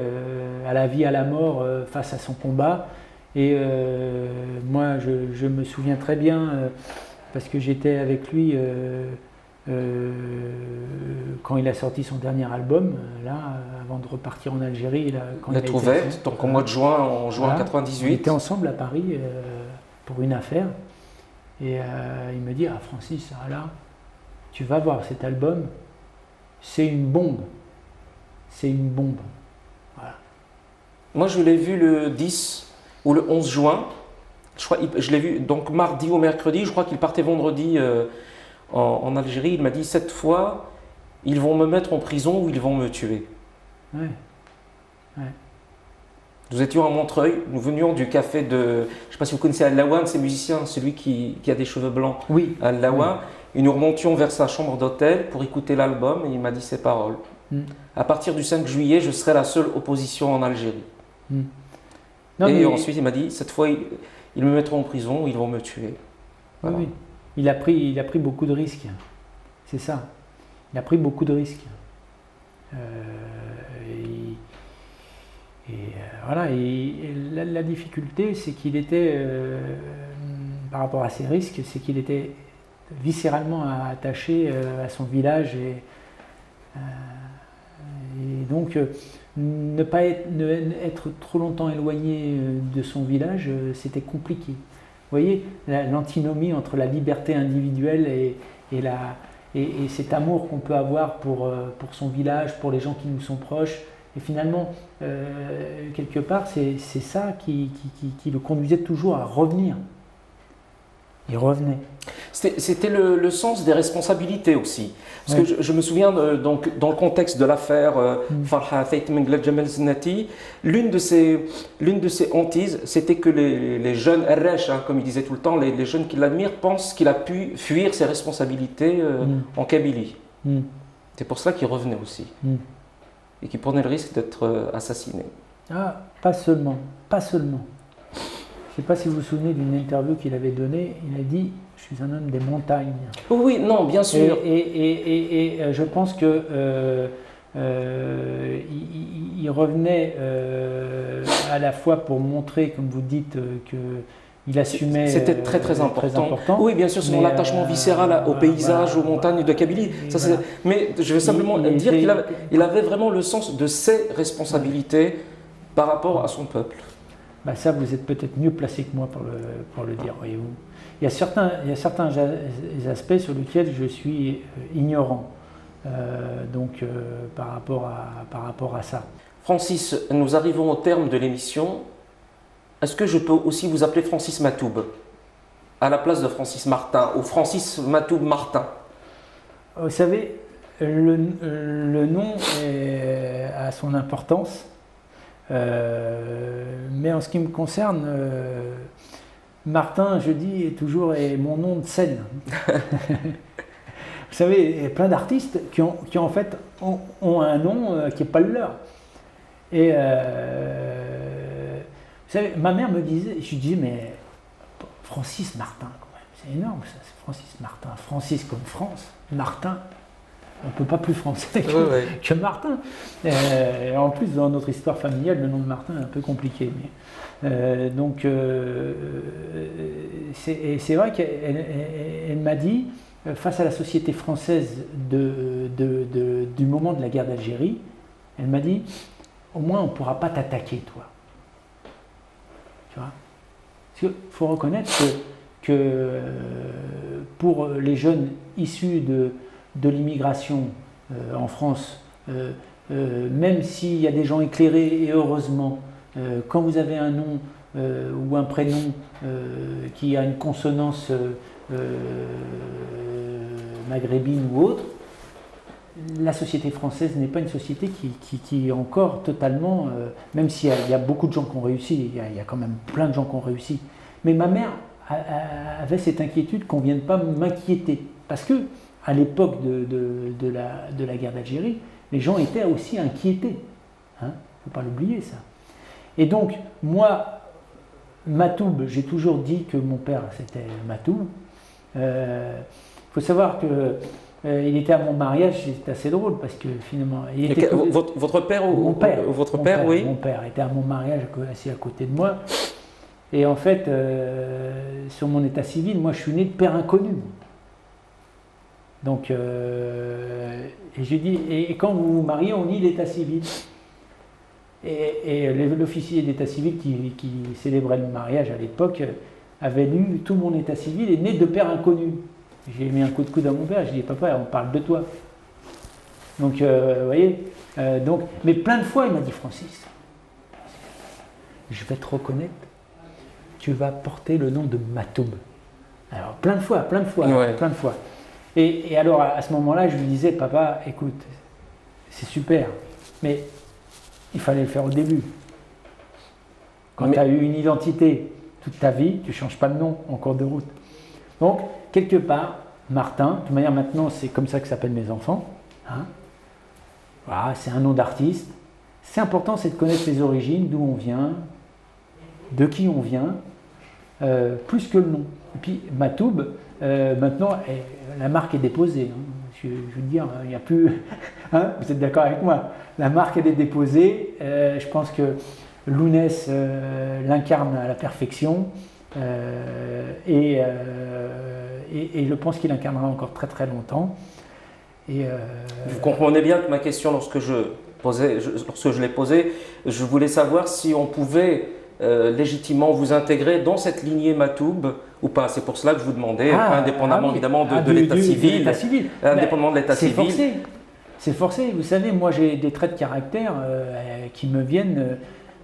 à la vie, à la mort face à son combat, et moi je me souviens très bien, parce que j'étais avec lui quand il a sorti son dernier album, là, avant de repartir en Algérie. Lettre ouverte, donc au mois de juin, en juin 98. On était ensemble à Paris pour une affaire. Et il me dit, ah Francis, là, tu vas voir cet album, c'est une bombe. C'est une bombe. Voilà. Moi, je l'ai vu le 10 ou le 11 juin. Je l'ai vu donc mardi ou mercredi. Je crois qu'il partait vendredi en Algérie. Il m'a dit, cette fois, ils vont me mettre en prison ou ils vont me tuer. Ouais. Ouais. Nous étions à Montreuil, nous venions du café de, je ne sais pas si vous connaissez Al-Lawan, c'est musicien, celui qui a des cheveux blancs. Oui. Al-Lawan. Et nous remontions vers sa chambre d'hôtel pour écouter l'album et il m'a dit ces paroles. À partir du 5 juillet, je serai la seule opposition en Algérie. Non, et ensuite, il m'a dit, cette fois, ils me mettront en prison ou ils vont me tuer. Voilà. Oui. Il a pris beaucoup de risques. C'est ça. Il a pris beaucoup de risques. Voilà. Et la difficulté, c'est qu'il était, par rapport à ces risques, c'est qu'il était viscéralement attaché à son village et donc ne pas être trop longtemps éloigné de son village, c'était compliqué. Vous voyez, l'antinomie entre la liberté individuelle et cet amour qu'on peut avoir pour son village, pour les gens qui nous sont proches. Et finalement, quelque part, c'est ça qui le conduisait toujours à revenir. Il revenait. C'était le sens des responsabilités aussi. Parce que je me souviens, donc, dans le contexte de l'affaire Farha Fait Menglad Jamal Zinati, l'une de ses hantises, c'était que les jeunes Arresh, comme il disait tout le temps, les jeunes qui l'admirent, pensent qu'il a pu fuir ses responsabilités en Kabylie. C'est pour cela qu'il revenait aussi. Et qu'il prenait le risque d'être assassiné. Ah, pas seulement. Pas seulement. Je ne sais pas si vous vous souvenez d'une interview qu'il avait donnée. Il a dit « Je suis un homme des montagnes ». Oui, non, bien sûr. Et je pense que il revenait à la fois pour montrer, comme vous dites, Il assumait. C'était très important. Oui, bien sûr, son attachement viscéral au paysage, aux montagnes de Kabylie. Ça, voilà. Mais je vais simplement dire qu'il avait vraiment le sens de ses responsabilités par rapport à son peuple. Bah ça, vous êtes peut-être mieux placé que moi pour le dire, voyez-vous. Il y a certains aspects sur lesquels je suis ignorant, par rapport à ça. Francis, nous arrivons au terme de l'émission. Est-ce que je peux aussi vous appeler Francis Matoub, à la place de Francis Martin, ou Francis Matoub Martin? Vous savez, le nom a son importance, mais en ce qui me concerne, Martin, je dis, est mon nom de scène. Vous savez, il y a plein d'artistes qui en fait ont un nom qui n'est pas le leur. Et vous savez, ma mère me disait, je lui disais, mais Francis Martin, quand même, c'est énorme ça, c'est Francis Martin. Francis comme France, Martin, on ne peut pas plus français que Martin. En plus, dans notre histoire familiale, le nom de Martin est un peu compliqué. Mais, c'est vrai qu'elle m'a dit, face à la société française du moment de la guerre d'Algérie, elle m'a dit, au moins on ne pourra pas t'attaquer, toi. Tu vois ? Parce qu'il faut reconnaître que pour les jeunes issus de l'immigration en France, même s'il y a des gens éclairés, et heureusement, quand vous avez un nom ou un prénom qui a une consonance maghrébine ou autre, la société française n'est pas une société qui est encore totalement, même s'il y a beaucoup de gens qui ont réussi, il y a quand même plein de gens qui ont réussi, mais ma mère avait cette inquiétude qu'on ne vienne pas m'inquiéter, parce que à l'époque de la guerre d'Algérie, les gens étaient aussi inquiétés, hein, faut pas l'oublier ça. Et donc moi, Matoub, j'ai toujours dit que mon père c'était Matoub. Faut savoir que il était à mon mariage, c'est assez drôle parce que finalement. Votre père ou mon père, votre père, oui. Mon père était à mon mariage assis à côté de moi. Et en fait, sur mon état civil, moi je suis né de père inconnu. Donc, et j'ai dit, et quand vous vous mariez, on lit l'état civil. Et l'officier d'état civil qui célébrait le mariage à l'époque avait lu tout mon état civil et né de père inconnu. J'ai mis un coup de coude à mon père, j'ai dit papa, on parle de toi. Donc, vous voyez, mais plein de fois il m'a dit Francis, je vais te reconnaître, tu vas porter le nom de Matoub. Alors plein de fois. Et alors à ce moment-là, je lui disais papa, écoute, c'est super, mais il fallait le faire au début. Quand tu as eu une identité toute ta vie, tu ne changes pas de nom en cours de route. Donc, quelque part, Martin, de toute manière maintenant c'est comme ça que s'appellent mes enfants, hein. Voilà, c'est un nom d'artiste. C'est important, c'est de connaître les origines, d'où on vient, de qui on vient, plus que le nom. Et puis Matoub, maintenant, la marque est déposée. Hein. Je veux dire, il n'y a plus... Hein, vous êtes d'accord avec moi? La marque elle est déposée. Je pense que Lounès l'incarne à la perfection. Et je pense qu'il incarnera encore très très longtemps. Vous comprenez bien que ma question, lorsque je l'ai posée, je voulais savoir si on pouvait légitimement vous intégrer dans cette lignée Matoub ou pas. C'est pour cela que je vous demandais, indépendamment évidemment de l'état civil. Indépendamment de l'état civil. C'est forcé. Vous savez, moi j'ai des traits de caractère qui me viennent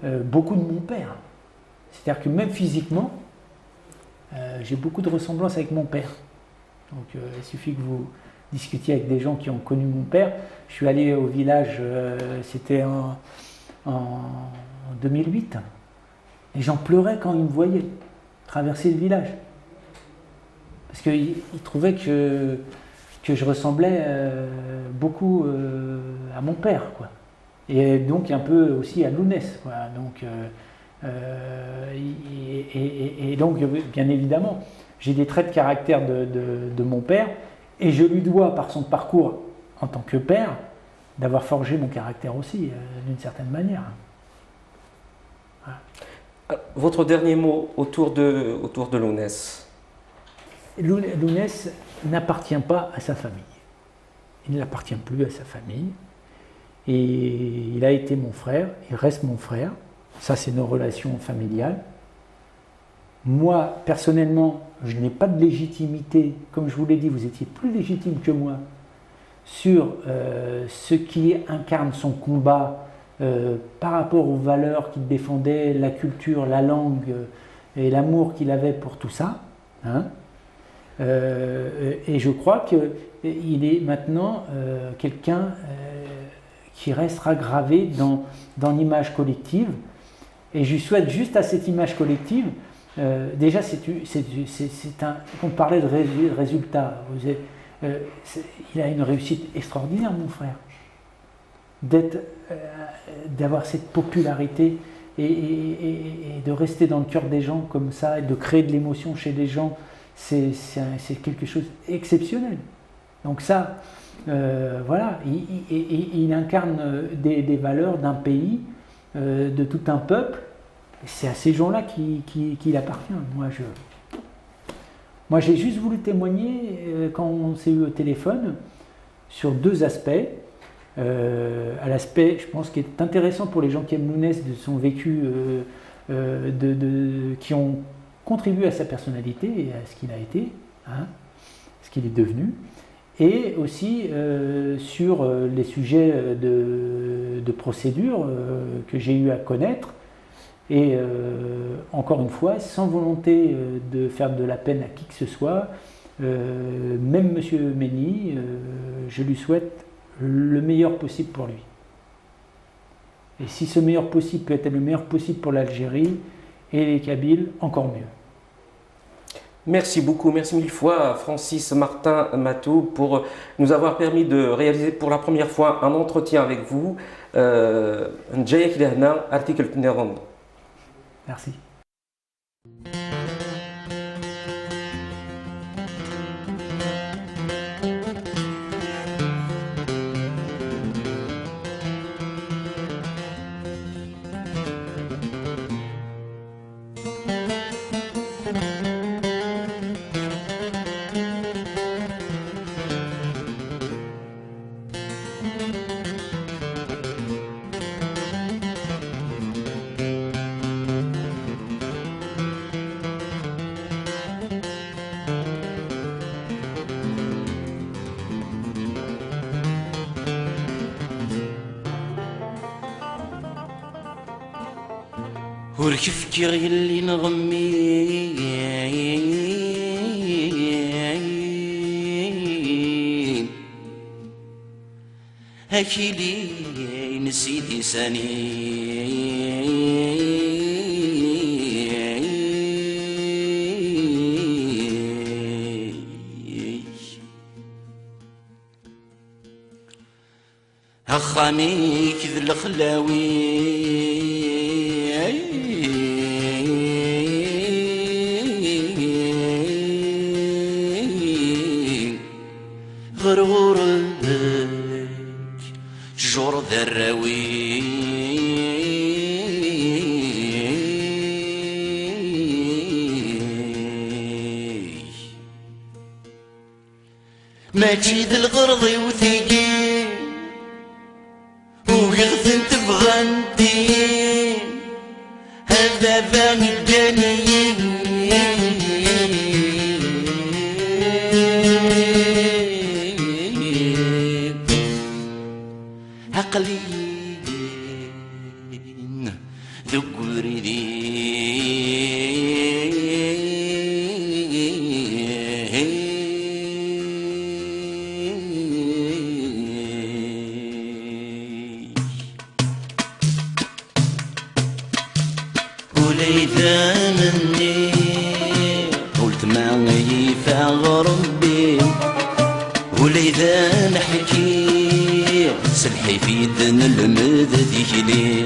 beaucoup de mon père. C'est-à-dire que même physiquement, j'ai beaucoup de ressemblances avec mon père. Donc il suffit que vous discutiez avec des gens qui ont connu mon père. Je suis allé au village, c'était en 2008. Les gens pleuraient quand ils me voyaient traverser le village. Parce qu'ils trouvaient que je ressemblais beaucoup à mon père, quoi. Et donc un peu aussi à Lounès, quoi. Donc, et donc, bien évidemment, j'ai des traits de caractère de mon père, et je lui dois, par son parcours en tant que père, d'avoir forgé mon caractère aussi, d'une certaine manière. Voilà. Votre dernier mot autour de Lounès. Lounès n'appartient pas à sa famille. Il n'appartient plus à sa famille. Et il a été mon frère, il reste mon frère. Ça, c'est nos relations familiales. Moi, personnellement, je n'ai pas de légitimité. Comme je vous l'ai dit, vous étiez plus légitime que moi sur ce qui incarne son combat par rapport aux valeurs qu'il défendait, la culture, la langue et l'amour qu'il avait pour tout ça. Hein. Et je crois qu'il est maintenant quelqu'un qui restera gravé dans l'image collective. Et je lui souhaite juste à cette image collective, déjà on parlait de résultats, il a une réussite extraordinaire, mon frère. D'avoir cette popularité et de rester dans le cœur des gens comme ça, et de créer de l'émotion chez les gens, c'est quelque chose d'exceptionnel. Donc ça, voilà, il incarne des valeurs d'un pays, de tout un peuple. C'est à ces gens-là qu'il appartient. Moi, j'ai juste voulu témoigner, quand on s'est eu au téléphone, sur deux aspects. À l'aspect, je pense, qui est intéressant pour les gens qui aiment Lounès, de son vécu, qui ont contribué à sa personnalité et à ce qu'il a été, hein, ce qu'il est devenu, et aussi sur les sujets de procédure que j'ai eu à connaître, et encore une fois, sans volonté de faire de la peine à qui que ce soit, même M. Mény, je lui souhaite le meilleur possible pour lui. Et si ce meilleur possible peut être le meilleur possible pour l'Algérie et les Kabyles, encore mieux. Merci beaucoup, merci mille fois Francis Martin Matou pour nous avoir permis de réaliser pour la première fois un entretien avec vous. Article. Merci. وركفكر يلي نغمي هاكي لي نسيتي هخاميك ذي الخلاوي غرورك جور ذراوي ماجد الغرضي وثقيل ويغثن تبغى ندين هذا بان الدنيين عقلين ذوق وليذا مني قلت ما يفاغ ربي وليذا نحكي سلحي في ذن المذ ذيلي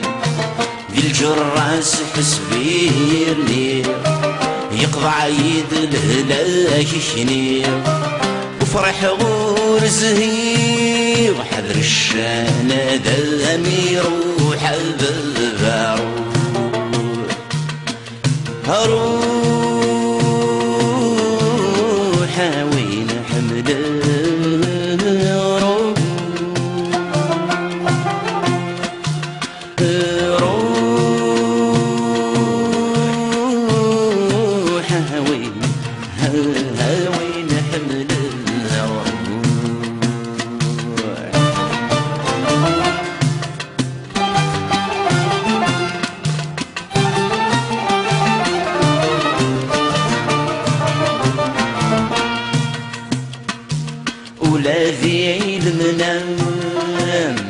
ذي الجراس حسبيرني يقضى عيد الهلاك شنير وفرح غور زهير وحذر الشانة ذا أمير وحذر روح وين حمل ولا ذي المنام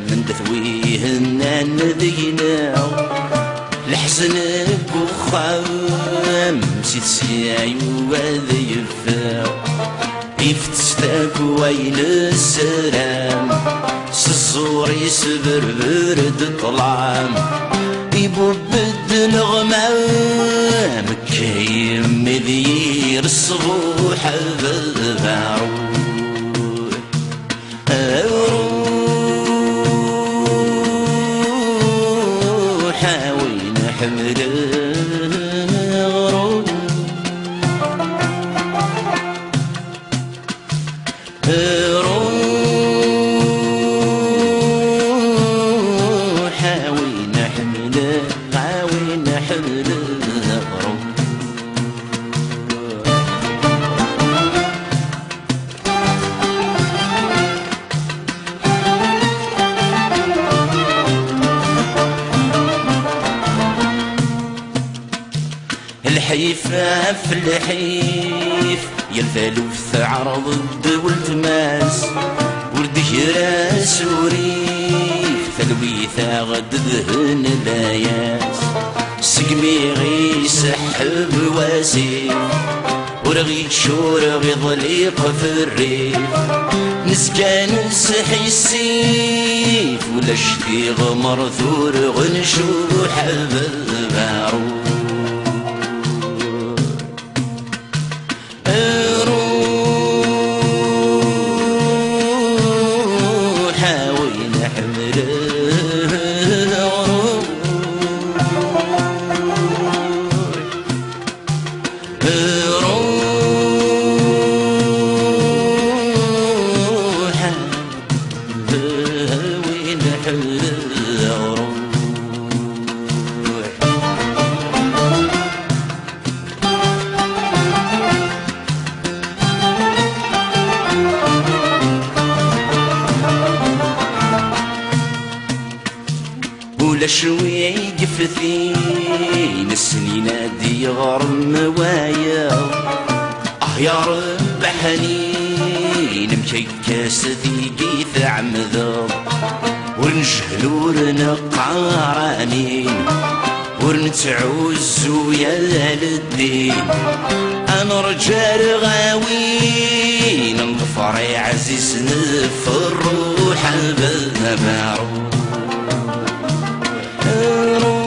من دثويه النذينا الحزن بوخام سيت سياي وذا يفاو يفتستاك وين السلام سزور يسبر برد طلعام يبود نغمام كيم مذير الصبوح ببارو روح وين حمل غروب روح وين حمل وين حمل غروب الحيفة في الحيف يلفلوف عرض الدول تماس ورد جراس وريف ثلويثة غد ذهن لاياس سقمي غي سحب واسيف ورغي شور غي ضليق في الريف نسكان نسحي السيف ولا شدي غمر ثور غنشو حبل بارو ولا شوي يقفثين السنين دي غرم وايا يا رب حنين مكيكاس ثيقي ثعمذر ونجهلو نقارانين ونتعوز ويا الدين انا رجال غاوين نظفر يا عزيز نف الروح بالمعروف روح